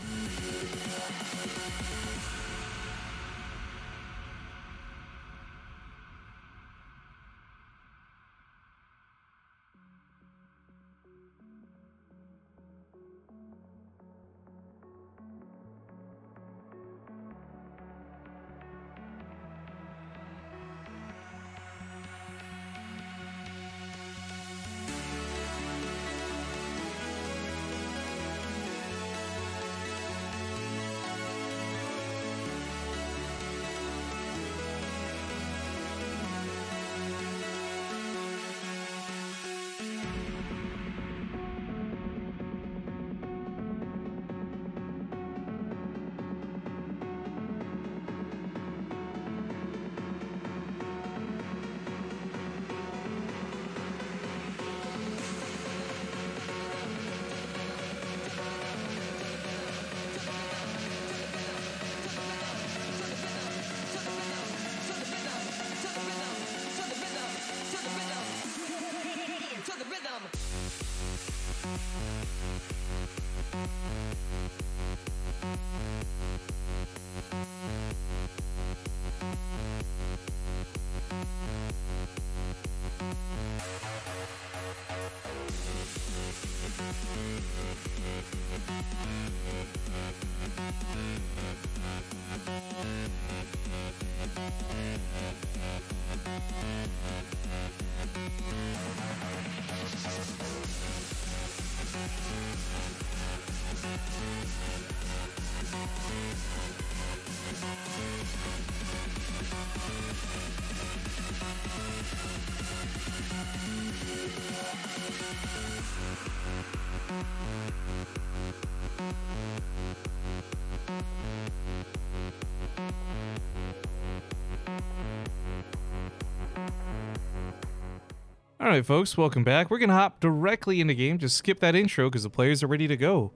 All right, folks, welcome back. We're going to hop directly into game. Just skip that intro because the players are ready to go.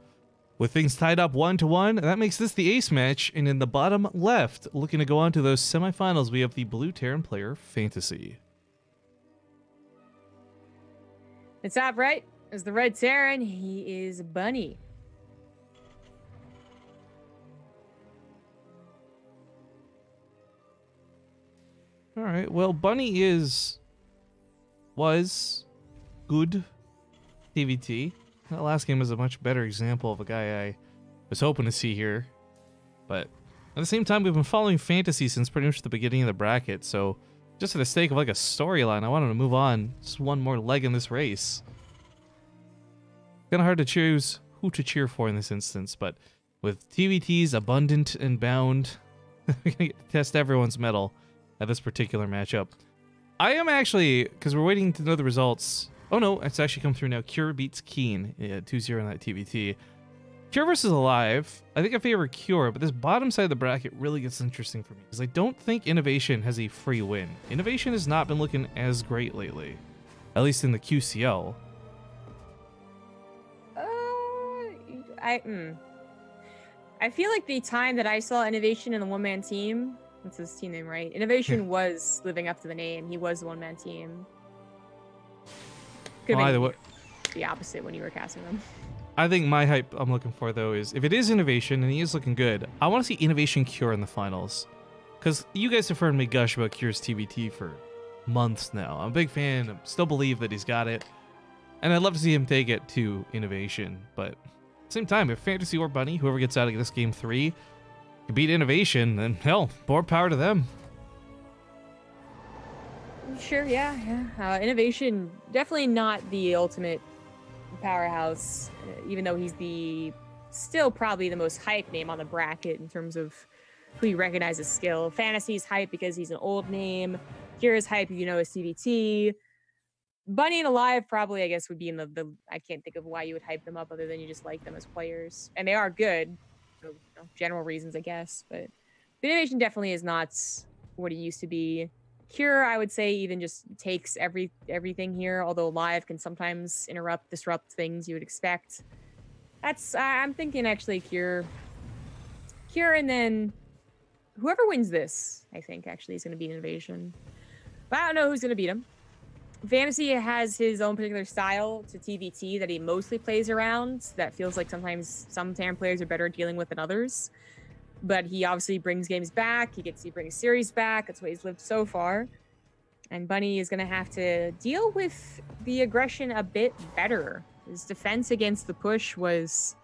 With things tied up 1-1, that makes this the ace match. And in the bottom left, looking to go on to those semifinals, we have the blue Terran player, Fantasy. The top right is the red Terran. He is Bunny. All right, well, Bunny was good TVT. That last game was a much better example of a guy I was hoping to see here. But at the same time, we've been following Fantasy since pretty much the beginning of the bracket, so just for the sake of like a storyline, I wanted to move on. Just one more leg in this race. Kind of hard to choose who to cheer for in this instance, but with TVTs abundant and bound, we're going to test everyone's mettle at this particular matchup. I am actually, because we're waiting to know the results. Oh no, it's actually come through now. Cure beats Keen. Yeah, 2-0 in that TVT. Cure versus Alive. I think I favor Cure, but this bottom side of the bracket really gets interesting for me because I don't think Innovation has a free win. Innovation has not been looking as great lately, at least in the QCL. I feel like the time that I saw Innovation in the one-man team, that's his team name, right? Innovation was living up to the name. He was the one-man team. Could have been the opposite when you were casting them. I think my hype I'm looking for, though, is if it is Innovation and he is looking good, I want to see Innovation Cure in the finals. Because you guys have heard me gush about Cure's TVT for months now. I'm a big fan. I still believe that he's got it. And I'd love to see him take it to Innovation. But at the same time, if Fantasy or Bunny, whoever gets out of this game 3, can beat Innovation, then hell, more power to them. Sure, yeah. Innovation, definitely not the ultimate powerhouse, even though he's still probably the most hype name on the bracket in terms of who you recognize as skill. Fantasy's hype because he's an old name. Cure's hype, you know, is CVT. Bunny and Alive probably, I guess, would be in the I can't think of why you would hype them up other than you just like them as players. And they are good. For, general reasons, I guess. But Innovation definitely is not what he used to be. Cure, I would say, even just takes everything here, although Alive can sometimes disrupt things you would expect. I'm thinking actually Cure, and then whoever wins this, I think, actually is going to beat Innovation. But I don't know who's going to beat him. Fantasy has his own particular style to TVT that he mostly plays around. That feels like sometimes some Terran players are better dealing with than others. But he obviously brings games back. He brings series back. That's what he's lived so far. And Bunny is going to have to deal with the aggression a bit better. His defense against the push was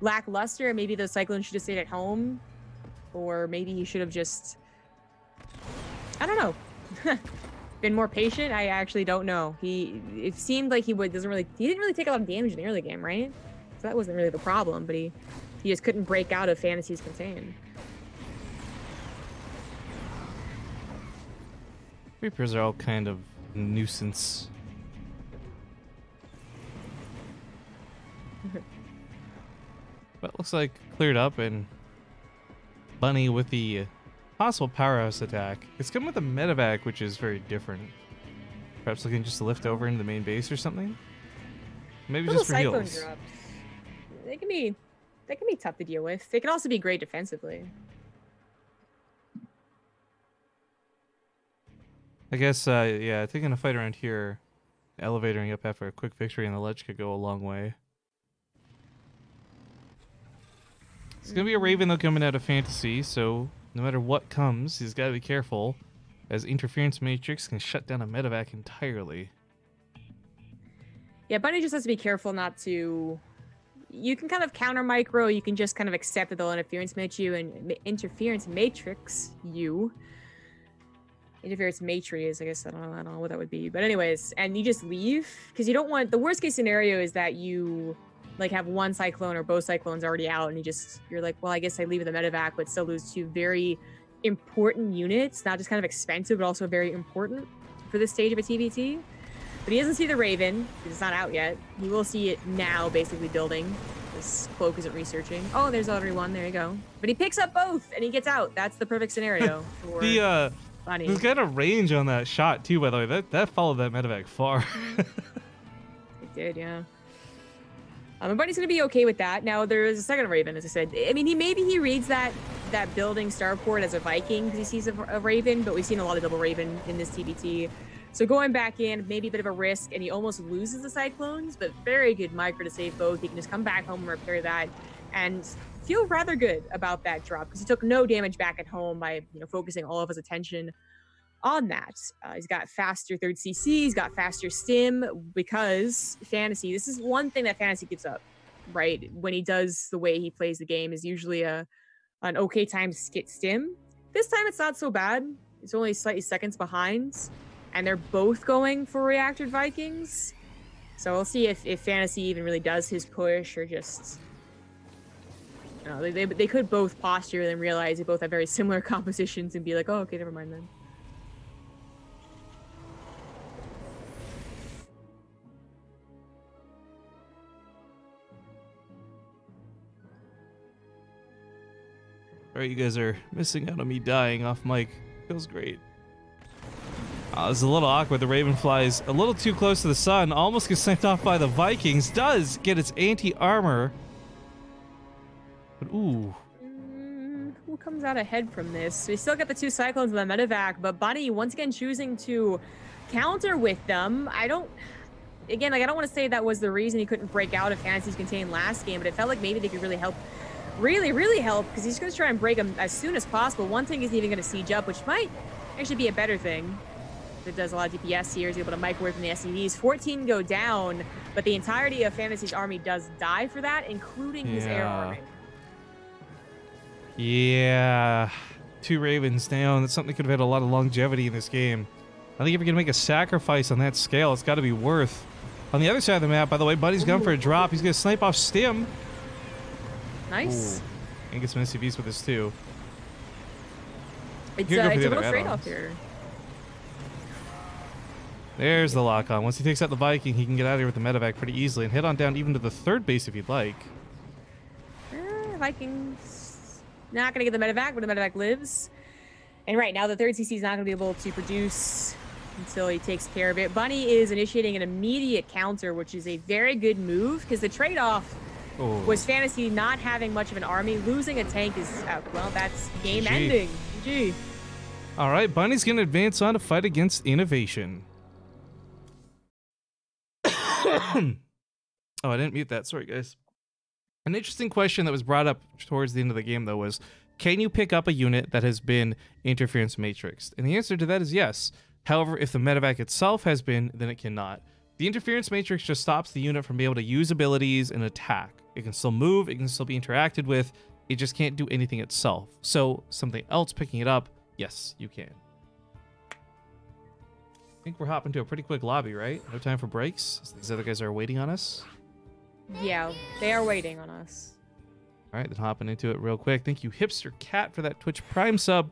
lackluster. Maybe the Cyclone should have stayed at home. Or maybe he should have just... I don't know. Been more patient. I actually don't know. It seemed like he didn't really take a lot of damage in the early game, right? So that wasn't really the problem, but he just couldn't break out of Fantasy's contain. Reapers are all kind of nuisance. But looks like cleared up, and Bunny with the possible powerhouse attack. It's come with a medevac, which is very different. Perhaps looking just to lift over into the main base or something. Maybe just for heals. Drops. They can be tough to deal with. They can also be great defensively. I guess, yeah, taking a fight around here, elevatoring up after a quick victory on the ledge could go a long way. It's going to be a Raven, though, coming out of Fantasy, so no matter what comes, he's got to be careful, as Interference Matrix can shut down a medevac entirely. Yeah, Bunny just has to be careful not to... You can kind of counter micro, you can just kind of accept that they'll interference matrix you and interference matrix you. Interference matrix, I guess, I don't know what that would be. But anyways, and you just leave, because you don't want... The worst case scenario is that you like have one Cyclone or both Cyclones already out, and you're like, well, I guess I leave the medevac, but still lose two very important units, not just kind of expensive, but also very important for this stage of a TVT. But he doesn't see the Raven, because it's not out yet. He will see it now, basically building. This Cloak isn't researching. Oh, there's already one. There you go. But he picks up both, and he gets out. That's the perfect scenario for Bunny. There's kind of range on that shot, too, by the way. That followed that medevac far. It did, yeah. And Bunny's going to be okay with that. Now, there is a second Raven, as I said. I mean, maybe he reads that building starport as a Viking because he sees a Raven, but we've seen a lot of double Raven in this TBT. So going back in, maybe a bit of a risk, and he almost loses the Cyclones, but very good micro to save both. He can just come back home and repair that and feel rather good about that drop because he took no damage back at home by focusing all of his attention on that. He's got faster third CC, he's got faster stim because Fantasy, this is one thing that Fantasy gives up, right? When he does the way he plays the game is usually an okay time to get stim. This time it's not so bad. It's only slightly seconds behind. And they're both going for reactored Vikings. So we'll see if Fantasy even really does his push or just... they could both posture and realize they both have very similar compositions and be like, oh, okay, never mind then. Alright, you guys are missing out on me dying off mic. Feels great. It's a little awkward. The Raven flies a little too close to the sun. Almost gets sent off by the Vikings. Does get its anti-armor. But ooh. Who comes out ahead from this? We still got the two Cyclones and the medevac, but Bunny once again choosing to counter with them. I don't want to say that was the reason he couldn't break out of Fantasy's contained last game, but it felt like maybe they could really help. Really help, because he's going to try and break him as soon as possible. One thing isn't even going to siege up, which might actually be a better thing. It does a lot of DPS here. He's able to microwave from the SCVs. 14 go down, but the entirety of Fantasy's army does die for that, including his air army. Yeah. 2 Ravens down. That's something that could have had a lot of longevity in this game. I think if you're going to make a sacrifice on that scale, it's got to be worth. On the other side of the map, by the way, Buddy's gone for a drop. He's going to snipe off Stim. Nice. Ooh. And get some SCVs with this, too. It's a little trade-off here. There's the lock-on. Once he takes out the Viking, he can get out of here with the medevac pretty easily and head on down even to the third base if he'd like. Vikings not going to get the medevac, but the medevac lives. And right now, the third CC is not going to be able to produce until he takes care of it. Bunny is initiating an immediate counter, which is a very good move because the trade-off was Fantasy not having much of an army. Losing a tank is, well, that's game-ending. GG. All right, Bunny's going to advance on to fight against Innovation. Oh, I didn't mute that. Sorry, guys. An interesting question that was brought up towards the end of the game, though, was can you pick up a unit that has been interference matrixed? And the answer to that is yes. However, if the medevac itself has been, then it cannot. The interference matrix just stops the unit from being able to use abilities and attack. It can still move, it can still be interacted with, it just can't do anything itself. So something else picking it up, yes, you can. I think we're hopping to a pretty quick lobby, right? No time for breaks. These other guys are waiting on us. Yeah, they are waiting on us. All right, then hopping into it real quick. Thank you, Hipster Cat, for that Twitch Prime sub.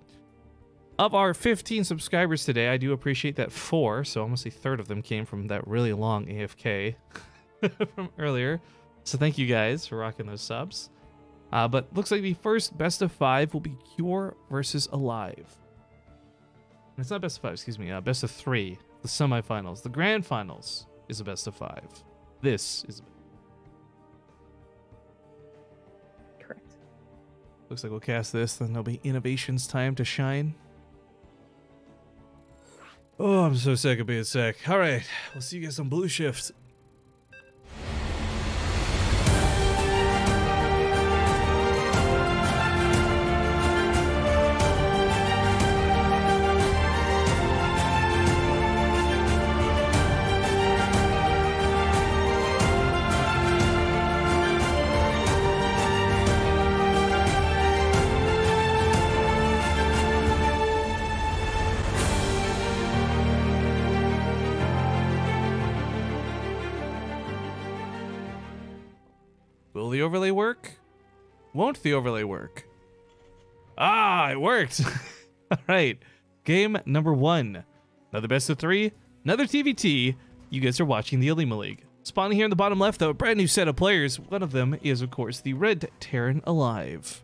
Of our 15 subscribers today, I do appreciate that 4, so almost a third of them came from that really long AFK from earlier. So thank you guys for rocking those subs. But looks like the first best of 5 will be Cure versus Alive. It's not best of 5, excuse me. Best of 3. The semifinals. The grand finals is a best of 5. This is... Correct. Looks like we'll cast this, then there'll be Innovation's time to shine. Oh, I'm so sick of being sick. All right, we'll see you guys on Blue Shift. Will the overlay work? Won't the overlay work? Ah, it worked. All right. Game number 1. Another best of 3. Another TVT. You guys are watching the Olimoleague. Spawning here in the bottom left, though, a brand new set of players. One of them is, of course, the Red Terran Alive.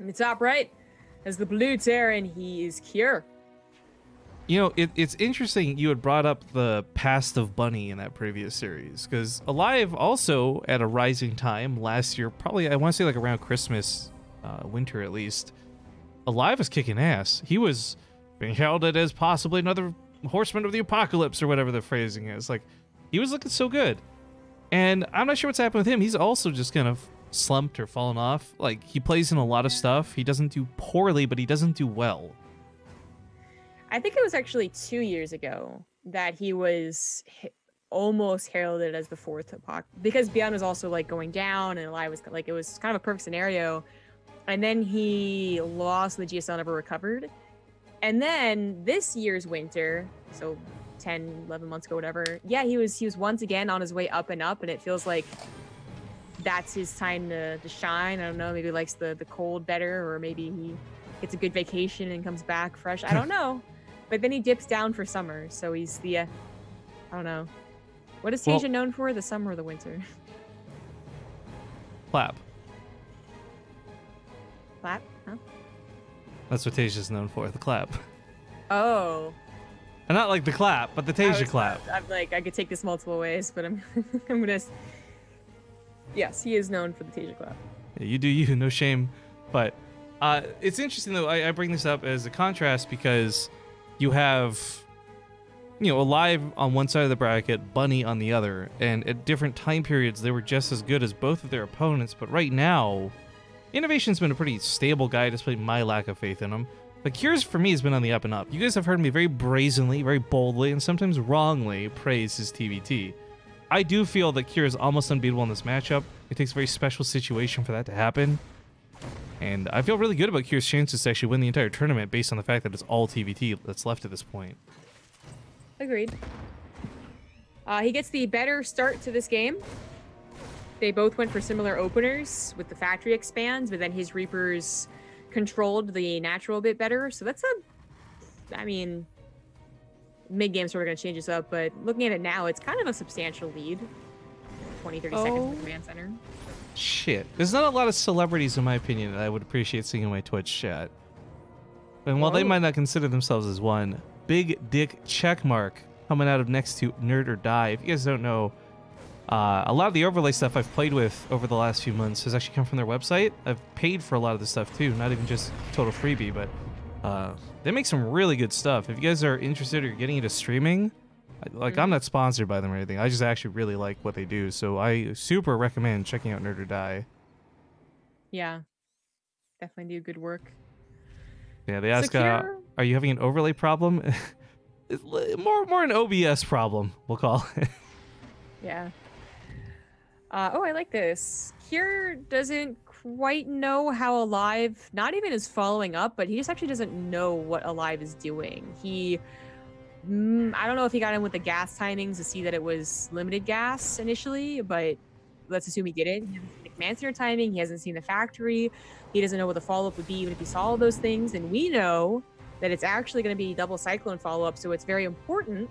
In the top right, as the blue Terran, he is Cure. You know, it's interesting you had brought up the past of Bunny in that previous series, because Alive also, at a rising time last year, probably, I want to say like around Christmas, winter at least, Alive was kicking ass. He was being heralded as possibly another Horseman of the Apocalypse, or whatever the phrasing is. Like, he was looking so good. And I'm not sure what's happened with him. He's also just kind of slumped or fallen off. Like, he plays in a lot of stuff. He doesn't do poorly, but he doesn't do well. I think it was actually 2 years ago that he was almost heralded as the fourth Apocalypse, because Beyond was also like going down, and Alive was like, it was kind of a perfect scenario. And then he lost, the GSL never recovered. And then this year's winter, so 10, 11 months ago, whatever, yeah, he was once again on his way up and up, and it feels like that's his time to shine. I don't know, maybe he likes the cold better, or maybe he gets a good vacation and comes back fresh. I don't know. But then he dips down for summer, so he's the, I don't know. What is Tasia known for, the summer or the winter? Clap. Clap? Huh? That's what Tasia's known for, the clap. Oh. And not like the clap, but the Tasia clap. I'm like, I could take this multiple ways, but I'm gonna... Yes, he is known for the Tasia clap. Yeah, you do you, no shame. But it's interesting, though, I bring this up as a contrast because you have, you know, Alive on one side of the bracket, Bunny on the other, and at different time periods, they were just as good as both of their opponents, but right now, Innovation's been a pretty stable guy despite my lack of faith in him. But Cure's, for me, has been on the up and up. You guys have heard me very brazenly, very boldly, and sometimes wrongly praise his TVT. I do feel that Cure is almost unbeatable in this matchup. It takes a very special situation for that to happen. And I feel really good about Cure's chances to actually win the entire tournament based on the fact that it's all TVT that's left at this point. Agreed. He gets the better start to this game. They both went for similar openers with the factory expands, but then his Reapers controlled the natural a bit better. So that's I mean, mid-game sort of going to change this up, but looking at it now, it's kind of a substantial lead. 20, 30 seconds in the command center. Shit. There's not a lot of celebrities, in my opinion, that I would appreciate seeing in my Twitch chat. And while they might not consider themselves as one, Big Dick Checkmark coming out of next to Nerd or Die. If you guys don't know, a lot of the overlay stuff I've played with over the last few months has actually come from their website. I've paid for a lot of the stuff too, not even just total freebie, but they make some really good stuff. If you guys are interested or getting into streaming, like, I'm not sponsored by them or anything. I just actually really like what they do, so I super recommend checking out Nerd or Die. Yeah, definitely do good work. Yeah, they ask, are you having an overlay problem? It's more an OBS problem, we'll call it. Yeah. Oh, I like this. Cure doesn't quite know how Alive, not even is following up, but he just actually doesn't know what Alive is doing. He, I don't know if he got in with the gas timings to see that it was limited gas initially, but let's assume he did it. He hasn't seen the command center timing. He hasn't seen the factory. He doesn't know what the follow-up would be, even if he saw all those things. And we know that it's actually going to be double cyclone follow-up, so it's very important,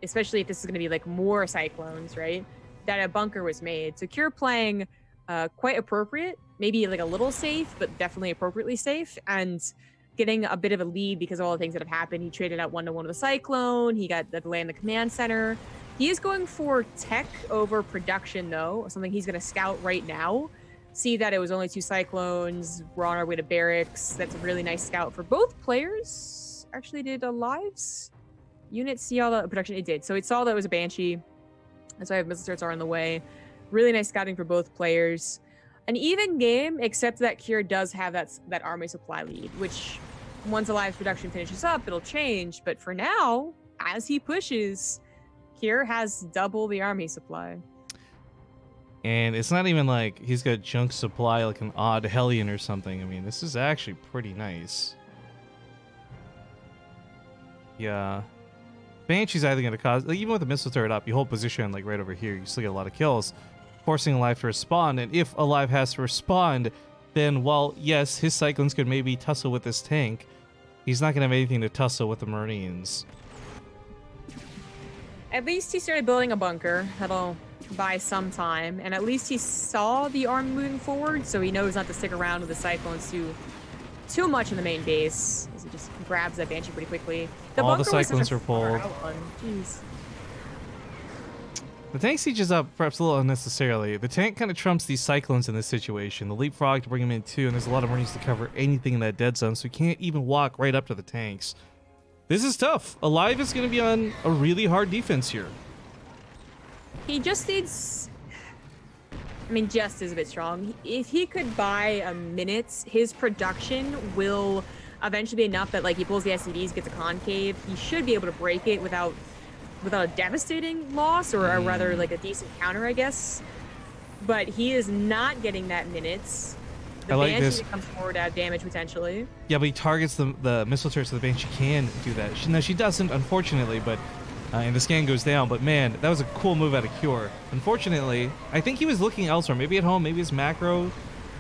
especially if this is going to be like more cyclones, right, that a bunker was made. So Cure playing quite appropriate, maybe like a little safe, but definitely appropriately safe, and getting a bit of a lead because of all the things that have happened. He traded out 1-1 with the cyclone. He got the delay in the command center. He is going for tech over production, though, something he's going to scout right now. See that it was only 2 cyclones. We're on our way to barracks. That's a really nice scout for both players. Actually, did Alive's unit see all the production? It did. So it saw that it was a Banshee. That's why missile turrets are on the way. Really nice scouting for both players. An even game, except that Cure does have that army supply lead, which once Alive's production finishes up, it'll change. But for now, as he pushes, Cure has double the army supply. And it's not even like he's got junk supply like an odd Hellion or something. I mean, this is actually pretty nice. Yeah. Banshee's either going to cause, like, even with the missile turret up, you hold position like right over here, you still get a lot of kills, forcing Alive to respond. And if Alive has to respond, then while, yes, his Cyclones could maybe tussle with this tank, he's not going to have anything to tussle with the Marines. At least he started building a bunker. That'll buy some time. And at least he saw the army moving forward, so he knows not to stick around with the Cyclones too much in the main base, as he just grabs that Banshee pretty quickly. All the bunker was such Cyclones a are far pulled. out one. Jeez. The tank sieges up perhaps a little unnecessarily. The tank kind of trumps these Cyclones in this situation. The leapfrog to bring them in too, and there's a lot of Marines to cover anything in that dead zone, so you can't even walk right up to the tanks. This is tough. Alive is going to be on a really hard defense here. He just needs... I mean, just is a bit strong. If he could buy a minute, his production will eventually be enough that, like, he pulls the SCVs, gets a concave. He should be able to break it without a devastating loss, or rather, like, a decent counter, I guess. But he is not getting that minutes. The I like Banshee this. comes forward to have damage, potentially. Yeah, but he targets the missile turrets so the Banshee can do that. No, she doesn't, unfortunately, but... and the scan goes down, but man, that was a cool move out of Cure. Unfortunately, I think he was looking elsewhere. Maybe at home, maybe his macro.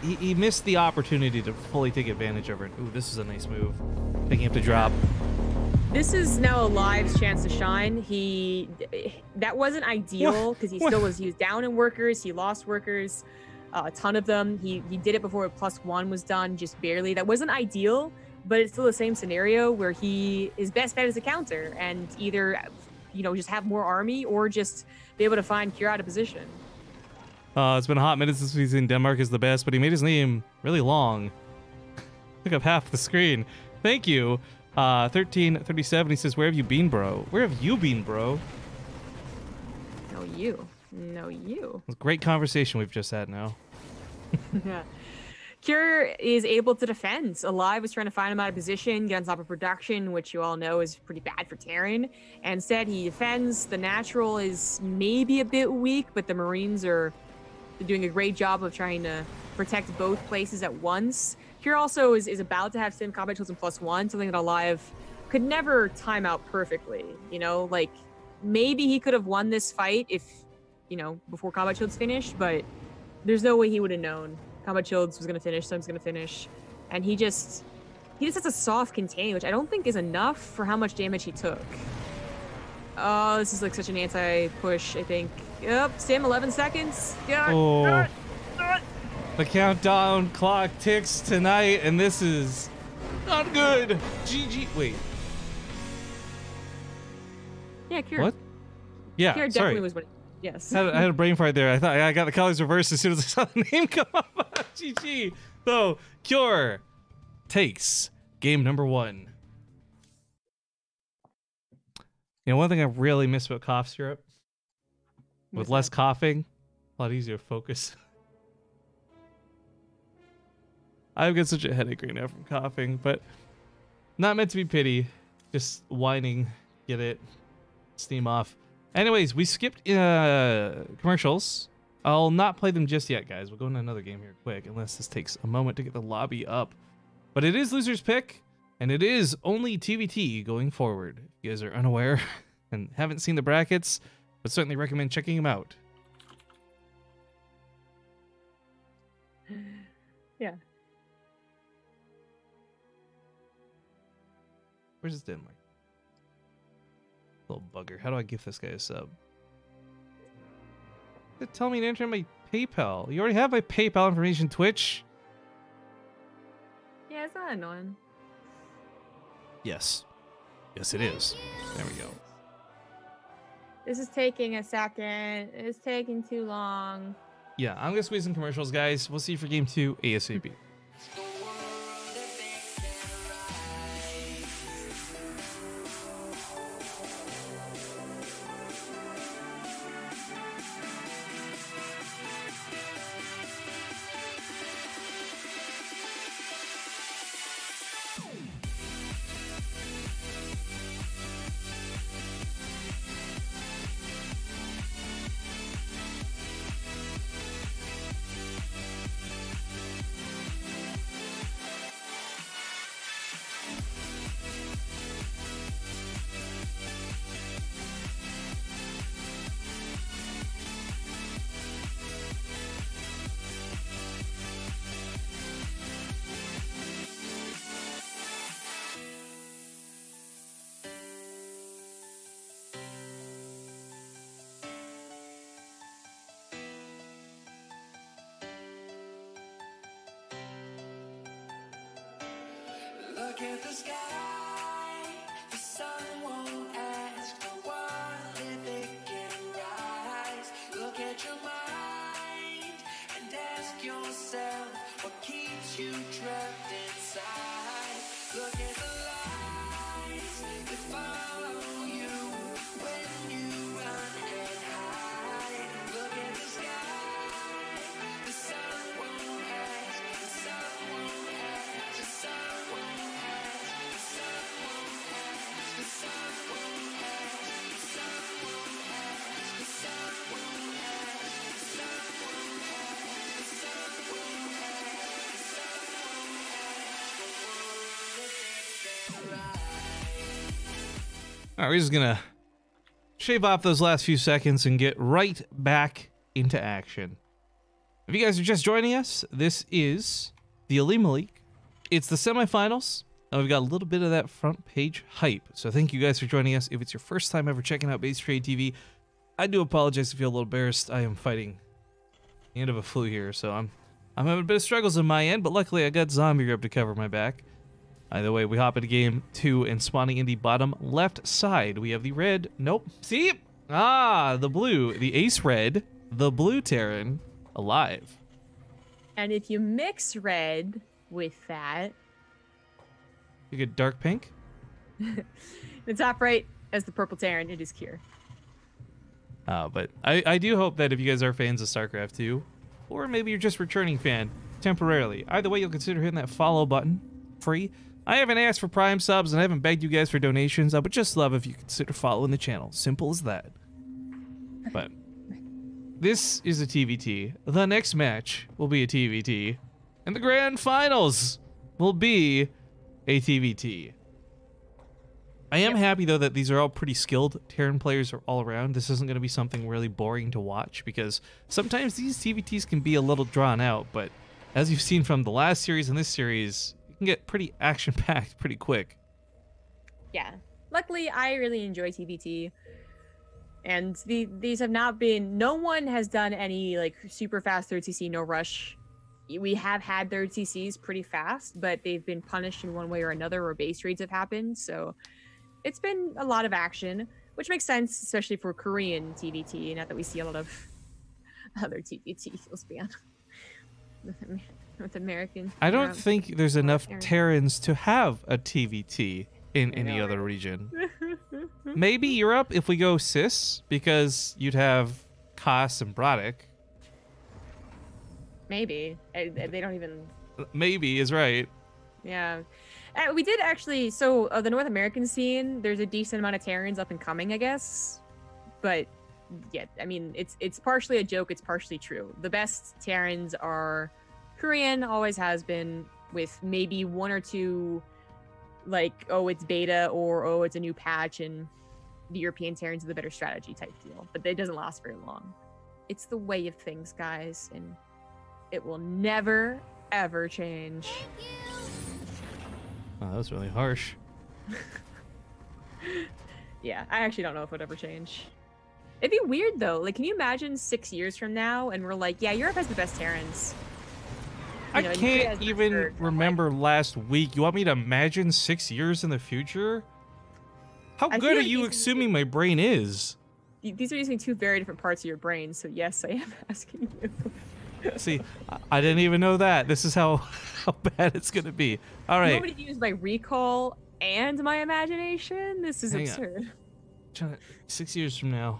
He missed the opportunity to fully take advantage of it. Ooh, this is a nice move. Picking up the drop. This is now Alive's chance to shine. That wasn't ideal because he was down in workers. He lost workers, a ton of them. He did it before +1 was done, just barely. That wasn't ideal, but it's still the same scenario where his best bet is a counter and either, just have more army or just be able to find Cure out of position. It's been a hot minute since we've seen Denmark is the best, but he made his name really long. Took up half the screen. Thank you. 1337, he says, where have you been, bro? Where have you been, bro? No, you. It's a great conversation we've just had now. Yeah. Cure is able to defend. Alive was trying to find him out of position, get on top of production, which you all know is pretty bad for Terran. And instead, he defends. The natural is maybe a bit weak, but the Marines are doing a great job of trying to protect both places at once. Cure also is about to have Sim combat tools in +1, something that Alive could never time out perfectly. Like maybe he could have won this fight if, before combat shields finished, but there's no way he would have known. Combat shields was gonna finish, Sim's gonna finish, and he just has a soft contain, which I don't think is enough for how much damage he took. Oh, this is like such an anti-push, I think. Yep, Sim, 11 seconds. Oh. The countdown clock ticks tonight, and this is not good. GG. Wait. Yeah, Cure. What? Yeah, Cure sorry. definitely was winning. Yes. I had a brain fart there. I thought I got the colors reversed as soon as I saw the name come up. GG. So, Cure takes game number 1. One thing I really miss about cough syrup, with less coughing, a lot easier to focus. I've got such a headache right now from coughing, but not meant to be pity. Just whining, get it, steam off. Anyways, we skipped commercials. I'll not play them just yet, guys. We'll go into another game here quick, unless this takes a moment to get the lobby up. But it is Loser's Pick, and it is only TVT going forward. If you guys are unaware and haven't seen the brackets, but certainly recommend checking them out. Yeah. Where's Denmark? Little bugger. How do I give this guy a sub? Tell me to enter my PayPal. You already have my PayPal information, Twitch. Yeah, it's not annoying. Yes. Yes, it is. There we go. This is taking a second. It's taking too long. Yeah, I'm gonna squeeze some commercials, guys. We'll see you for game 2 ASAP. at the sky, the sun won't ask for what if it can rise. Look at your mind and ask yourself what keeps you trapped inside. Look at the lights that follow you when you run and hide. Look at the sky, the sun won't ask, the sun won't ask, the sun won't ask, the sun won't ask, the sun won't ask, the sun won't ask, the sun won't ask, the sun won't ask, the sun won't ask, the sun won't ask. All right, we're just gonna shave off those last few seconds and get right back into action. If you guys are just joining us, this is the Olimoleague. It's the semifinals, and we've got a little bit of that front page hype. So thank you guys for joining us. If it's your first time ever checking out BaseTradeTV, I do apologize if you feel a little embarrassed. I am fighting the end of a flu here, so I'm having a bit of struggles on my end, but luckily I got Zombie Grub to cover my back. Either way, we hop into game 2 and spawning in the bottom left side. We have the red, nope, see? Ah, the blue, the ace red, the blue Terran, alive. And if you mix red with that, You get dark pink? the top right as the purple Terran, it is Cure. But I do hope that if you guys are fans of StarCraft 2, or maybe you're just returning fan temporarily, either way, you'll consider hitting that follow button, free. I haven't asked for Prime subs and I haven't begged you guys for donations. I would just love if you consider following the channel. Simple as that. But this is a TVT. The next match will be a TVT. And the grand finals will be a TVT. I am happy, though, that these are all pretty skilled Terran players all around. This isn't going to be something really boring to watch, because sometimes these TVTs can be a little drawn out, but as you've seen from the last series and this series, it can get pretty action-packed pretty quick. Yeah. Luckily, I really enjoy TVT. And these have not been... No one has done any, like, super fast 3rd no rush. We have had 3rd pretty fast, but they've been punished in one way or another, or base raids have happened, so... It's been a lot of action, which makes sense, especially for Korean TVT, not that we see a lot of other TVT, let's be honest, with American. I don't think there's enough Terrans to have a TVT in any other region. Maybe Europe if we go cis, because you'd have Koss and Broddick. Maybe. They don't even... Maybe is right. Yeah. We did actually, so the North American scene, there's a decent amount of Terrans up and coming, I guess. But yeah, I mean, it's partially a joke, it's partially true. The best Terrans are Korean, always has been, with maybe one or two, like, oh, it's beta, or oh, it's a new patch, and the European Terrans are the better strategy type deal. But it doesn't last very long. It's the way of things, guys, and it will never, ever change. Oh, that was really harsh. Yeah, I actually don't know if it would ever change. It'd be weird, though. Like, can you imagine 6 years from now, and we're like, yeah, Europe has the best Terrans. I can't even remember last week. You want me to imagine 6 years in the future? How good are you assuming my brain is? These are using two very different parts of your brain, so yes, I am asking you. See, I didn't even know that. This is how bad it's going to be. All right. You want me to use my recall and my imagination? This is absurd. 6 years from now,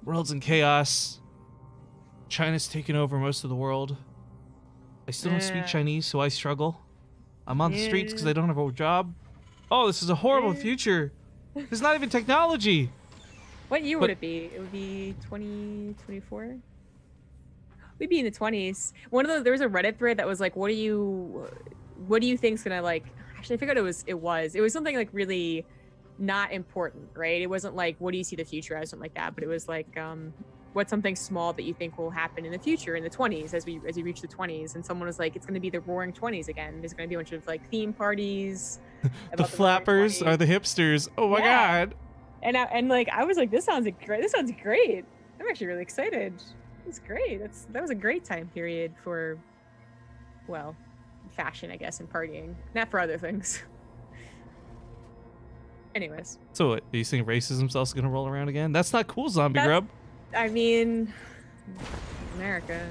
world's in chaos. China's taken over most of the world. I still don't speak Chinese, so I struggle. I'm on the streets because I don't have a job. Oh, this is a horrible future. There's not even technology. What year would it be? It would be 2024? We'd be in the 20s. There was a Reddit thread that was like, what do you think's gonna, like, actually I figured it was something like really not important, right? It wasn't like, what do you see the future as, something like that, but it was like, what's something small that you think will happen in the future, in the 20s, as we reach the 20s? And someone was like, it's gonna be the roaring 20s again. There's gonna be a bunch of like theme parties. The flappers are the hipsters. Oh my god. And like I was like, this sounds great. I'm actually really excited. It's great. That was a great time period for, well, fashion, I guess, and partying. Not for other things. Anyways. So what, do you think racism's also gonna roll around again? That's not cool, zombie grub. I mean, America.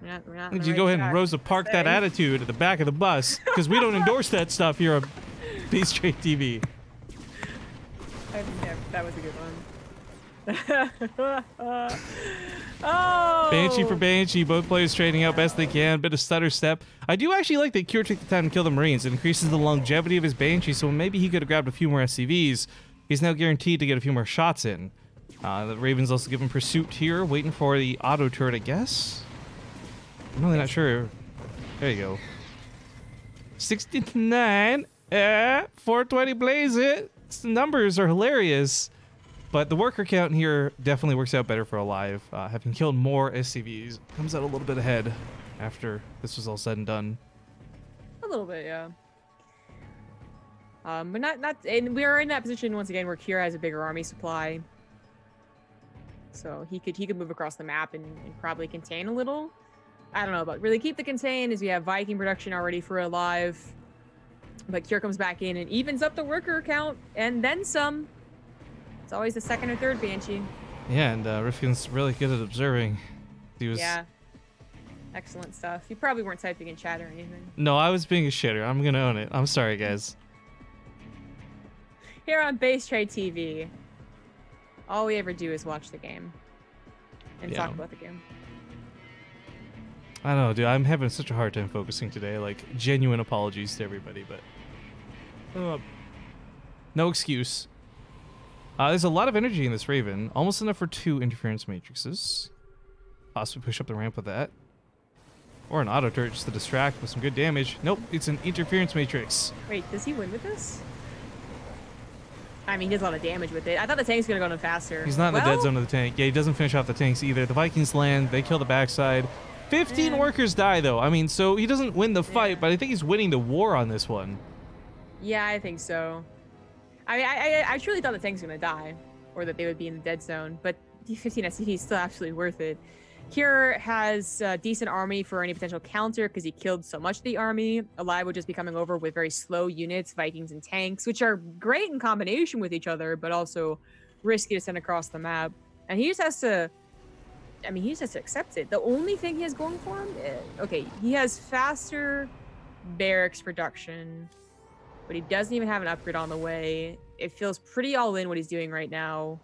We're not Did you go ahead and Rosa Park that attitude at the back of the bus? Because we don't endorse that stuff here on BaseTradeTV. That was a good one. Oh! Banshee for Banshee, both players trading out best they can. Bit of stutter step. I do actually like that Cure took the time to kill the Marines. It increases the longevity of his Banshee, so maybe he could have grabbed a few more SCVs. He's now guaranteed to get a few more shots in. The Ravens also given pursuit here, waiting for the auto turret, I guess. I'm really not sure. There you go. 69. 420 blaze it. The numbers are hilarious. But the worker count here definitely works out better for Alive. Having killed more SCVs comes out a little bit ahead after this was all said and done. A little bit, yeah. But not, and we're in that position once again where Kira has a bigger army supply. So he could move across the map and probably contain a little. I don't know, but really keep the contain as we have Viking production already for Alive. But Kira comes back in and evens up the worker count and then some. It's always the second or third Banshee. Yeah, and Rifkin's really good at observing. He was. Yeah. Excellent stuff. You probably weren't typing in chat or anything. No, I was being a shitter. I'm gonna own it. I'm sorry, guys. Here on BaseTradeTV, all we ever do is watch the game and talk about the game. I don't know, dude. I'm having such a hard time focusing today. Like, genuine apologies to everybody, but no excuse. There's a lot of energy in this Raven. Almost enough for 2 interference matrices. Possibly push up the ramp with that. Or an auto turret just to distract with some good damage. Nope, it's an interference matrix. Wait, does he win with this? I mean, he does a lot of damage with it. I thought the tank's gonna go no faster. He's not in the dead zone of the tank. Yeah, he doesn't finish off the tanks either. The Vikings land. They kill the backside. 15 workers die, though. I mean, so he doesn't win the fight, but I think he's winning the war on this one. Yeah, I think so. I mean, I truly thought the tank's gonna die, or that they would be in the dead zone, but 15 SCV is still absolutely worth it. Cure has a decent army for any potential counter because he killed so much of the army. Alive would just be coming over with very slow units, Vikings and tanks, which are great in combination with each other, but also risky to send across the map. And he just has to, I mean, he just has to accept it. The only thing he has going for him, okay, he has faster barracks production, but he doesn't even have an upgrade on the way. It feels pretty all in what he's doing right now.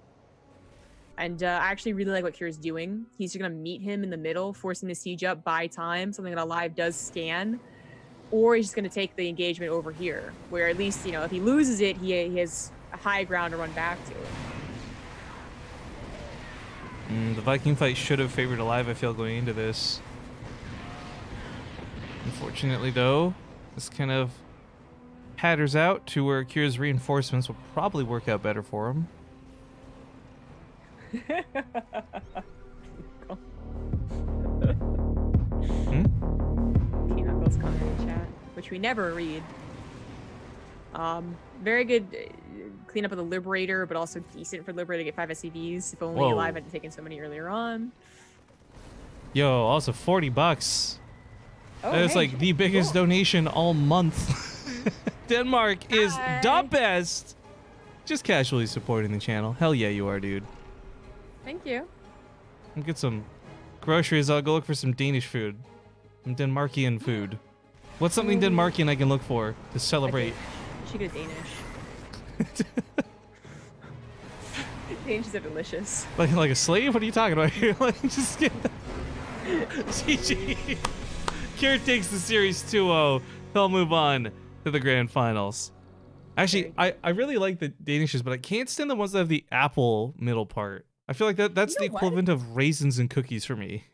And I actually really like what Cure's doing. He's just going to meet him in the middle, force him to siege up, buy time, something that Alive does scan. Or he's just going to take the engagement over here, where at least, you know, if he loses it, he has a high ground to run back to. The Viking fight should have favored Alive, I feel, going into this. Unfortunately, though, this kind of patters out to where Cure's reinforcements will probably work out better for him. Knuckles comment in chat, which we never read. Very good cleanup of the Liberator, but also decent for Liberator to get 5 SCVs. If only Alive hadn't taken so many earlier on. Yo, also $40. Oh, That is hey, like the biggest donation all month. Denmark is the best. Just casually supporting the channel. Hell yeah, you are, dude. Thank you. I'll get some groceries. I'll go look for some Danish food. Some Denmarkian food. What's something Denmarkian I can look for to celebrate? You should get Danish. Danishes are delicious. Like a slave? What are you talking about here? Like, just get GG. Cure takes the series 2-0. They'll move on to the grand finals. Actually, I really like the Danishes, but I can't stand the ones that have the apple middle part. I feel like that's the equivalent of raisins and cookies for me.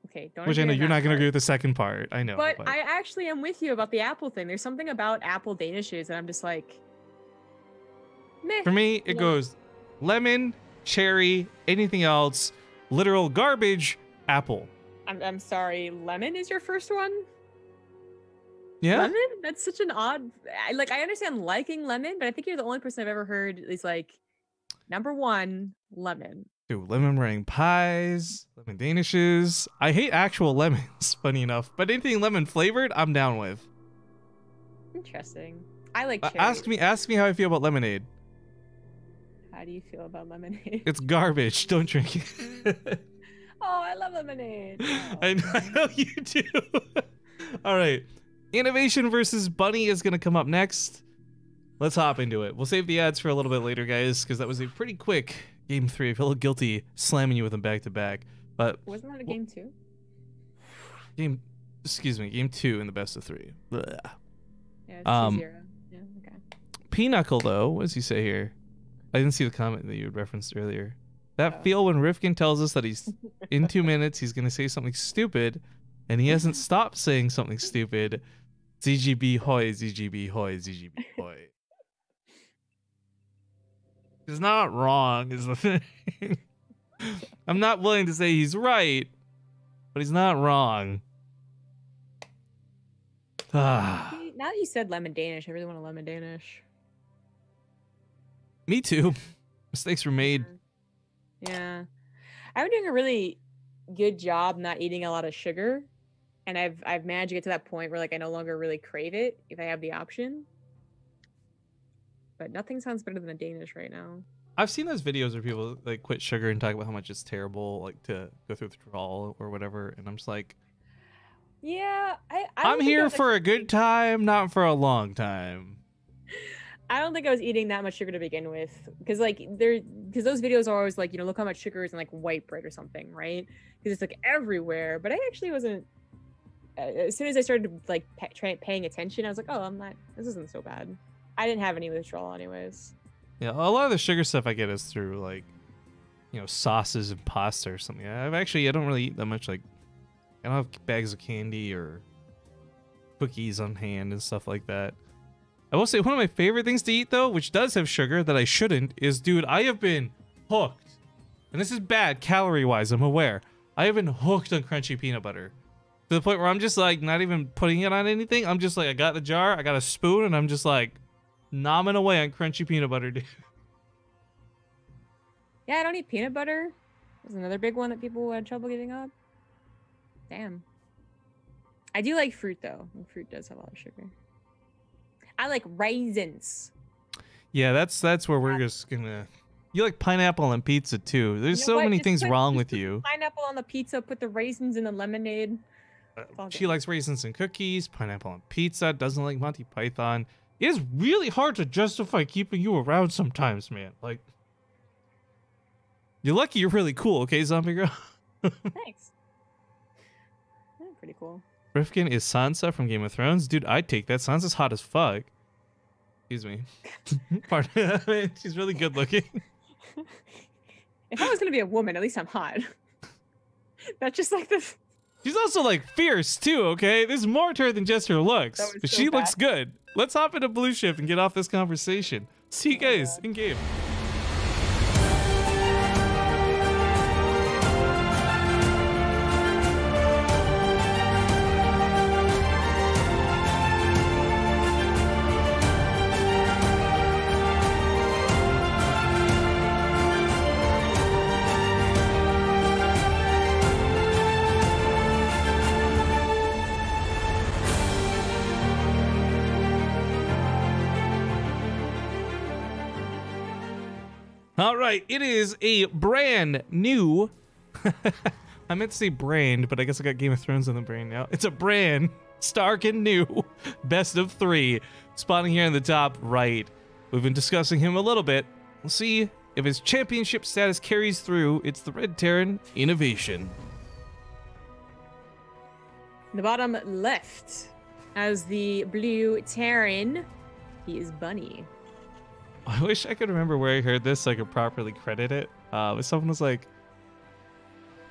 Okay, don't. Which I know you're not going to agree with the second part. I know. But I actually am with you about the apple thing. There's something about apple Danishes that I'm just like, meh. For me, it goes lemon, cherry, anything else, literal garbage, apple. I'm sorry, lemon is your first one? Yeah. Lemon? That's such an odd. I understand liking lemon, but I think you're the only person I've ever heard is like, number 1, lemon. Dude, lemon meringue pies, lemon Danishes. I hate actual lemons, funny enough, but anything lemon flavored, I'm down with. Interesting. I like cherry. Ask me how I feel about lemonade. How do you feel about lemonade? It's garbage. Don't drink it. Oh, I love lemonade. Oh. I know you do. All right. Innovation versus Bunny is going to come up next. Let's hop into it. We'll save the ads for a little bit later, guys, because that was a pretty quick game 3. I feel a little guilty slamming you with them back to back. But wasn't that a game 2? Game 2 in the best of 3. Blech. Yeah, it's 2-0. Yeah, okay. Pinochle, though, what does he say here? I didn't see the comment that you had referenced earlier. That feel when Rifkin tells us that he's in 2 minutes, he's going to say something stupid, and he hasn't stopped saying something stupid. ZGB hoy, ZGB hoy, ZGB hoy. He's not wrong, is the thing. I'm not willing to say he's right, but he's not wrong. Now that you said lemon Danish, I really want a lemon Danish. Me too. Mistakes were made. Yeah. I've been doing a really good job not eating a lot of sugar. And I've managed to get to that point where like I no longer really crave it if I have the option. But nothing sounds better than a Danish right now. I've seen those videos where people like quit sugar and talk about how much it's terrible, like to go through withdrawal or whatever. And I'm just like, yeah, I'm here for a good time, not for a long time. I don't think I was eating that much sugar to begin with, because those videos are always like, you know, look how much sugar is in like white bread or something, right? Because it's like everywhere. But I actually wasn't. As soon as I started like paying attention, I was like, oh, this isn't so bad. I didn't have any withdrawal anyways. Yeah, a lot of the sugar stuff I get is through like, you know, sauces and pasta or something. I don't really eat that much. Like, I don't have bags of candy or cookies on hand and stuff like that. I will say one of my favorite things to eat though, which does have sugar that I shouldn't, is, dude, I have been hooked. And this is bad calorie-wise, I'm aware. I have been hooked on crunchy peanut butter. To the point where I'm just like not even putting it on anything. I'm just like, I got the jar, I got a spoon, and I'm just like nomming away on crunchy peanut butter, dude. Yeah, I don't eat peanut butter. That's another big one that people had trouble giving up. Damn. I do like fruit though. And fruit does have a lot of sugar. I like raisins. Yeah, that's where we're just gonna. You like pineapple on pizza too. There's so many things wrong with you. Pineapple on the pizza. Put the raisins in the lemonade. She likes raisins and cookies. Pineapple on pizza. Doesn't like Monty Python. It is really hard to justify keeping you around sometimes, man. Like, you're lucky you're really cool, okay, Zombie Girl? Thanks. Yeah, pretty cool. Rifkin is Sansa from Game of Thrones. Dude, I'd take that. Sansa's hot as fuck. Excuse me. Pardon. She's really good looking. If I was going to be a woman, at least I'm hot. That's just like this. She's also like fierce too, okay? There's more to her than just her looks. But so she looks good. Let's hop into Blue Shift and get off this conversation. See you guys in game. All right, it is a brand new. I meant to say brand, but I guess I got Game of Thrones in the brain now. It's a brand stark and new best of 3, spawning here in the top right. We've been discussing him a little bit. We'll see if his championship status carries through. It's the Red Terran Innovation. The bottom left as the Blue Terran, he is Bunny. I wish I could remember where I heard this so I could properly credit it. But someone was like,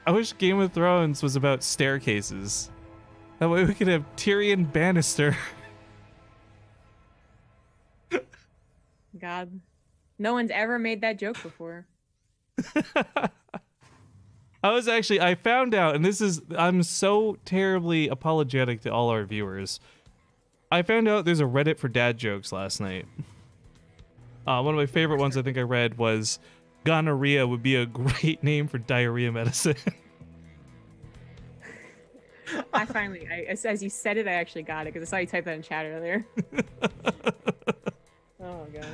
I wish Game of Thrones was about staircases. That way we could have Tyrion Bannister. God. No one's ever made that joke before. I found out, and I'm so terribly apologetic to all our viewers. I found out there's a Reddit for dad jokes last night. One of my favorite ones I think I read was gonorrhea would be a great name for diarrhea medicine. I finally, as you said it, I actually got it because I saw you type that in chat earlier. Oh gosh.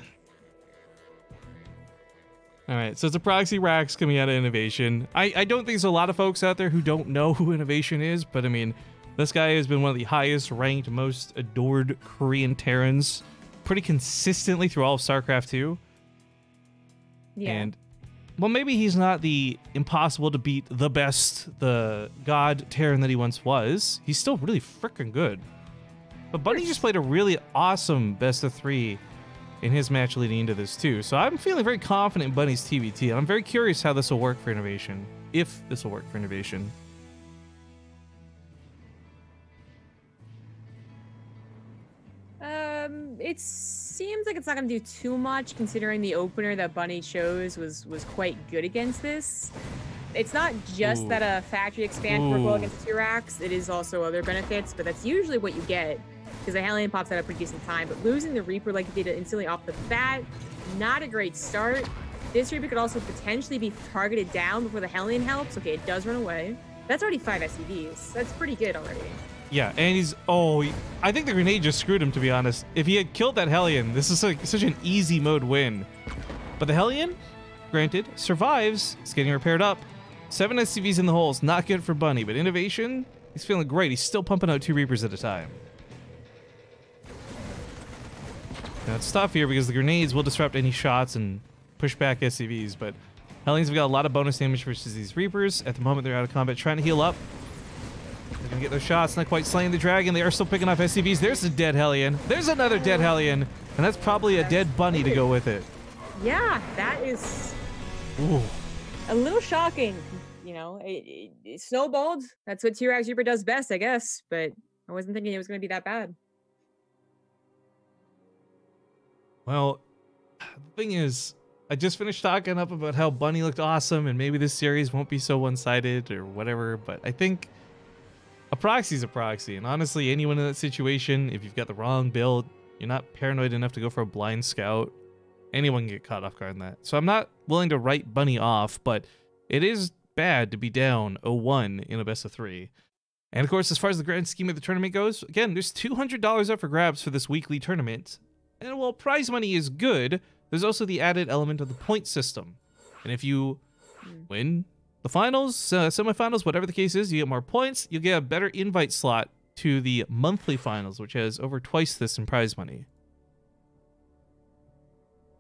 All right, so it's a proxy Rax coming out of Innovation. I don't think there's a lot of folks out there who don't know who Innovation is, but I mean, this guy has been one of the highest ranked, most adored Korean Terrans pretty consistently through all of StarCraft 2. Yeah. And, well, maybe he's not the impossible to beat the best, the god Terran that he once was. He's still really freaking good. But Bunny just played a really awesome best of 3 in his match leading into this too. So I'm feeling very confident in Bunny's TVT, and I'm very curious how this will work for Innovation. If this will work for Innovation. It seems like it's not going to do too much considering the opener that Bunny chose was quite good against this. It's not just that a factory expand can work well against T-Rax. It is also other benefits, but that's usually what you get because the Hellion pops out at a pretty decent time. But losing the Reaper like you did instantly off the bat, not a great start. This Reaper could also potentially be targeted down before the Hellion helps. Okay, it does run away. That's already 5 SCVs. That's pretty good already. Yeah, and he's... I think the grenade just screwed him, to be honest. If he had killed that Hellion, this is like such an easy mode win. But the Hellion, granted, survives. It's getting repaired up. 7 SCVs in the holes. Not good for Bunny, but Innovation, he's feeling great. He's still pumping out 2 Reapers at a time. Now, it's tough here because the grenades will disrupt any shots and push back SCVs, but Hellions have got a lot of bonus damage versus these Reapers. At the moment, they're out of combat, trying to heal up. They're gonna get their shots, not quite slaying the dragon. They are still picking off SCVs. There's a dead Hellion. There's another dead Hellion. And that's probably a dead Bunny to go with it. Yeah, that is a little shocking. You know, it snowballed. That's what T-Rax Reaper does best, I guess. But I wasn't thinking it was going to be that bad. Well, the thing is, I just finished talking up about how Bunny looked awesome and maybe this series won't be so one-sided or whatever, but I think a proxy's a proxy, and honestly, anyone in that situation, if you've got the wrong build, you're not paranoid enough to go for a blind scout, anyone can get caught off guard in that. So I'm not willing to write Bunny off, but it is bad to be down 0-1 in a best of 3. And of course, as far as the grand scheme of the tournament goes, again, there's $200 up for grabs for this weekly tournament. And while prize money is good, there's also the added element of the point system. And if you win the finals, semifinals, whatever the case is, you get more points, you get a better invite slot to the monthly finals, which has over twice this in prize money.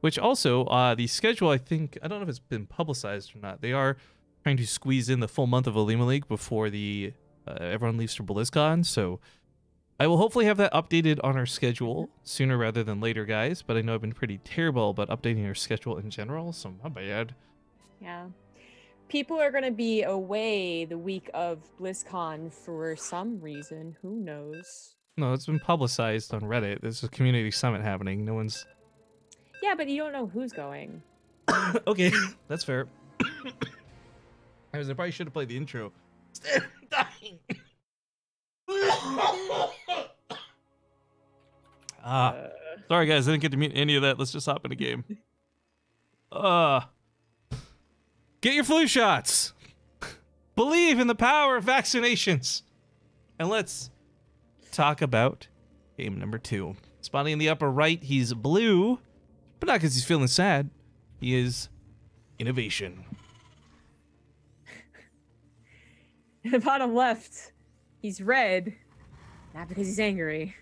Which also, the schedule, I think, I don't know if it's been publicized or not. They are trying to squeeze in the full month of Olimoleague before the everyone leaves for BlizzCon, so I will hopefully have that updated on our schedule sooner rather than later, guys, but I know I've been pretty terrible about updating our schedule in general, so my bad. Yeah. People are going to be away the week of BlizzCon for some reason. Who knows? No, it's been publicized on Reddit. There's a community summit happening. No one's... Yeah, but you don't know who's going. Okay, that's fair. I probably should have played the intro. Dying. Sorry guys, I didn't get to meet any of that. Let's just hop in a game. Get your flu shots. Believe in the power of vaccinations. And let's talk about game number 2. Spotting in the upper right, he's blue, but not because he's feeling sad. He is Innovation. In the bottom left, he's red. Not because he's angry.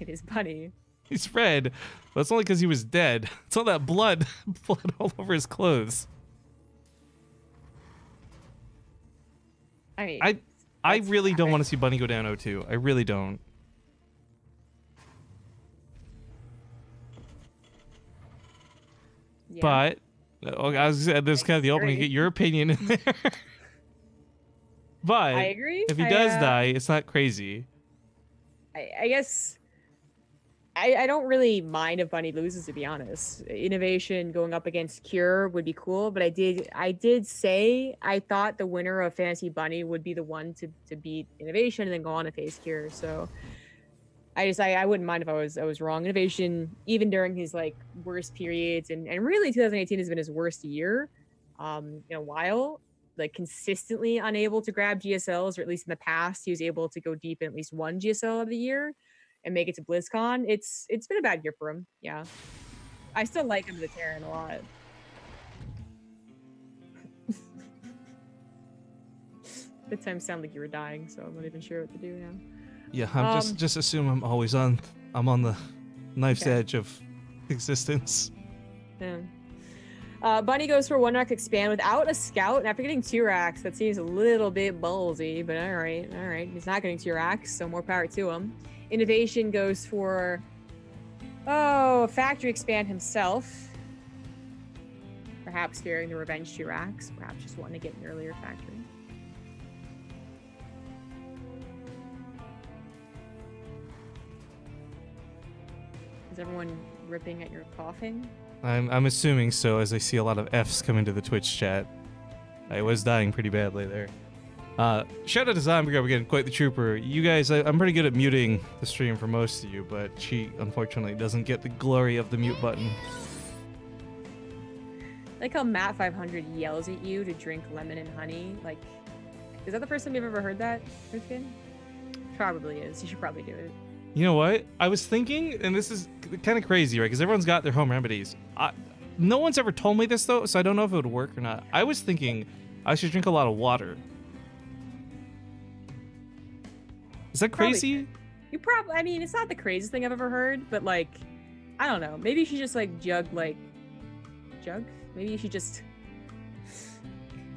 It is Bunny. He's red, but it's only because he was dead. It's all that blood all over his clothes. I mean, I really don't want to see Bunny go down 0-2. I really don't. yeah. But I was this kind of the opening. Get your opinion in there. But I agree. If he does die, it's not crazy. I guess I don't really mind if Bunny loses, to be honest. Innovation going up against Cure would be cool, but I did say I thought the winner of Fantasy Bunny would be the one to beat Innovation and then go on to face Cure. So I wouldn't mind if I was wrong. Innovation, even during his like worst periods, and really 2018 has been his worst year in a while. like consistently unable to grab GSLs, or at least in the past, he was able to go deep in at least one GSL of the year and make it to BlizzCon. It's been a bad year for him. Yeah. I still like him, the Terran, a lot. That time sounded like you were dying, so I'm not even sure what to do now. Yeah, I'm just assume I'm always on. I'm on the knife's edge of existence. Yeah. Bunny goes for 1 rack expand without a scout, and after getting 2 racks, that seems a little bit ballsy, but all right. He's not getting 2 racks, so more power to him. Innovation goes for factory expand himself. Perhaps fearing the revenge 2 racks, perhaps just wanting to get an earlier factory. Is everyone ripping at your coughing? I'm assuming so, as I see a lot of Fs come into the Twitch chat. I was dying pretty badly there. Shout out to Zombie Grub again, quite the trooper. You guys, I'm pretty good at muting the stream for most of you, but she unfortunately doesn't get the glory of the mute button. I like how Matt 500 yells at you to drink lemon and honey. Like, is that the first time you've ever heard that, Rifkin? Probably is. You should probably do it. You know what? I was thinking, and this is kind of crazy, right? Because everyone's got their home remedies. No one's ever told me this, though, so I don't know if it would work or not. I was thinking I should drink a lot of water. Is that crazy? You probably, I mean, it's not the craziest thing I've ever heard, but like, I don't know. Maybe you should just like jug? Maybe you should just,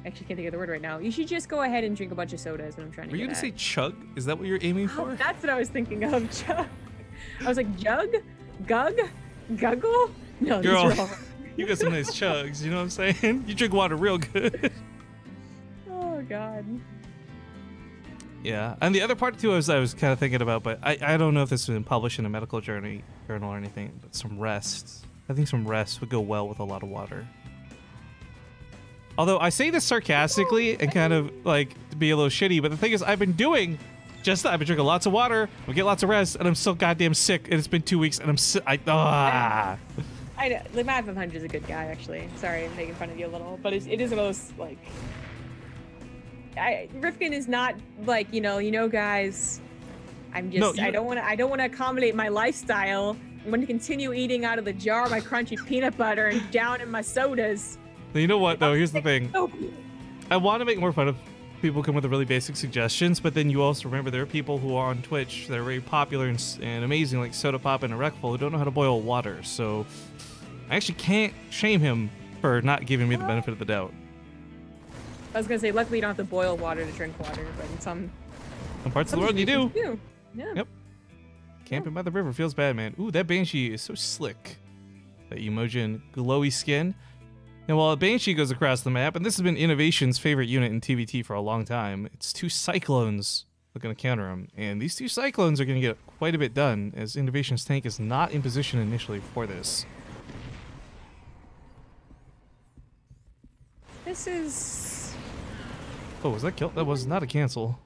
actually can't think of the word right now. You should just go ahead and drink a bunch of soda is what I'm trying to Were you get gonna at. say chug? Is that what you're aiming for? Oh, that's what I was thinking of, chug. I was like, jug? Gug? Guggle? No, Girl, these are all wrong. you got some nice chugs, you know what I'm saying? You drink water real good. Oh, God. Yeah, and the other part too I was kind of thinking about, but I don't know if this has been published in a medical journal or anything, but some rest. I think some rest would go well with a lot of water. Although I say this sarcastically and kind of like to be a little shitty, but the thing is I've been doing just that. I've been drinking lots of water, I get lots of rest, and I'm still goddamn sick, and it's been 2 weeks, and I'm sick. I know, like, Matt 500 is a good guy, actually. Sorry, I'm making fun of you a little, but it is the most, like... Rifkin is not, like, you know, guys, I'm just... No, I don't want to accommodate my lifestyle. I'm going to continue eating out of the jar my crunchy peanut butter and down in my sodas. You know what, though? Here's the thing. I want to make more fun of people who come with the really basic suggestions, but then you also remember there are people who are on Twitch that are very popular and amazing, like Soda Pop and Erectful, who don't know how to boil water. So I actually can't shame him for not giving me the benefit of the doubt. I was going to say, luckily you don't have to boil water to drink water, but in some parts of the world you do. Yeah. Yep. Camping by the river feels bad, man. Ooh, that Banshee is so slick. That Emojin glowy skin. And while a Banshee goes across the map, and this has been Innovation's favorite unit in TVT for a long time, it's 2 Cyclones looking to counter him. And these 2 Cyclones are going to get quite a bit done, as Innovation's tank is not in position initially for this. This is... Oh, was that kill? That was not a cancel.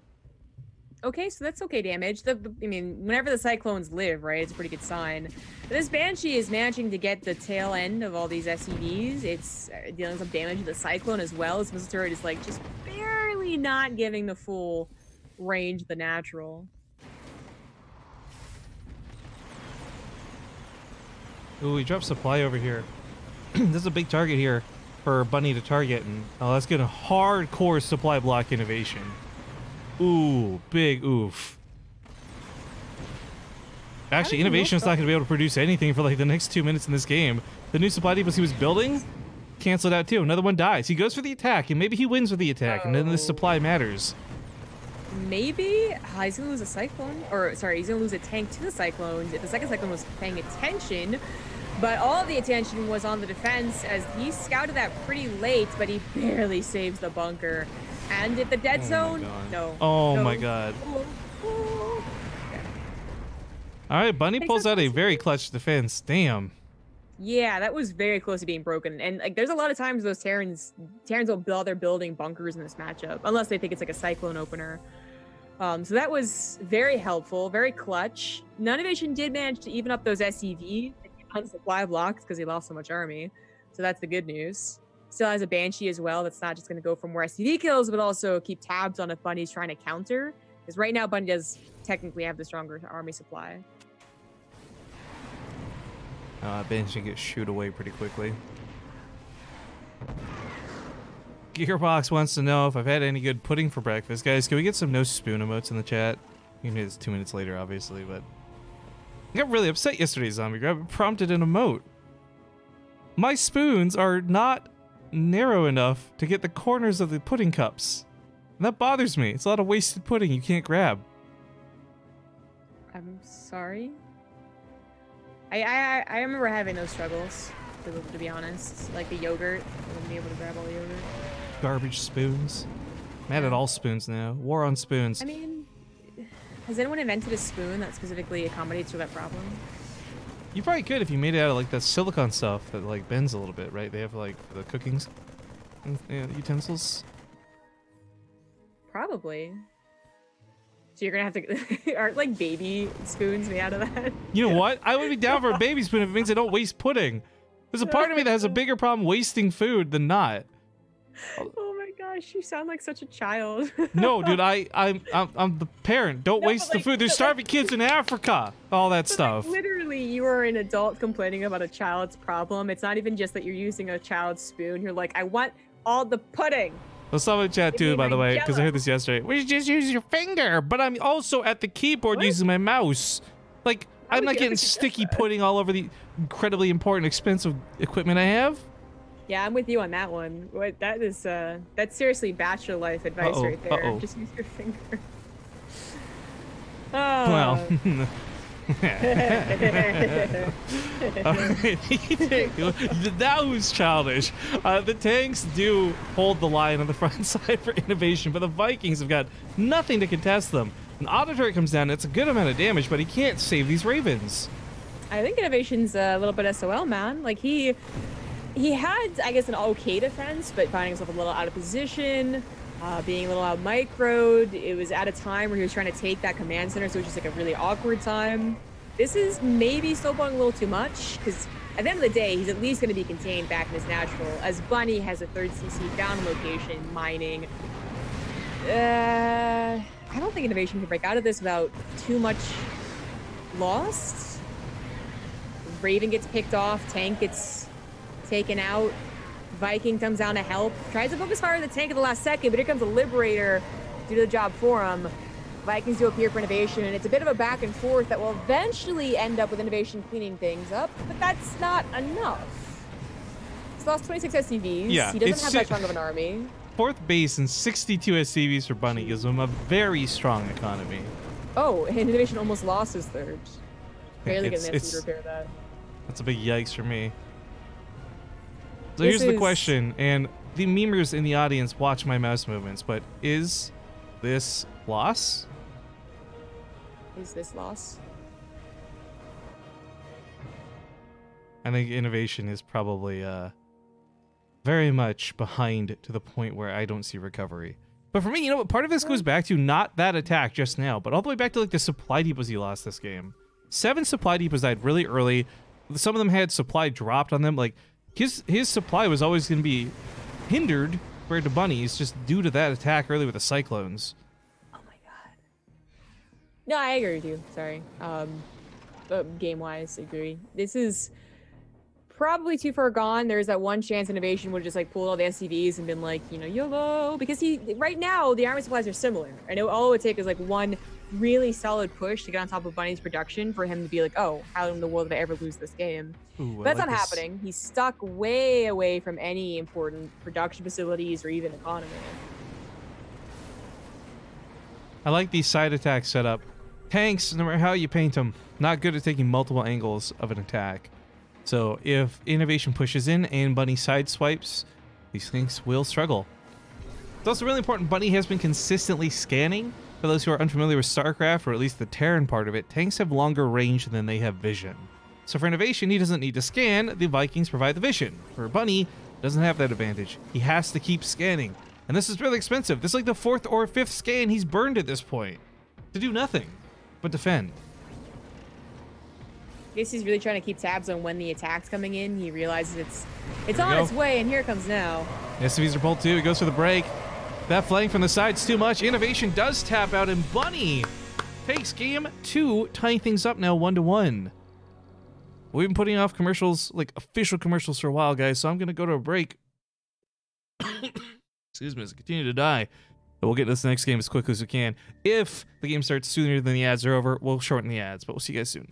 Okay, so that's okay damage. I mean, whenever the Cyclones live, right, it's a pretty good sign. But this Banshee is managing to get the tail end of all these SCVs. It's dealing some damage to the Cyclone as well. This missile turret is, like, just barely not giving the full range of the natural. Ooh, he dropped supply over here. This is a big target here for Bunny to target, and oh, that's gonna hardcore supply block Innovation. Ooh, big oof. Actually, Innovation's not gonna be able to produce anything for like the next 2 minutes in this game. The new supply depots he was building canceled out too. Another one dies. He goes for the attack, and maybe he wins with the attack, and then the supply matters. Maybe he's gonna lose a Cyclone, or sorry, he's gonna lose a tank to the Cyclones if the second Cyclone was paying attention. But all of the attention was on the defense as he scouted that pretty late, but he barely saves the bunker. And at the dead zone, no. Oh my god. Okay. All right, Bunny pulls out a very clutch defense. Damn. Yeah, that was very close to being broken. And like, there's a lot of times those Terrans will bother building bunkers in this matchup, unless they think it's like a Cyclone opener. So that was very helpful, very clutch. Innovation did manage to even up those SCVs. On supply blocks because he lost so much army, so that's the good news. still has a Banshee as well. That's not just going to go for more SCV kills, but also keep tabs on if Bunny's trying to counter. Because right now, Bunny does technically have the stronger army supply. Banshee gets shoot away pretty quickly. Gearbox wants to know if I've had any good pudding for breakfast. Guys, can we get some no spoon emotes in the chat? It's 2 minutes later, obviously, but I got really upset yesterday, Zombie Grab. It prompted an emote. My spoons are not narrow enough to get the corners of the pudding cups. And that bothers me. It's a lot of wasted pudding you can't grab. I'm sorry. I remember having those struggles, to be honest. Like the yogurt. I wouldn't be able to grab all the yogurt. Garbage spoons. Mad at all spoons now. War on spoons. I mean, has anyone invented a spoon that specifically accommodates for that problem? You probably could if you made it out of like that silicone stuff that like bends a little bit, right? They have like the cooking utensils. Probably. So you're gonna have to aren't like baby spoons made out of that? You know what? I would be down for a baby spoon if it means I don't waste pudding. There's a part of me that has a bigger problem wasting food than not. Oh my gosh, you sound like such a child. No, dude, I'm the parent. Don't waste the food. There's starving kids in Africa. All that stuff. Like, literally, you are an adult complaining about a child's problem. It's not even just that you're using a child's spoon. You're like, I want all the pudding. Well, someone in chat too, by the way, because I heard this yesterday. We should just use your finger, but I'm also at the keyboard using my mouse. Like, I'm not getting sticky pudding all over the incredibly important, expensive equipment I have. Yeah, I'm with you on that one. What that is, that's seriously bachelor life advice right there. Just use your finger. Oh. Well. That was childish. The tanks do hold the line on the front side for innovation, but the Vikings have got nothing to contest them. An auto turret comes down, it's a good amount of damage, but he can't save these Ravens. I think innovation's a little bit SOL, man. Like he had, I guess, an okay defense, but finding himself a little out of position, being a little out microed. It was at a time where he was trying to take that command center, so it was just like a really awkward time. This is maybe snowballing a little too much, because at the end of the day, he's at least going to be contained back in his natural, as Bunny has a third CC down location, mining. I don't think innovation can break out of this without too much lost. Raven gets picked off, tank gets taken out, Viking comes down to help, tries to focus fire on the tank at the last second, but here comes a Liberator to do the job for him. Vikings do appear for innovation, and it's a bit of a back and forth that will eventually end up with innovation cleaning things up, but that's not enough. He's lost 26 SCVs. Yeah, he doesn't have that strong of an army. Fourth base and 62 SCVs for Bunny gives him a very strong economy. Oh, and innovation almost lost his third. Barely getting the SCV to repair that. That's a big yikes for me. So here's the question, and the memers in the audience watch my mouse movements, but is this loss? Is this loss? I think innovation is probably very much behind to the point where I don't see recovery. But for me, you know what? Part of this goes back to not that attack just now, but all the way back to like the supply depots he lost this game. 7 supply depots died really early. Some of them had supply dropped on them. Like his supply was always going to be hindered compared to Bunny's just due to that attack early with the Cyclones. Oh my god. No, I agree with you. Sorry. Game-wise, I agree. This is probably too far gone. There's that one chance innovation would have just like pulled all the SCVs and been like, you know, YOLO. Because right now, the army supplies are similar. I know all it would take is like one really solid push to get on top of Bunny's production for him to be like, oh, how in the world did I ever lose this game? Ooh, but that's not happening. He's stuck way away from any important production facilities or even economy. I like these side attacks set up. Tanks, no matter how you paint them, not good at taking multiple angles of an attack. So if innovation pushes in and Bunny side swipes, these things will struggle. It's also really important Bunny has been consistently scanning. For those who are unfamiliar with StarCraft, or at least the Terran part of it, tanks have longer range than they have vision. So for innovation, he doesn't need to scan, the Vikings provide the vision. For Bunny, doesn't have that advantage. He has to keep scanning. And this is really expensive. This is like the 4th or 5th scan he's burned at this point. To do nothing but defend. guess he's really trying to keep tabs on when the attack's coming in. He realizes it's on its way, and here it comes now. SCVs are pulled too. He goes for the break. That flank from the side's too much. Innovation does tap out, and Bunny takes game 2, tying things up now 1-1. We've been putting off commercials, like official commercials, for a while, guys, so I'm going to go to a break. Excuse me, as I continue to die. But we'll get to this next game as quickly as we can. If the game starts sooner than the ads are over, we'll shorten the ads, but we'll see you guys soon.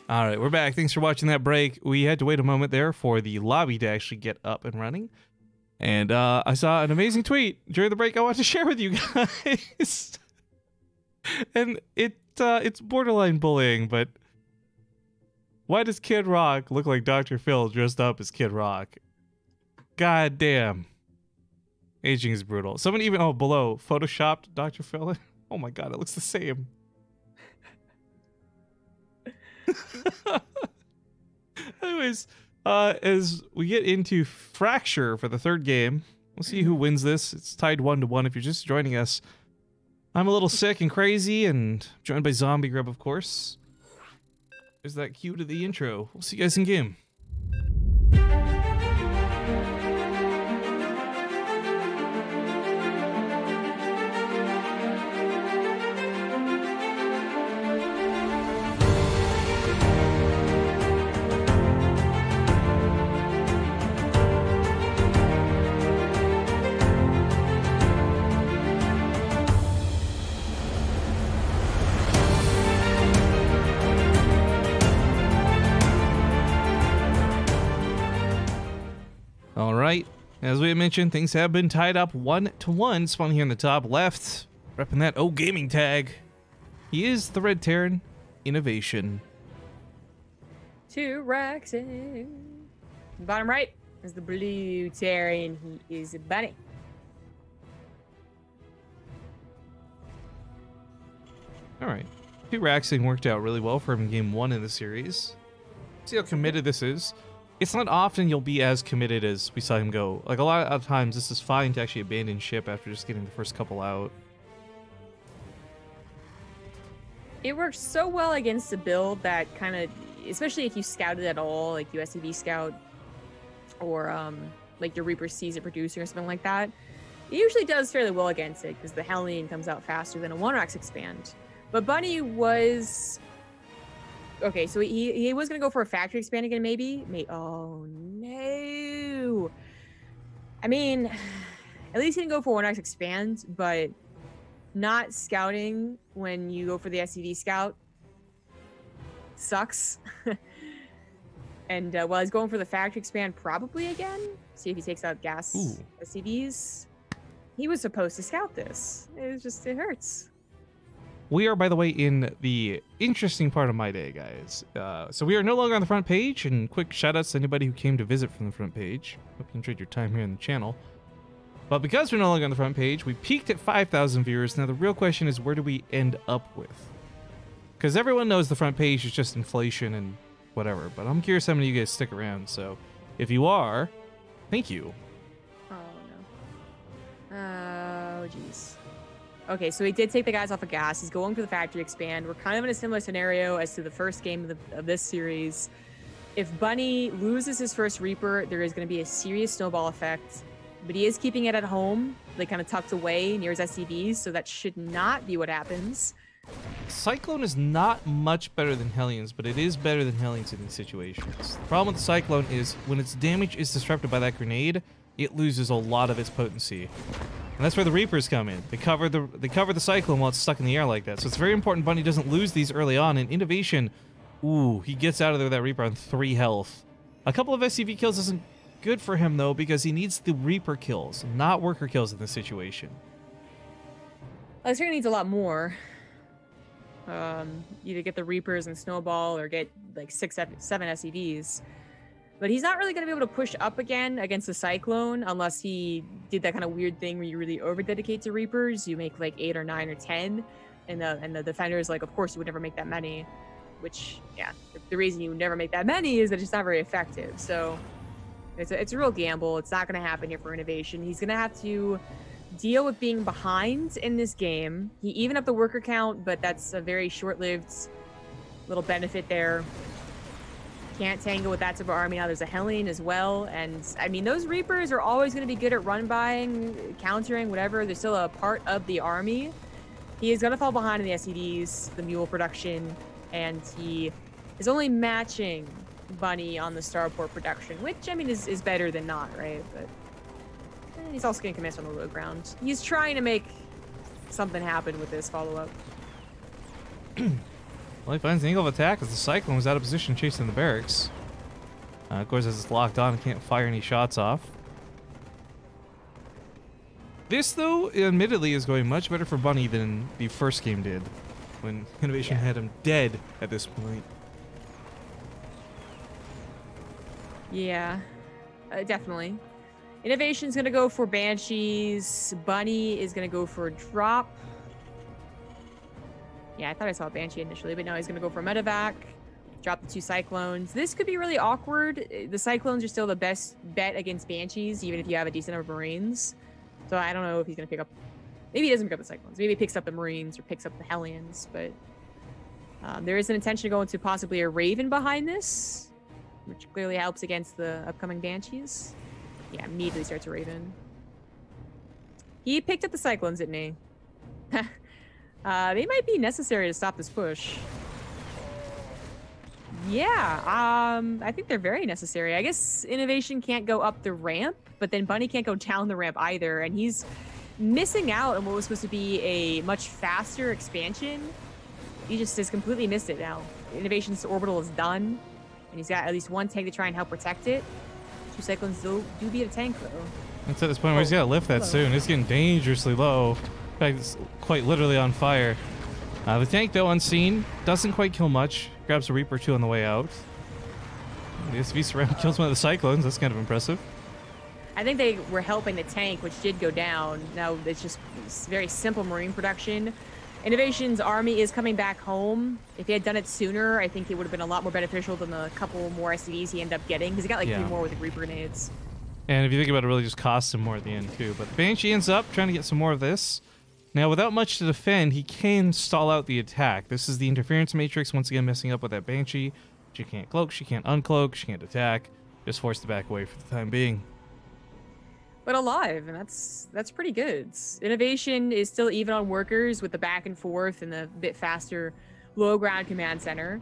All right, we're back. Thanks for watching that break. We had to wait a moment there for the lobby to actually get up and running. And I saw an amazing tweet during the break I want to share with you guys. And it's borderline bullying, but why does Kid Rock look like Dr. Phil dressed up as Kid Rock? God damn. Aging is brutal. Someone even, below, photoshopped Dr. Phil. Oh my god, it looks the same. Anyways, as we get into Fracture for the third game, we'll see who wins this. It's tied 1-1 if you're just joining us. I'm a little sick and crazy, and joined by Zombie Grub, of course. There's that cue to the intro. We'll see you guys in game. As we had mentioned, things have been tied up 1-1. Spawn here in the top left, repping that O Gaming tag. He is the Red Terran, Innovation. 2 racks in. Bottom right is the Blue Terran. He is a bunny. All right. 2 Raxing worked out really well for him in game 1 in the series. See how committed this is. It's not often you'll be as committed as we saw him go. Like, a lot of times, this is fine to actually abandon ship after just getting the first couple out. It works so well against a build that kind of, especially if you scouted at all, like USCV scout, or like your Reaper sees a producer or something like that. It usually does fairly well against it because the Hellion comes out faster than a 1-Rax expand. But Bunny was... Okay, so he was going to go for a factory expand again, maybe? Oh, no. I mean, at least he didn't go for 1-Rax expand, but not scouting when you go for the SCV scout sucks. And while he's going for the factory expand probably again, see if he takes out gas SCVs. He was supposed to scout this. It hurts. We are, by the way, in the interesting part of my day, guys. So we are no longer on the front page, and quick shout-outs to anybody who came to visit from the front page. Hope you enjoyed your time here on the channel. But because we're no longer on the front page, we peaked at 5,000 viewers. Now the real question is, where do we end up with? Because everyone knows the front page is just inflation and whatever, but I'm curious how many of you guys stick around. So if you are, thank you. Oh, no. Oh, jeez. Okay, so he did take the guys off of gas. He's going for the factory expand. We're kind of in a similar scenario as to the first game of this series. If Bunny loses his first Reaper, there is going to be a serious snowball effect. But he is keeping it at home, like kind of tucked away near his SCVs, so that should not be what happens. Cyclone is not much better than Hellions, but it is better than Hellions in these situations. The problem with the Cyclone is when its damage is disrupted by that grenade, it loses a lot of its potency. And that's where the Reapers come in. They cover the Cyclone while it's stuck in the air like that. So it's very important Bunny doesn't lose these early on. And Innovation, ooh, he gets out of there with that Reaper on 3 health. A couple of SCV kills isn't good for him, though, because he needs the Reaper kills, not worker kills in this situation. Well, he certainly needs a lot more. Either get the Reapers and Snowball or get like 7 SCVs. But he's not really going to be able to push up again against the Cyclone unless he did that kind of weird thing where you really over-dedicate to Reapers. You make like 8 or 9 or 10, and the defender is like, of course you would never make that many. Which, yeah, the reason you would never make that many is that it's not very effective. So it's a real gamble. It's not going to happen here for Innovation. He's going to have to deal with being behind in this game. He evened up the worker count, but that's a very short-lived little benefit there. Can't tangle with that type of army. Now there's a Hellion as well, and I mean those Reapers are always going to be good at run buying, countering, whatever. They're still a part of the army. He is going to fall behind in the SCVs, the mule production, and he is only matching Bunny on the starport production, which I mean is better than not, right? But he's also getting commits on the low ground. He's trying to make something happen with this follow-up. Well, he finds the angle of attack as the Cyclone was out of position chasing the barracks. Of course, as it's locked on, it can't fire any shots off. This, though, admittedly, is going much better for Bunny than the first game did, when Innovation had him dead at this point. Yeah, definitely. Innovation's going to go for Banshees. Bunny is going to go for a drop. Yeah, I thought I saw a Banshee initially, but no, he's going to go for a medevac. Drop the 2 Cyclones. This could be really awkward. The Cyclones are still the best bet against Banshees, even if you have a decent number of Marines. So I don't know if he's going to pick up... Maybe he doesn't pick up the Cyclones. Maybe he picks up the Marines or picks up the Hellions, but... there is an intention to go into possibly a Raven behind this, which clearly helps against the upcoming Banshees. Yeah, immediately starts a Raven. He picked up the Cyclones, didn't he? They might be necessary to stop this push. Yeah, I think they're very necessary. I guess Innovation can't go up the ramp, but then Bunny can't go down the ramp either, and he's missing out on what was supposed to be a much faster expansion. He just has completely missed it now. Innovation's orbital is done, and he's got at least 1 tank to try and help protect it. 2 Cyclones do beat a tank, though. It's at this point where he's got to lift that soon. It's getting dangerously low. In fact, it's quite literally on fire. The tank, though, unseen, doesn't quite kill much. Grabs a Reaper 2 on the way out. The SV surround kills one of the Cyclones. That's kind of impressive. I think they were helping the tank, which did go down. Now it's just very simple Marine production. Innovation's army is coming back home. If he had done it sooner, I think it would have been a lot more beneficial than the couple more SCVs he ended up getting, because he got like 3 more with the Reaper grenades. And if you think about it, it really just costs him more at the end, too. But the Banshee ends up trying to get some more of this. Now, without much to defend, he can stall out the attack. This is the interference matrix, once again messing up with that Banshee. She can't cloak, she can't uncloak, she can't attack. Just forced to back away for the time being. But alive, and that's pretty good. Innovation is still even on workers with the back and forth and the bit faster low ground command center.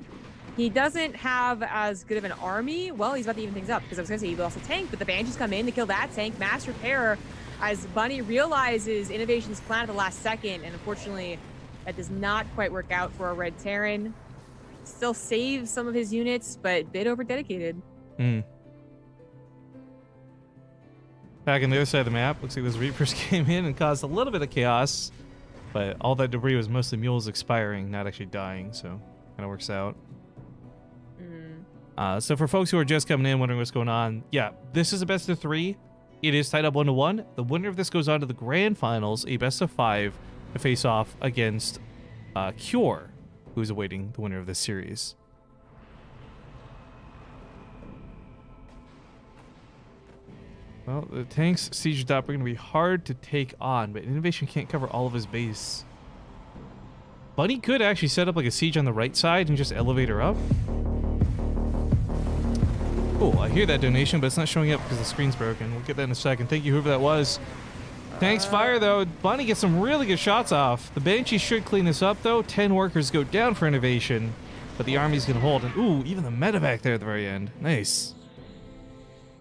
He doesn't have as good of an army. Well, he's about to even things up because I was going to say he lost a tank, but the Banshees come in to kill that tank. Mass repair as Bunny realizes Innovation's plan at the last second, and unfortunately, that does not quite work out for a Red Terran. Still saves some of his units, but a bit over-dedicated. Back on the other side of the map, looks like those Reapers came in and caused a little bit of chaos, but all that debris was mostly mules expiring, not actually dying, so kind of works out. So for folks who are just coming in wondering what's going on, yeah, this is a best of 3. It is tied up 1-1. The winner of this goes on to the grand finals, a best of 5, to face off against Cure, who's awaiting the winner of this series. Well, the tanks sieged up are going to be hard to take on, but Innovation can't cover all of his base. Bunny could actually set up like a siege on the right side and just elevate her up. Cool, I hear that donation, but it's not showing up because the screen's broken. We'll get that in a second. Thank you, whoever that was. Tanks fire, though. Bunny gets some really good shots off. The Banshee should clean this up, though. 10 workers go down for Innovation, but the army's going to hold. And, ooh, even the medevac there at the very end. Nice.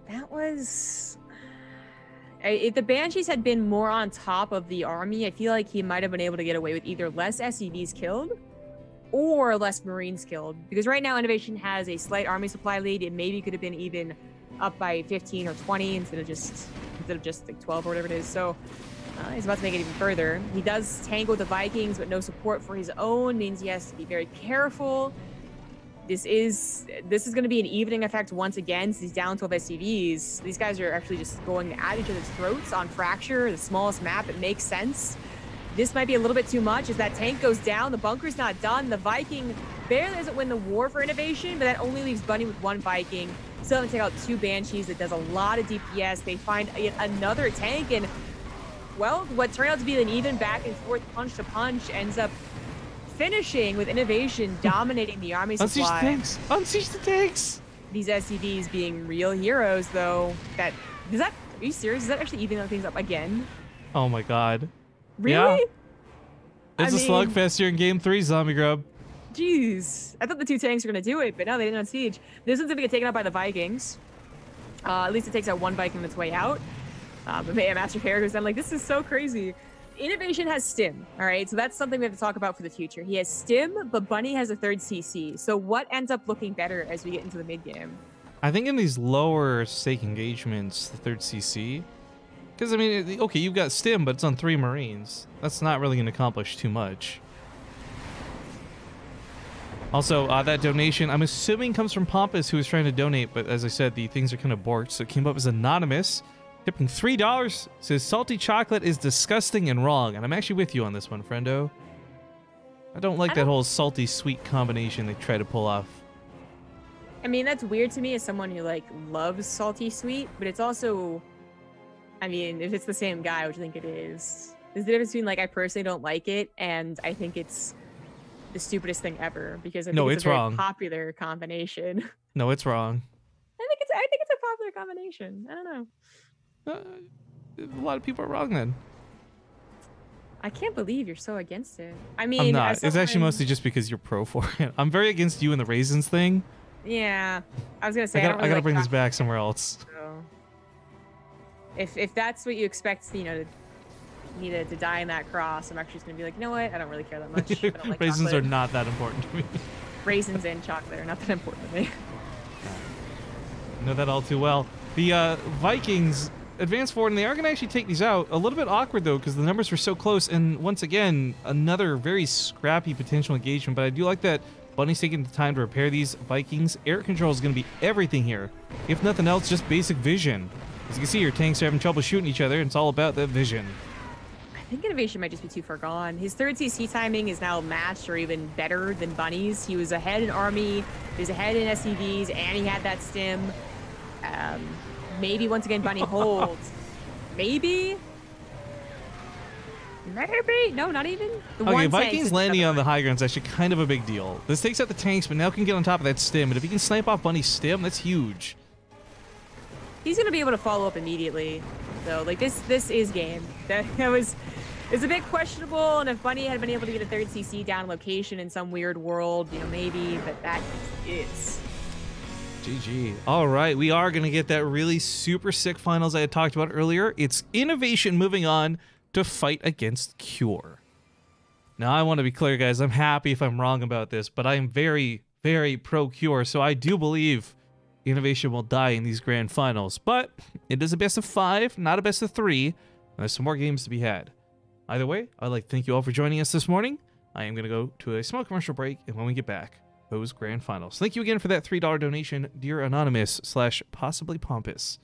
That was... If the Banshees had been more on top of the army, I feel like he might have been able to get away with either less SCVs killed or less Marines killed. Because right now, Innovation has a slight army supply lead. It maybe could have been even up by 15 or 20 instead of just like 12 or whatever it is. So he's about to make it even further. He does tangle with the Vikings, but no support for his own means he has to be very careful. This is going to be an evening effect once again. Since he's down 12 SCVs, these guys are actually just going at each other's throats on Fracture, the smallest map. It makes sense. This might be a little bit too much as that tank goes down. The bunker's not done. The Viking barely doesn't win the war for Innovation, but that only leaves Bunny with 1 Viking. Still having to take out 2 Banshees. That does a lot of DPS. They find yet another tank, and, well, what turned out to be an even back and forth punch to punch ends up finishing with Innovation dominating the army supply. Unsiege the tanks! Unsiege the tanks! These SCVs being real heroes, though. Are you serious? Is that actually evening things up again? Oh my god. Really? Yeah. It's a slugfest here in Game 3, Zombie Grub. Jeez. I thought the 2 tanks were going to do it, but no, they didn't unsiege. This one's going to get taken out by the Vikings. At least it takes out 1 Viking on its way out. But Master Fair goes down like, this is so crazy. Innovation has Stim, all right? So that's something we have to talk about for the future. He has Stim, but Bunny has a 3rd CC. So what ends up looking better as we get into the mid-game? I think in these lower stake engagements, the 3rd CC... Because, I mean, okay, you've got Stim, but it's on 3 Marines. That's not really going to accomplish too much. Also, that donation, I'm assuming comes from Pompous, who was trying to donate, but as I said, the things are kind of borked, so it came up as anonymous. Tipping $3, says, salty chocolate is disgusting and wrong, and I'm actually with you on this one, friendo. I don't like that whole salty-sweet combination they try to pull off. I mean, that's weird to me as someone who, like, loves salty-sweet, but it's also... I mean, if it's the same guy, which I think it is, there's the difference between, like, I personally don't like it, and I think it's the stupidest thing ever, because I think it's a very popular combination. No, it's wrong. I think it's a popular combination. I don't know. A lot of people are wrong then. I can't believe you're so against it. I mean, I'm not. It's actually mostly just because you're pro for it. I'm very against you and the raisins thing. Yeah. I was going to say, I gotta bring this back somewhere else. So. If that's what you expect, you know, to die in that cross, I'm actually just gonna be like, you know what? I don't really care that much. I don't like raisins chocolate. are not that important to me. Raisins and chocolate are not that important to me. I know that all too well. The Vikings advance forward, and they are gonna actually take these out. A little bit awkward though, because the numbers were so close. And once again, another very scrappy potential engagement. But I do like that Bunny's taking the time to repair these Vikings. Air control is gonna be everything here. If nothing else, just basic vision. As you can see, your tanks are having trouble shooting each other, and it's all about that vision. I think Innovation might just be too far gone. His 3rd CC timing is now matched or even better than Bunny's. He was ahead in Army, he was ahead in SCVs, and he had that Stim. Maybe once again Bunny holds. Maybe? Maybe? No, not even. Okay, Vikings landing on the high ground is actually kind of a big deal. This takes out the tanks, but now can get on top of that Stim. And if he can snipe off Bunny's Stim, that's huge. He's gonna be able to follow up immediately, though. Like this is game. That was It's a bit questionable, and if Bunny had been able to get a third CC down location in some weird world, you know, maybe, but that is. GG. All right, we are going to get that really super sick finals I had talked about earlier. It's Innovation moving on to fight against Cure. Now, I want to be clear, guys. I'm happy if I'm wrong about this, but I am very, very pro-Cure, so I do believe Innovation will die in these grand finals. But it is a best of 5, not a best of 3, and there's some more games to be had. Either way, I'd like to thank you all for joining us this morning. I am going to go to a small commercial break, and when we get back, those grand finals. Thank you again for that $3 donation, dear Anonymous / possibly Pompous.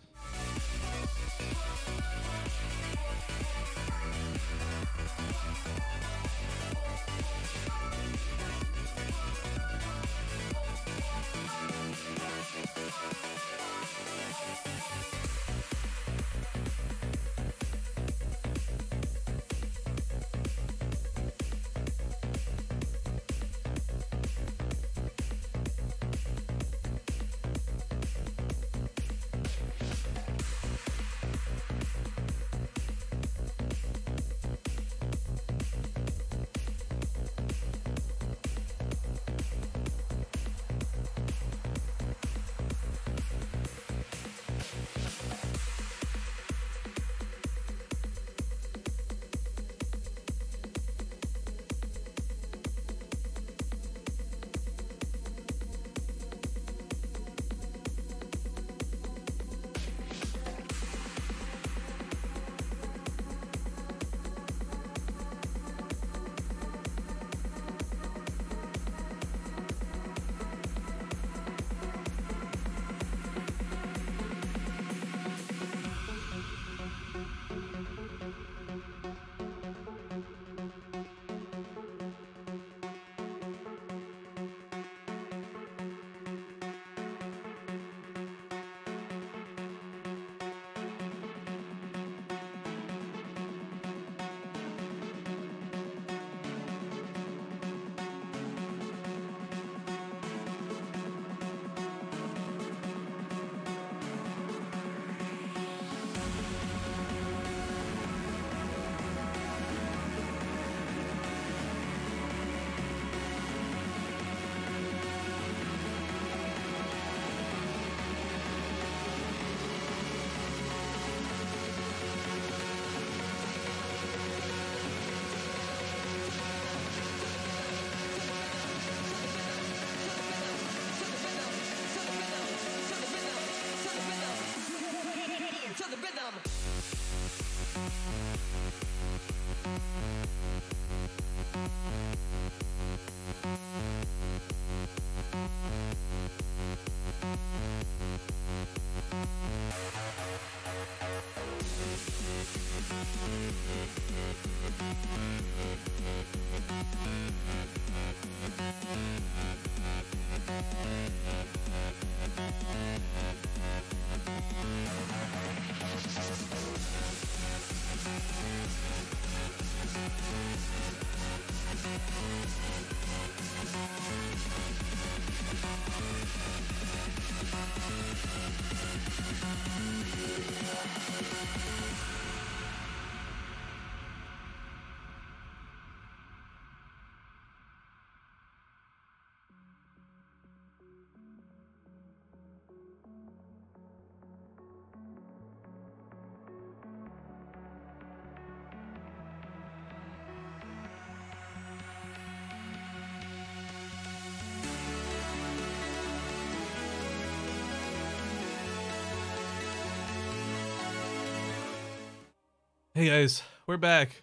Hey guys, we're back.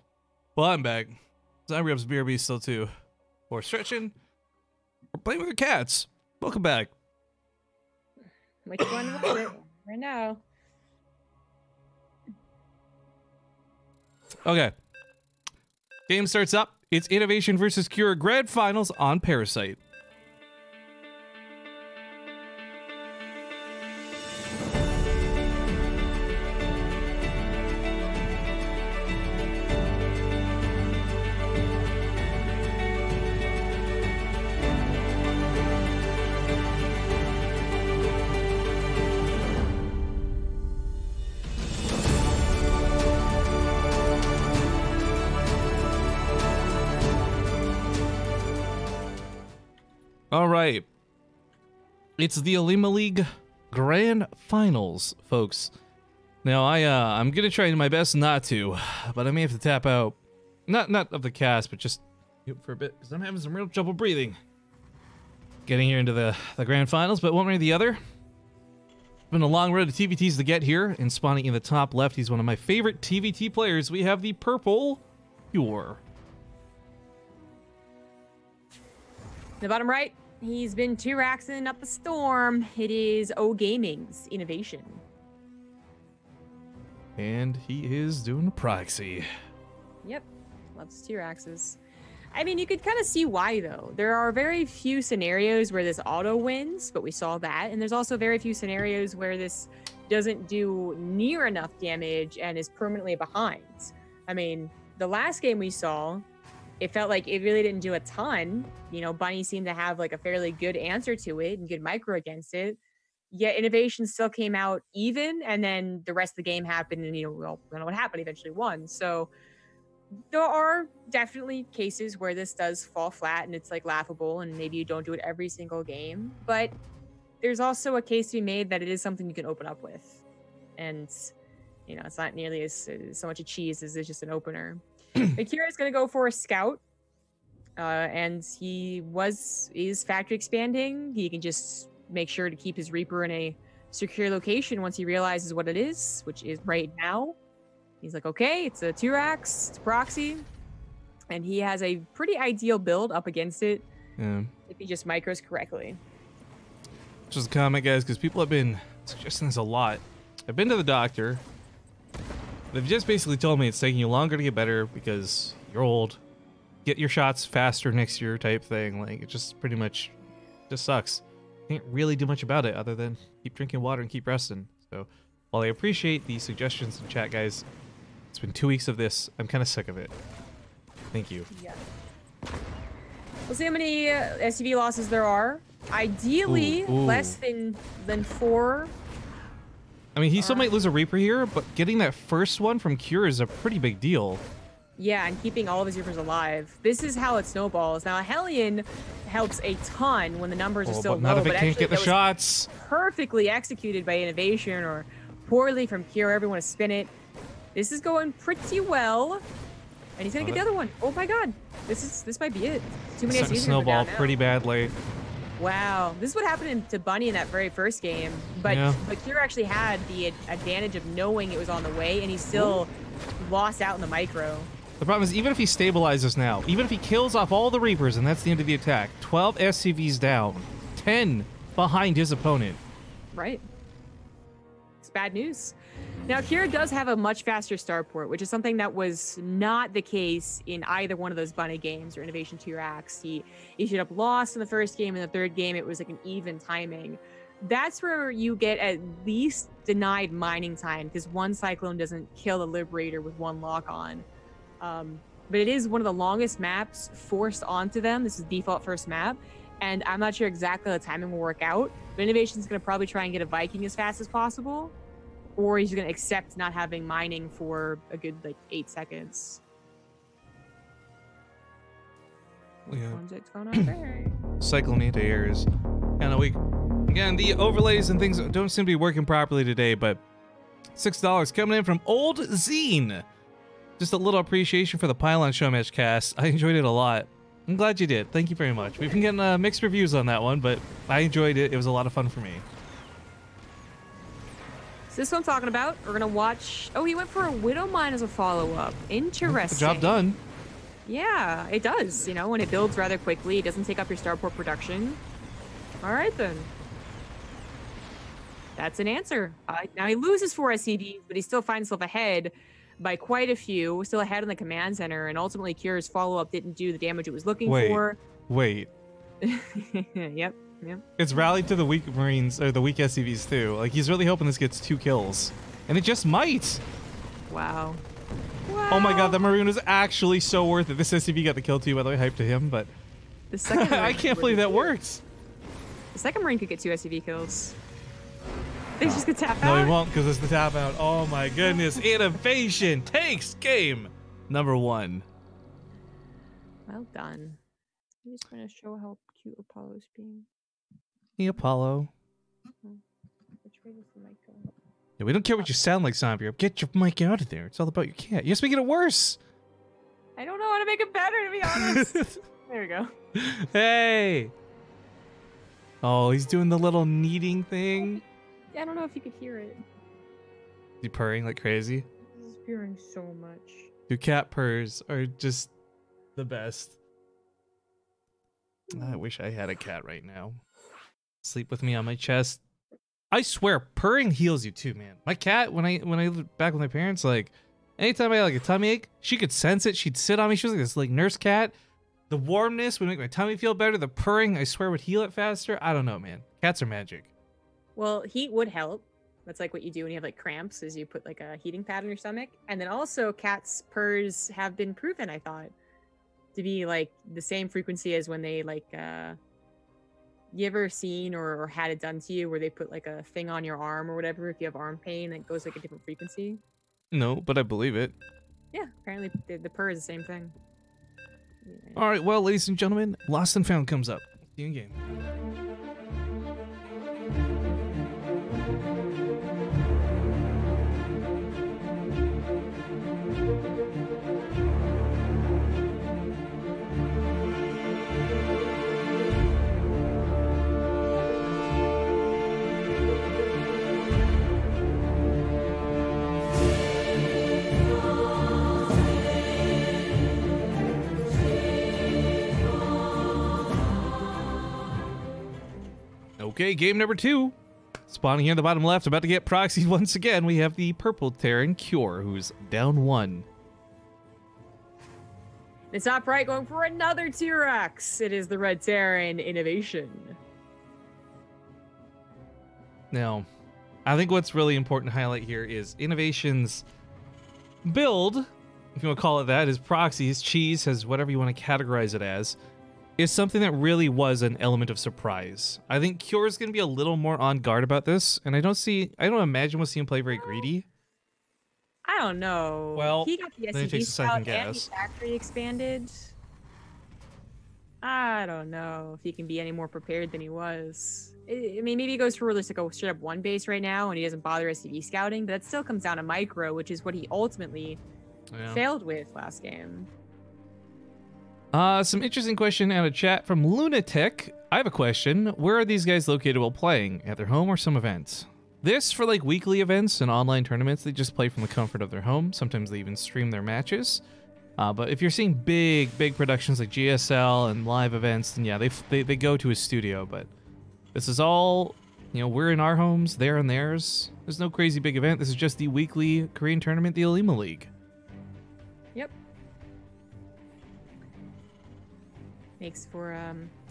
Well, I'm back. Zyreup's BRB still too. We're stretching. We're playing with our cats. Welcome back. Which one was it? Right now. Okay. Game starts up. It's Innovation versus Cure Grand Finals on Parasite. All right. It's the Olimoleague Grand Finals, folks. Now, I'm going to try my best not to, but I may have to tap out. Not of the cast, but just for a bit, because I'm having some real trouble breathing. Getting here into the Grand Finals, but one way or the other. It's been a long road to TVTs to get here, and spawning in the top left, he's one of my favorite TVT players. We have the purple Pure. The bottom right, he's been 2-raxing up a storm. It is O Gaming's Innovation. And he is doing a proxy. Yep, loves 2-raxes. I mean, you could kind of see why, though. There are very few scenarios where this auto wins, but we saw that. And there's also very few scenarios where this doesn't do near enough damage and is permanently behind. I mean, the last game we saw, it felt like it really didn't do a ton. You know, Bunny seemed to have like a fairly good answer to it and good micro against it. Yet Innovation still came out even, and then the rest of the game happened, and, you know, well, we don't know what happened, eventually won. So there are definitely cases where this does fall flat and it's like laughable, and maybe you don't do it every single game. But there's also a case to be made that it is something you can open up with. And, you know, it's not nearly as so much a cheese as it's just an opener. Akira is going to go for a scout. And he is factory expanding. He can just make sure to keep his Reaper in a secure location once he realizes what it is, which is right now. He's like, okay, it's a 2-rax, it's a proxy. And he has a pretty ideal build up against it. Yeah. If he just micros correctly. Just a comment, guys, because people have been suggesting this a lot. I've been to the doctor. They've just basically told me it's taking you longer to get better because you're old. Get your shots faster next year type thing. Like, it just pretty much just sucks. Can't really do much about it other than keep drinking water and keep resting. So while I appreciate the suggestions in chat, guys, it's been 2 weeks of this. I'm kind of sick of it. Thank you. Yeah. We'll see how many SUV losses there are. Ideally, Ooh. less than 4. I mean, he still might lose a Reaper here, but getting that first one from Cure is a pretty big deal. Yeah, and keeping all of his Reapers alive. This is how it snowballs. Now, a Hellion helps a ton when the numbers are still but not low, if it but can't actually get the that was shots. perfectly executed by Innovation or poorly from Cure. Everyone to spin it. This is going pretty well. And he's gonna get the other one. Oh my god. This might be it. Too many Starting to SUVs snowball pretty badly. Wow. This is what happened to Bunny in that very first game. But Cure actually had the advantage of knowing it was on the way, and he still lost out in the micro. The problem is, even if he stabilizes now, even if he kills off all the Reapers, and that's the end of the attack, 12 SCVs down, 10 behind his opponent. Right. It's bad news. Now, Kira does have a much faster start port, which is something that was not the case in either one of those Bunny games or Innovation 2-Rax. He ended up lost in the first game. In the third game, it was like an even timing. That's where you get at least denied mining time, because one Cyclone doesn't kill the Liberator with one lock-on. But it is one of the longest maps forced onto them. This is default first map, and I'm not sure exactly how the timing will work out, but Innovation's going to probably try and get a Viking as fast as possible, or he's going to accept not having mining for a good, like, 8 seconds. Yeah. What's going on there? Cyclone anti-air is kind of weak. Again, the overlays and things don't seem to be working properly today, but $6 coming in from Old Zine. Just a little appreciation for the Pylon Showmatch cast. I enjoyed it a lot. I'm glad you did. Thank you very much. We've been getting mixed reviews on that one, but I enjoyed it. It was a lot of fun for me. So this one I'm talking about, we're going to watch... Oh, he went for a Widow Mine as a follow-up. Interesting. Job done. Yeah, it does. You know, when it builds rather quickly, it doesn't take up your starport production. All right, then. That's an answer. Now he loses 4 SCVs, but he still finds himself ahead by quite a few, still ahead in the command center, and ultimately Cure's follow-up didn't do the damage it was looking for. Wait. Yep. It's rallied to the weak Marines, or the weak SCVs too. Like, he's really hoping this gets 2 kills. And it just might! Wow. Oh my god, that Marine was actually so worth it. This SCV got the kill too, by the way, hype to him, but... The second I can't believe that worked! The second Marine could get 2 SCV kills. They just could tap out. No, he won't, because it's the tap out. Oh my goodness. Innovation takes game number 1. Well done. I'm just going to show how cute Apollo's being. Hey, Apollo. Which way does the mic go? Yeah, we don't care what you sound like, Zombie. Get your mic out of there. It's all about your cat. You're just making it worse. I don't know how to make it better, to be honest. There we go. Hey. Oh, he's doing the little kneading thing. I don't know if you could hear it. Is he purring like crazy? He's purring so much. Your cat purrs are just the best. I wish I had a cat right now. Sleep with me on my chest. I swear, purring heals you too, man. My cat, when I lived back with my parents, like, anytime I had like a tummy ache, she could sense it. She'd sit on me. She was like this like nurse cat. The warmness would make my tummy feel better. The purring, I swear, would heal it faster. I don't know, man. Cats are magic. Well, heat would help. That's like what you do when you have like cramps, is you put like a heating pad on your stomach. And then also cats' purrs have been proven, I thought, to be like the same frequency as when they like you ever seen or had it done to you where they put like a thing on your arm or whatever if you have arm pain that goes like a different frequency? No, but I believe it. Yeah, apparently the purr is the same thing. Yeah. All right, well, ladies and gentlemen, Lost and Found comes up. See you in game. Okay, game number 2. Spawning here in the bottom left, about to get proxied once again. We have the purple Terran Cure, who's down 1. It's not right going for another T-Rex. It is the Red Terran Innovation. Now, I think what's really important to highlight here is Innovation's build, if you want to call it that, his proxy, his cheese, his whatever you want to categorize it as, is something that really was an element of surprise. I think Cure is going to be a little more on guard about this, and I don't imagine we'll see him play very greedy. I don't know. Well, he got the then it SCV takes a second scout and guess. the factory expanded. I don't know if he can be any more prepared than he was. I mean, maybe he goes for just like a straight up one base right now, and he doesn't bother SCV scouting, but that still comes down to micro, which is what he ultimately failed with last game. Some interesting question out of chat from Lunatic. I have a question. Where are these guys located while playing? At their home or some events? This, for like weekly events and online tournaments, they just play from the comfort of their home. Sometimes they even stream their matches. But if you're seeing big productions like GSL and live events, then yeah, they go to a studio. But this is all, we're in our homes, they're in theirs. There's no crazy big event. This is just the weekly Korean tournament, the Olimoleague. Yep. Makes for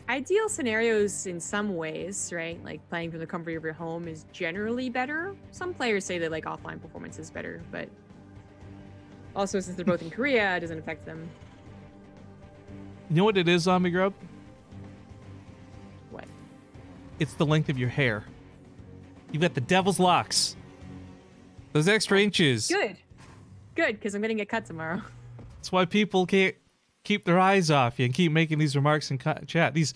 ideal scenarios in some ways, right? Like playing from the comfort of your home is generally better. Some players say that like offline performance is better, but also since they're both in Korea, it doesn't affect them. You know what it is, Zombie Grub? What? It's the length of your hair. You've got the devil's locks. Those extra inches. Good, because I'm gonna get cut tomorrow. That's why people can't keep their eyes off you and keep making these remarks in chat. These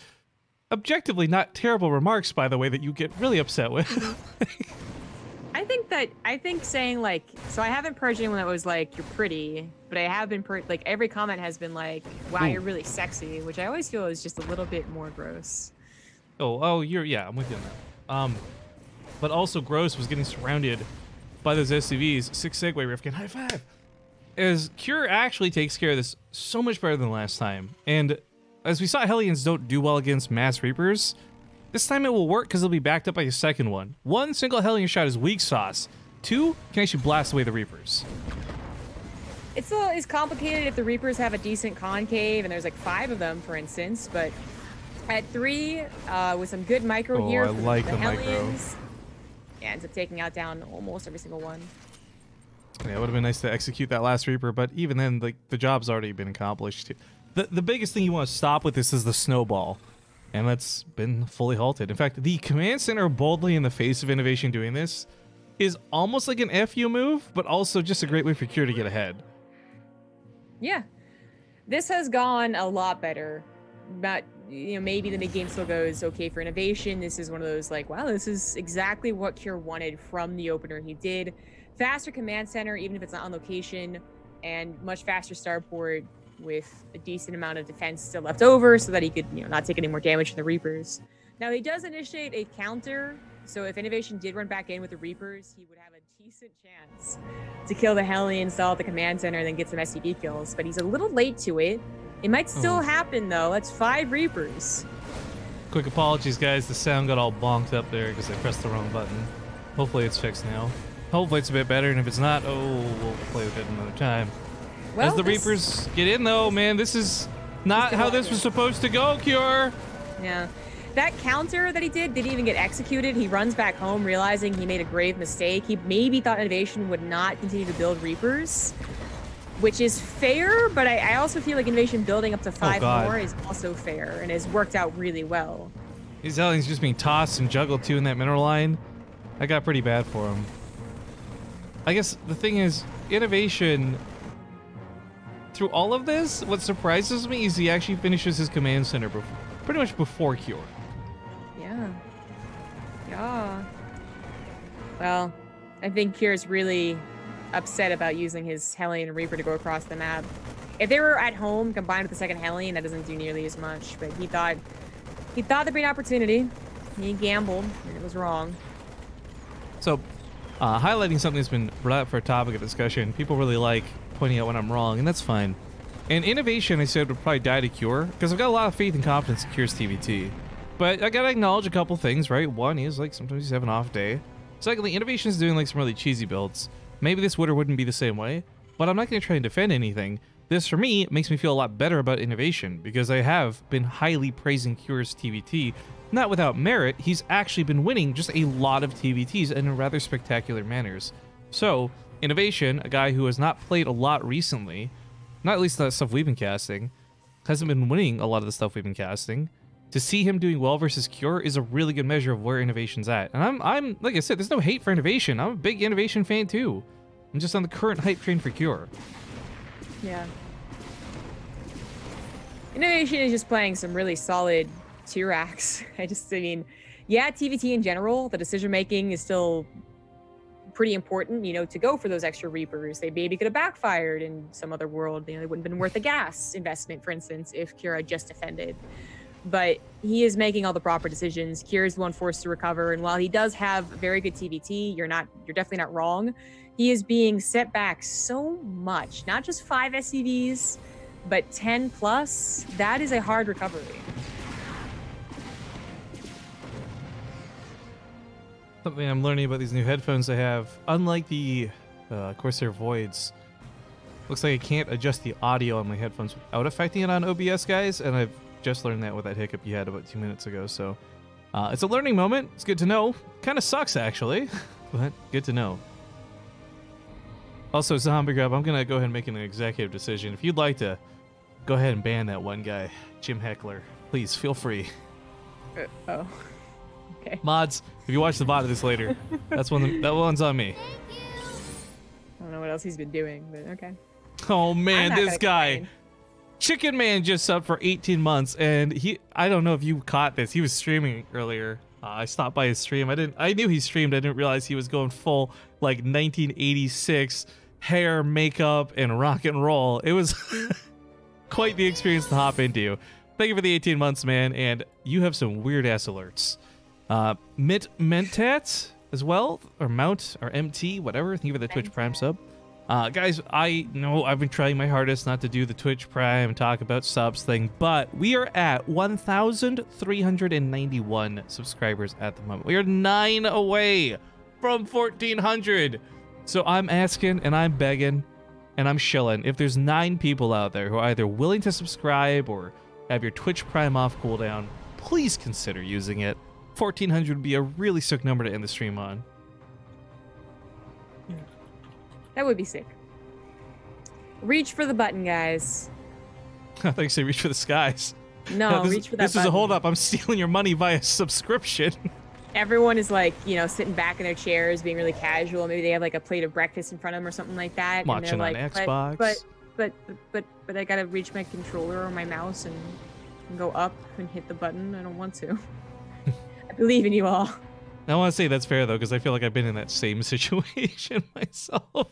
objectively not terrible remarks, by the way, that you get really upset with. I think saying like, so I haven't purged anyone that was like, you're pretty, but I have been like every comment has been like, wow, you're really sexy, which I always feel is just a little bit more gross. I'm with you on that. But also gross was getting surrounded by those SCVs. 6 segue, Rifkin, high five. As Cure actually takes care of this so much better than last time. And as we saw, Hellions don't do well against Mass Reapers. This time it will work because it'll be backed up by a second one. 1 single Hellion shot is weak sauce. 2 can actually blast away the Reapers. It's complicated if the Reapers have a decent concave, and there's like 5 of them, for instance. But at 3, with some good micro here, I like the Hellions, ends up taking out down almost every single one. Yeah, it would have been nice to execute that last Reaper, but even then, like, the job's already been accomplished. The biggest thing you want to stop with this is the snowball, and that's been fully halted. In fact, the command center boldly in the face of Innovation doing this is almost like an FU move, but also just a great way for Cure to get ahead. Yeah. This has gone a lot better. But you know, maybe the mid game still goes okay for Innovation. This is one of those like, wow, this is exactly what Cure wanted from the opener. He did faster command center, even if it's not on location, and much faster starport with a decent amount of defense still left over so that he could, you know, not take any more damage from the Reapers. Now he does initiate a counter, so if Innovation did run back in with the Reapers, he would have a decent chance to kill the Heli, install at the command center, and then get some SCV kills, but he's a little late to it. It might still happen, though. That's 5 Reapers. Quick apologies, guys. The sound got all bonked up there because I pressed the wrong button. Hopefully it's fixed now. Hopefully it's a bit better, and if it's not, we'll play with it another time. Well, as the Reapers get in, though, man, this is not how this was supposed to go, Cure. Yeah. That counter that he didn't even get executed. He runs back home, realizing he made a grave mistake. He maybe thought Innovation would not continue to build Reapers, which is fair, but I also feel like Innovation building up to 5 more is also fair and has worked out really well. These aliens just being tossed and juggled too in that mineral line. I got pretty bad for him. I guess the thing is, Innovation, through all of this, what surprises me is he actually finishes his command center pretty much before Cure. Yeah. Well, I think Cure's really upset about using his Hellion and Reaper to go across the map. If they were at home combined with the second Hellion, that doesn't do nearly as much, but he thought there'd be an opportunity. He gambled, and it was wrong. So, highlighting something that's been brought up for a topic of discussion, people really like pointing out when I'm wrong, and that's fine. And Innovation, I said, would probably die to Cure, because I've got a lot of faith and confidence in Cure's TVT. But I gotta acknowledge a couple things, right? One is, like, sometimes he's having an off day. Secondly, Innovation's doing, like, some really cheesy builds. Maybe this would or wouldn't be the same way, but I'm not gonna try and defend anything. This, for me, makes me feel a lot better about Innovation, because I have been highly praising Cure's TVT. Not without merit, he's actually been winning just a lot of TVTs in rather spectacular manners. So, Innovation, a guy who has not played a lot recently, not at least the stuff we've been casting, hasn't been winning a lot of the stuff we've been casting. To see him doing well versus Cure is a really good measure of where Innovation's at. And I'm like I said, there's no hate for Innovation. I'm a big Innovation fan too. I'm just on the current hype train for Cure. Yeah. Innovation is just playing some really solid tier acts. I mean, yeah, TVT in general, the decision making is still pretty important, you know, to go for those extra Reapers. They maybe could have backfired in some other world. You know, they wouldn't have been worth a gas investment, for instance, if Cure had just defended. But he is making all the proper decisions. Cure is the one forced to recover, and while he does have very good TVT, you're definitely not wrong. He is being set back so much, not just 5 SCVs, but 10 plus. That is a hard recovery. Something I'm learning about these new headphones I have, unlike the Corsair Voids, looks like I can't adjust the audio on my headphones without affecting it on OBS, guys, and I've just learned that with that hiccup you had about 2 minutes ago, so it's a learning moment. It's good to know. Kind of sucks, actually, but good to know. Also, Zombie Grub, I'm going to go ahead and make an executive decision. If you'd like to go ahead and ban that one guy, Jim Heckler, please feel free. Oh. Okay. Mods, if you watch the VOD of this later, that one's on me. I don't know what else he's been doing, but okay. Oh man, this guy. Chicken Man just subbed for 18 months, and I don't know if you caught this. He was streaming earlier. I stopped by his stream. I knew he streamed. I didn't realize he was going full, like, 1986 hair, makeup, and rock and roll. It was quite the experience to hop into. Thank you for the 18 months, man, and you have some weird-ass alerts. Mentat as well, or Mount, or MT, whatever. Thank you for the Twitch Prime sub. Guys, I know I've been trying my hardest not to do the Twitch Prime and talk about subs thing, but we are at 1,391 subscribers at the moment. We are 9 away from 1,400. So I'm asking and I'm begging and I'm shilling. If there's 9 people out there who are either willing to subscribe or have your Twitch Prime off cooldown, please consider using it. 1,400 would be a really sick number to end the stream on. That would be sick. Reach for the button, guys. I think you say reach for the skies. No, reach for that This button. is a hold up. I'm stealing your money via subscription. Everyone is like, you know, sitting back in their chairs, being really casual. Maybe they have like a plate of breakfast in front of them or something like that. Watching and they're on like, Xbox. But I gotta reach my controller or my mouse and and go up and hit the button. I don't want to. I believe in you all. I want to say that's fair though, because I feel like I've been in that same situation myself.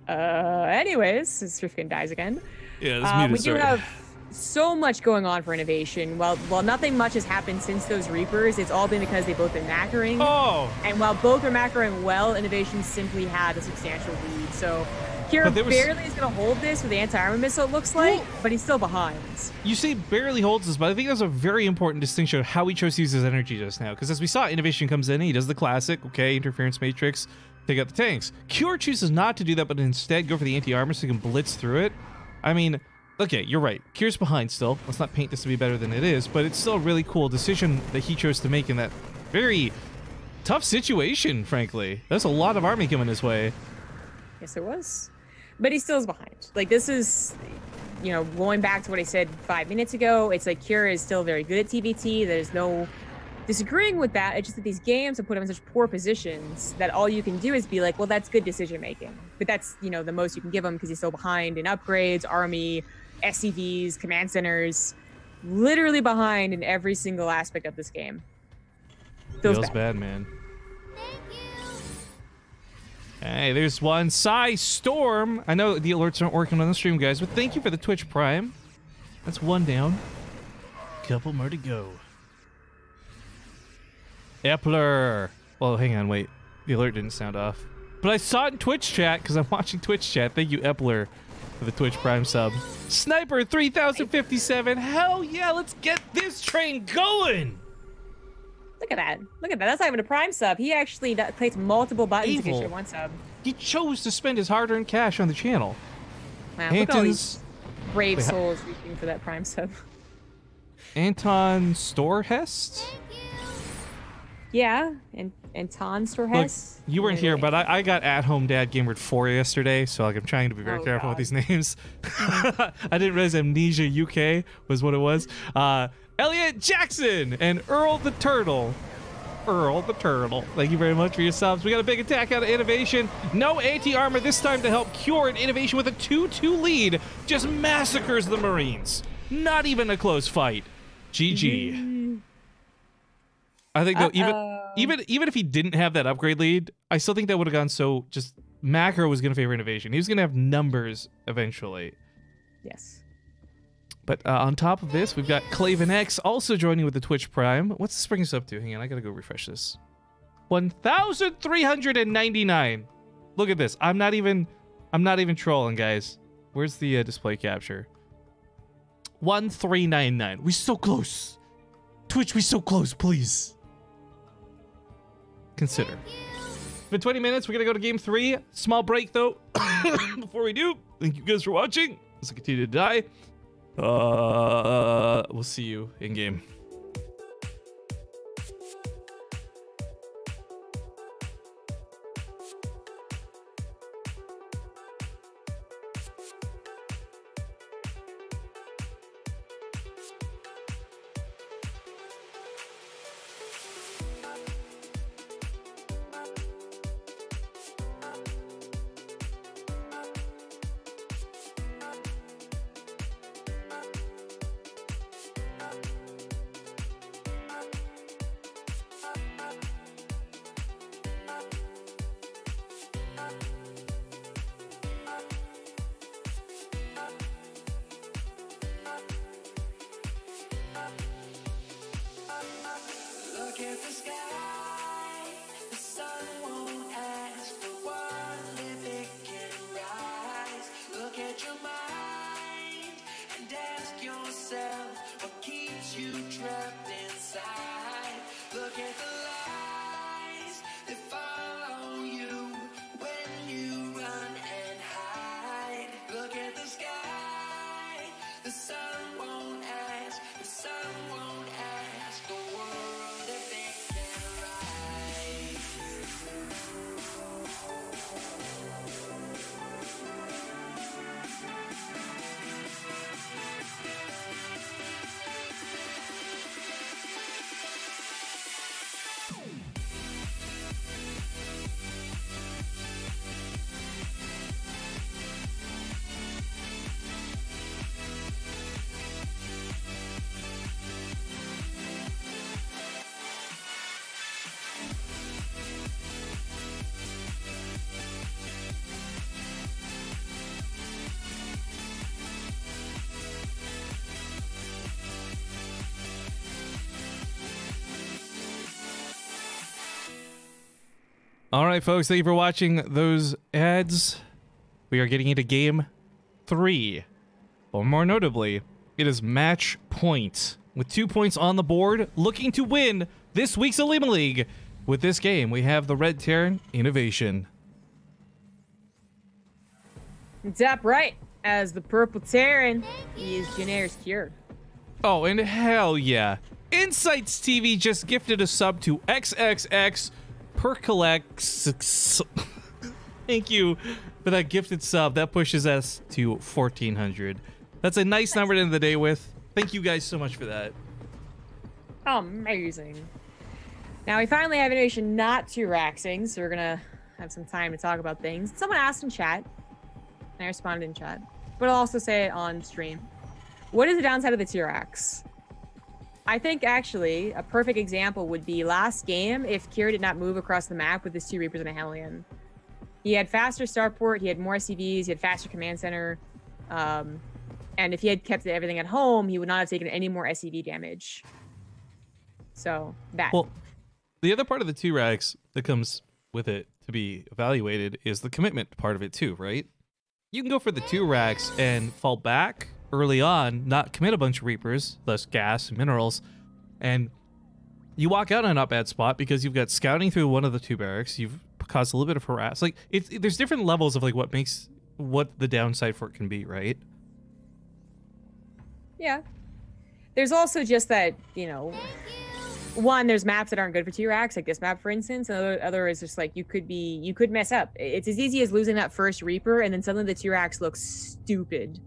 Anyways, Srifkin dies again. Yeah, this muted, we do sorry. have so much going on for Innovation. While nothing much has happened since those Reapers, it's all been because they've both been macroing. Oh! And while both were macroing well, Innovation simply had a substantial lead. So Kira barely is going to hold this with the anti-armor missile, it looks like, but he's still behind. You say barely holds this, but I think that's a very important distinction of how he chose to use his energy just now. Because as we saw, Innovation comes in, he does the classic, okay, interference matrix, take out the tanks. Cure chooses not to do that, but instead go for the anti-armor so he can blitz through it. I mean, okay, you're right. Cure's behind still. Let's not paint this to be better than it is, but it's still a really cool decision that he chose to make in that very tough situation, frankly. There's a lot of army coming his way. Yes, it was. But he still is behind. Like, this is, you know, going back to what I said 5 minutes ago, it's like Cure is still very good at TVT. There's no disagreeing with that. It's just that these games have put him in such poor positions that all you can do is be like, well, that's good decision making. But that's, you know, the most you can give him because he's still behind in upgrades, army, SCVs, command centers, literally behind in every single aspect of this game. Feels bad, man. Hey, there's one. Psy Storm. I know the alerts aren't working on the stream, guys, but thank you for the Twitch Prime. That's one down. Couple more to go. Epler. Well, hang on, wait. The alert didn't sound off. But I saw it in Twitch chat because I'm watching Twitch chat. Thank you, Epler, for the Twitch Prime sub. Sniper 3057. Hell yeah, let's get this train going. Look at that. Look at that. That's not even a Prime sub. He actually clicks multiple buttons to get you one sub. He chose to spend his hard-earned cash on the channel. Wow, look at all these brave souls reaching for that Prime sub. Anton Storhest? Yeah, and Anton Storhest. Look, you weren't here, but I got at-home dad gamered 4 yesterday, so like I'm trying to be very careful with these names. I didn't realize Amnesia UK was what it was. Elliot Jackson and Earl the Turtle. Earl the Turtle. Thank you very much for your subs. We got a big attack out of Innovation. No anti-armor this time to help Cure, and Innovation with a 2-2 lead just massacres the Marines. Not even a close fight. GG. I think though, even if he didn't have that upgrade lead, I still think that would have gone so just macro was going to favor Innovation. He was going to have numbers eventually. Yes. But on top of this, we've got Claven X also joining with the Twitch Prime. What's this bring us up to? Hang on, I gotta go refresh this. 1,399. Look at this. I'm not even trolling, guys. Where's the display capture? 1,399. We're so close. Twitch, we're so close, please. Consider. It's been 20 minutes. We're gonna go to game 3. Small break though. Before we do, thank you guys for watching. As I continue to die. We'll see you in game. All right, folks, thank you for watching those ads. We are getting into game 3. Or more notably, it is match point. With 2 points on the board, looking to win this week's Olimoleague. With this game, we have the Red Terran Innovation. Top right, as the Purple Terran, he is Janair's Cure. Oh, and hell yeah. Insights TV just gifted a sub to XXX Percolex. Thank you for that gifted sub. That pushes us to 1,400. That's a nice number to end the day with. Thank you guys so much for that. Amazing. Now we finally have Innovation not too raxing, so we're gonna have some time to talk about things. Someone asked in chat, and I responded in chat, but I'll also say it on stream. What is the downside of the T-Rax? I think actually a perfect example would be last game if Kira did not move across the map with his 2 Reapers and a Hellion. He had faster starport, he had more SCVs, he had faster command center, and if he had kept everything at home, he would not have taken any more SCV damage. So that. Well, the other part of the T-Rax that comes with it to be evaluated is the commitment part of it too, right? You can go for the T-Rax and fall back early on, not commit a bunch of Reapers, thus gas and minerals, and you walk out on a not bad spot because you've got scouting through one of the 2 barracks, you've caused a little bit of harass. Like, there's different levels of like what the downside for it can be, right? Yeah. There's also just that, you know, one, there's maps that aren't good for T-Rax, like this map, for instance. And other is just like you could mess up. It's as easy as losing that first Reaper, and then suddenly the T-Rax looks stupid.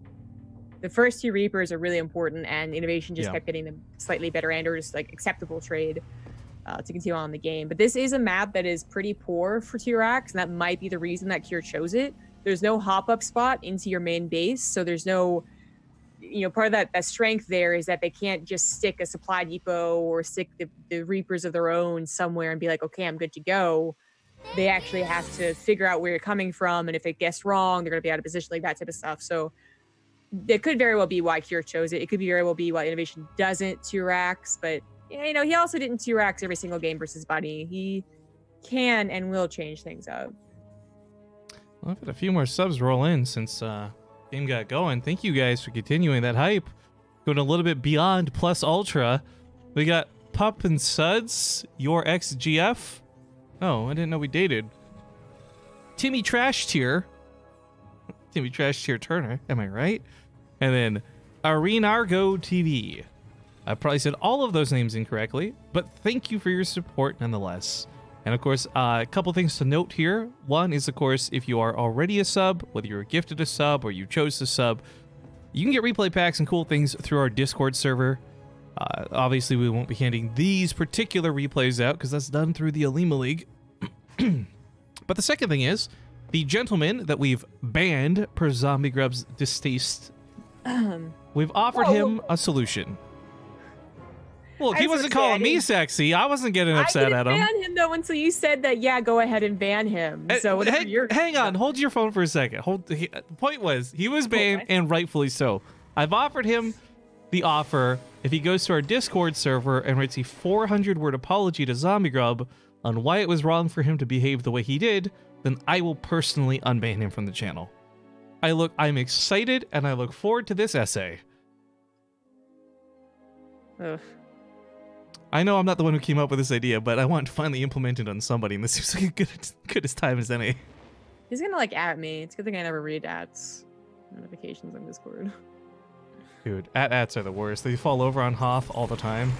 The first 2 Reapers are really important, and Innovation just kept getting them slightly better and or just like acceptable trade to continue on the game. But this is a map that is pretty poor for T-Rax, and that might be the reason that Cure chose it. There's no hop-up spot into your main base, so there's no, you know, part of that strength there is that they can't just stick a supply depot or stick the Reapers of their own somewhere and be like, okay, I'm good to go. They actually have to figure out where you're coming from, and if it gets wrong, they're going to be out of position, like that type of stuff. So it could very well be why Cure chose it. It could be very well be why Innovation doesn't T-Rax, but you know, he also didn't T-Rax every single game versus Buddy. He can and will change things up. Well, I've had a few more subs roll in since game got going. Thank you guys for continuing that hype. Going a little bit beyond plus ultra. We got Pup and Suds, your ex-GF. Oh, I didn't know we dated. Timmy Trash Tier. Timmy Trash Tier Turner, am I right? And then Arenargo TV. I probably said all of those names incorrectly, but thank you for your support nonetheless. And of course, a couple things to note here. One is, of course, if you are already a sub, whether you're gifted a sub or you chose to sub, you can get replay packs and cool things through our Discord server. Obviously, we won't be handing these particular replays out because that's done through the Olimoleague. But the second thing is, the gentleman that we've banned per Zombie Grub's distaste, we've offered him a solution. Look, he wasn't calling me sexy. I wasn't getting upset at him. I didn't ban him, though, until you said that, yeah, go ahead and ban him. So hang on. Hold your phone for a second. Point was, he was banned, and rightfully so. I've offered him the offer. If he goes to our Discord server and writes a 400-word apology to Zombie Grub on why it was wrong for him to behave the way he did, then I will personally unban him from the channel. I'm excited, and I look forward to this essay. Ugh. I know I'm not the one who came up with this idea, but I want to finally implement it on somebody, and this seems like a good as time as any. He's gonna like at me. It's a good thing I never read ads notifications on Discord. Dude, ats are the worst. They fall over on Hoth all the time.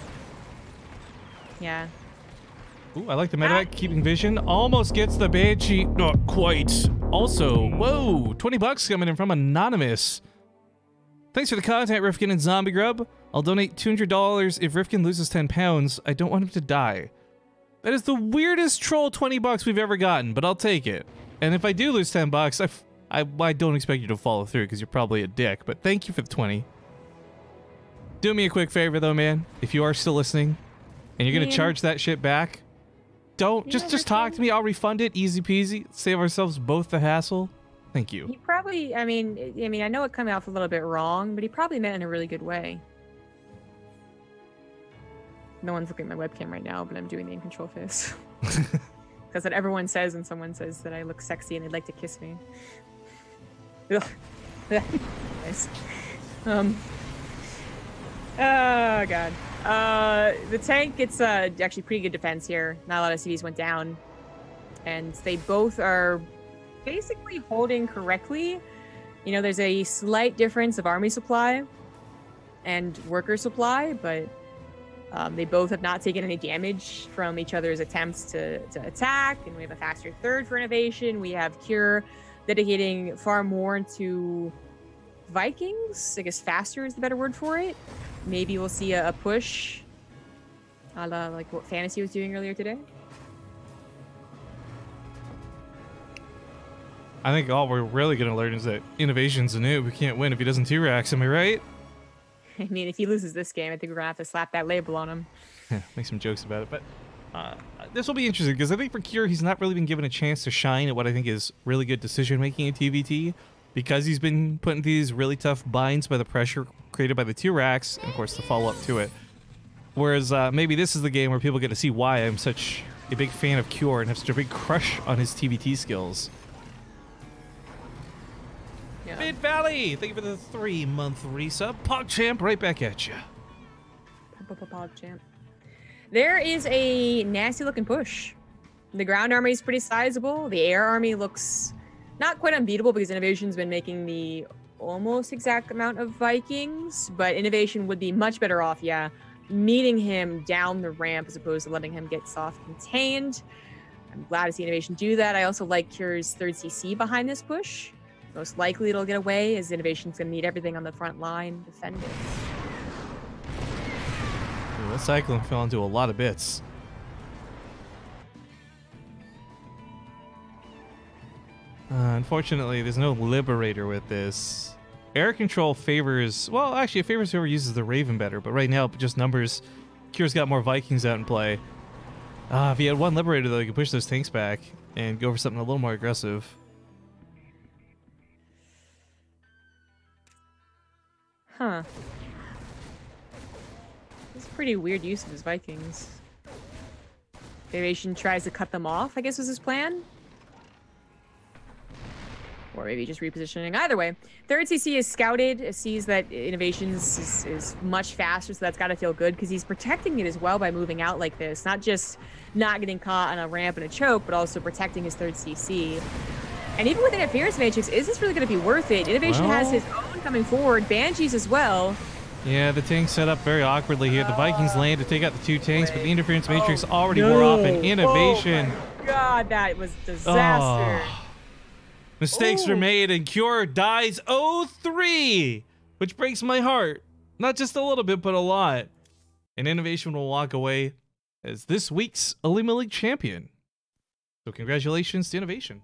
Yeah. Ooh, I like the medevac keeping vision. Almost gets the Banshee. Not quite. Also, whoa, 20 bucks coming in from Anonymous. Thanks for the content, Rifkin and Zombie Grub. I'll donate $200 if Rifkin loses 10 pounds. I don't want him to die. That is the weirdest troll 20 bucks we've ever gotten, but I'll take it. And if I do lose 10 bucks, I don't expect you to follow through because you're probably a dick, but thank you for the 20. Do me a quick favor though, man. If you are still listening and you're going to charge that shit back, don't just talk to me. I'll refund it. Easy peasy. Save ourselves both the hassle. Thank you. He probably, I mean, I know it came off a little bit wrong, but he probably meant in a really good way. No one's looking at my webcam right now, but I'm doing the in control face. Because That's what everyone says when someone says that I look sexy and they'd like to kiss me. Ugh. Nice. Oh god. The tank gets actually pretty good defense here. Not a lot of CVs went down, and they both are basically holding correctly. You know, there's a slight difference of army supply and worker supply, but they both have not taken any damage from each other's attempts to attack. And we have a faster third for innovation. We have Cure dedicating far more to Vikings. I guess faster is the better word for it. Maybe we'll see a push a la like what Fantasy was doing earlier today. I think all we're really going to learn is that Innovation's a noob. We can't win if he doesn't 2-racks. Am I right? I mean, if he loses this game, I think we're going to have to slap that label on him. Yeah, make some jokes about it. But this will be interesting because I think for Cure, he's not really been given a chance to shine at what I think is really good decision-making in TVT, because he's been put into these really tough binds by the pressure created by the 2-racks, and of course the follow-up to it. Whereas maybe this is the game where people get to see why I'm such a big fan of Cure and have such a big crush on his TVT skills. Yeah. Mid Valley, thank you for the 3-month resub. PogChamp, right back at you. PogChamp. There is a nasty looking push. The ground army is pretty sizable. The air army looks not quite unbeatable because Innovation's been making the almost exact amount of Vikings, but Innovation would be much better off, yeah, meeting him down the ramp as opposed to letting him get soft contained. I'm glad to see Innovation do that. I also like Cure's 3rd CC behind this push. Most likely it'll get away as Innovation's going to need everything on the front line to defend it. Ooh, that Cyclone fell into a lot of bits. Unfortunately, there's no Liberator with this. Air control favors... Well, actually, it favors whoever uses the Raven better, but right now, just numbers. Cure's got more Vikings out in play. If he had one Liberator, though, he could push those tanks back and go for something a little more aggressive. Huh. It's a pretty weird use of his Vikings. Innovation tries to cut them off, I guess was his plan. Or maybe just repositioning. Either way, 3rd CC is scouted, sees that Innovations is much faster, so that's got to feel good because he's protecting it as well by moving out like this. Not just not getting caught on a ramp and a choke, but also protecting his 3rd CC. And even with Interference Matrix, is this really going to be worth it? Innovation has his own coming forward, Banshees as well. Yeah, the tank set up very awkwardly here. The Vikings land to take out the 2 tanks, but the Interference Matrix already wore off an Innovation. Oh my god, that was disaster. Mistakes were made and Cure dies 0-3, which breaks my heart. Not just a little bit, but a lot. And Innovation will walk away as this week's Olimoleague champion. So congratulations to Innovation.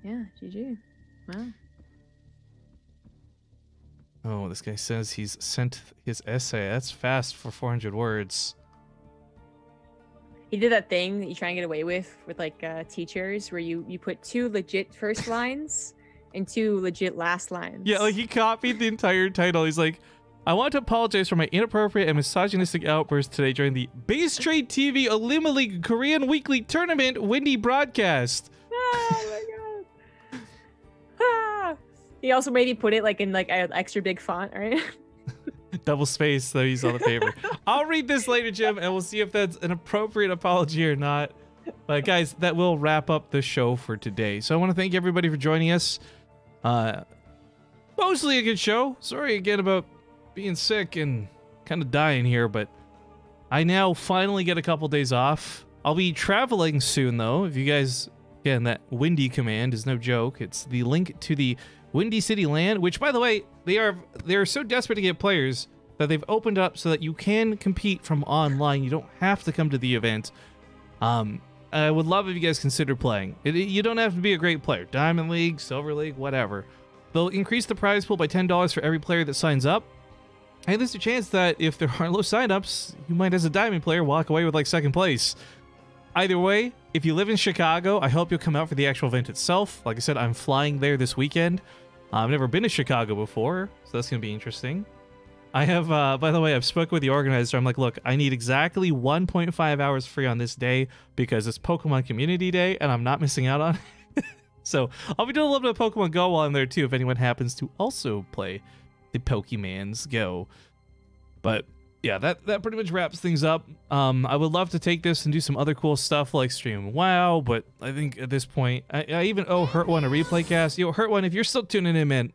Yeah, GG. Wow. Oh, this guy says he's sent his essay. That's fast for 400 words. He did that thing that you try and get away with like teachers, where you put 2 legit first lines and 2 legit last lines. Yeah, like he copied the entire title. He's like, I want to apologize for my inappropriate and misogynistic outburst today during the BaseTradeTV Olimoleague Korean Weekly Tournament Windy broadcast. Oh my god. Ah. He also maybe put it like in like an extra big font, right? Double space, so he's on the paper. I'll read this later, Jim, and we'll see if that's an appropriate apology or not. But guys, that will wrap up the show for today. So I want to thank everybody for joining us. Mostly a good show. Sorry again about being sick and kind of dying here, but I now finally get a couple days off. I'll be traveling soon, though. If you guys, again, that Windy command is no joke. It's the link to the Windy City land, which, by the way, they are so desperate to get players that they've opened up so that you can compete from online. You don't have to come to the event. I would love if you guys consider playing. You don't have to be a great player. Diamond League, Silver League, whatever. They'll increase the prize pool by $10 for every player that signs up. And there's a chance that if there are low signups, you might, as a Diamond player, walk away with like 2nd place. Either way, if you live in Chicago, I hope you'll come out for the actual event itself. Like I said, I'm flying there this weekend. I've never been to Chicago before, so that's going to be interesting. I have, by the way, I've spoken with the organizer. I'm like, look, I need exactly 1.5 hours free on this day because it's Pokemon Community Day and I'm not missing out on it. So I'll be doing a little bit of Pokemon Go while I'm there too if anyone happens to also play the Pokemans Go. But yeah, that pretty much wraps things up. I would love to take this and do some other cool stuff like stream WoW, but I think at this point, I even owe Hurt One a replay cast. Yo, Hurt One, if you're still tuning in, man,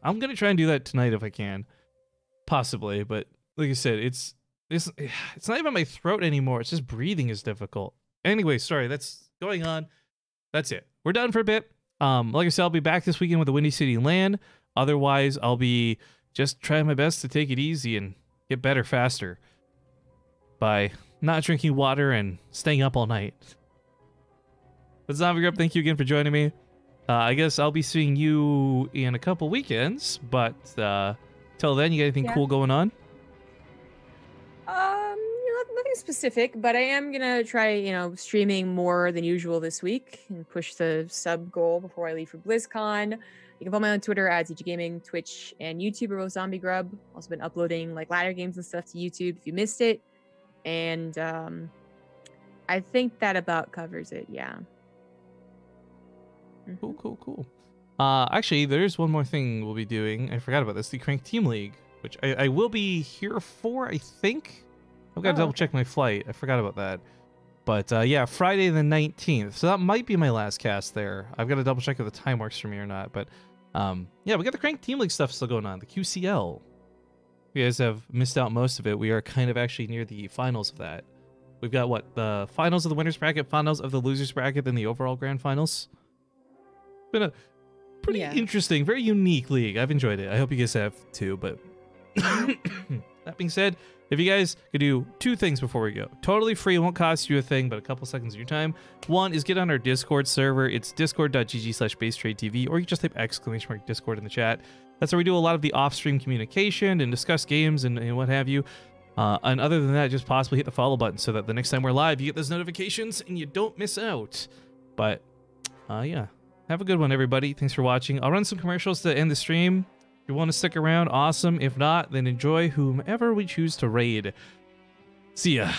I'm gonna try and do that tonight if I can. Possibly, but like I said, it's not even my throat anymore. It's just breathing is difficult. Anyway, sorry, that's going on. That's it. We're done for a bit. Like I said, I'll be back this weekend with the Windy City LAN. Otherwise, I'll be just trying my best to take it easy and get better faster by not drinking water and staying up all night. But Zombie Grub, thank you again for joining me. I guess I'll be seeing you in a couple weekends, but till then, you got anything cool going on? Nothing specific, but I am gonna try, streaming more than usual this week and push the sub goal before I leave for BlizzCon. You can follow me on Twitter at TG Gaming, Twitch, and YouTube are both Zombie Grub. Also been uploading like ladder games and stuff to YouTube if you missed it. And I think that about covers it. Yeah. Cool. Actually, there's one more thing we'll be doing. I forgot about this. The Crank Team League, which I will be here for, I think. I've got to double check my flight. I forgot about that. But yeah, Friday the 19th. So that might be my last cast there. I've got to double check if the time works for me or not. But yeah, we got the Crank Team League stuff still going on. The QCL. You guys have missed out most of it. We are kind of actually near the finals of that. We've got what? The finals of the winners bracket, finals of the losers bracket, then the overall grand finals. Been a pretty interesting, very unique league. I've enjoyed it. I hope you guys have too. But that being said, if you guys could do two things before we go, totally free, won't cost you a thing, but a couple seconds of your time. One is get on our Discord server. It's discord.gg/BaseTradeTV, or you can just type !Discord in the chat. That's where we do a lot of the off-stream communication and discuss games and what have you. And other than that, just possibly hit the follow button so that the next time we're live, you get those notifications and you don't miss out. But yeah, have a good one, everybody. Thanks for watching. I'll run some commercials to end the stream. If you want to stick around, awesome. If not, then enjoy whomever we choose to raid. See ya.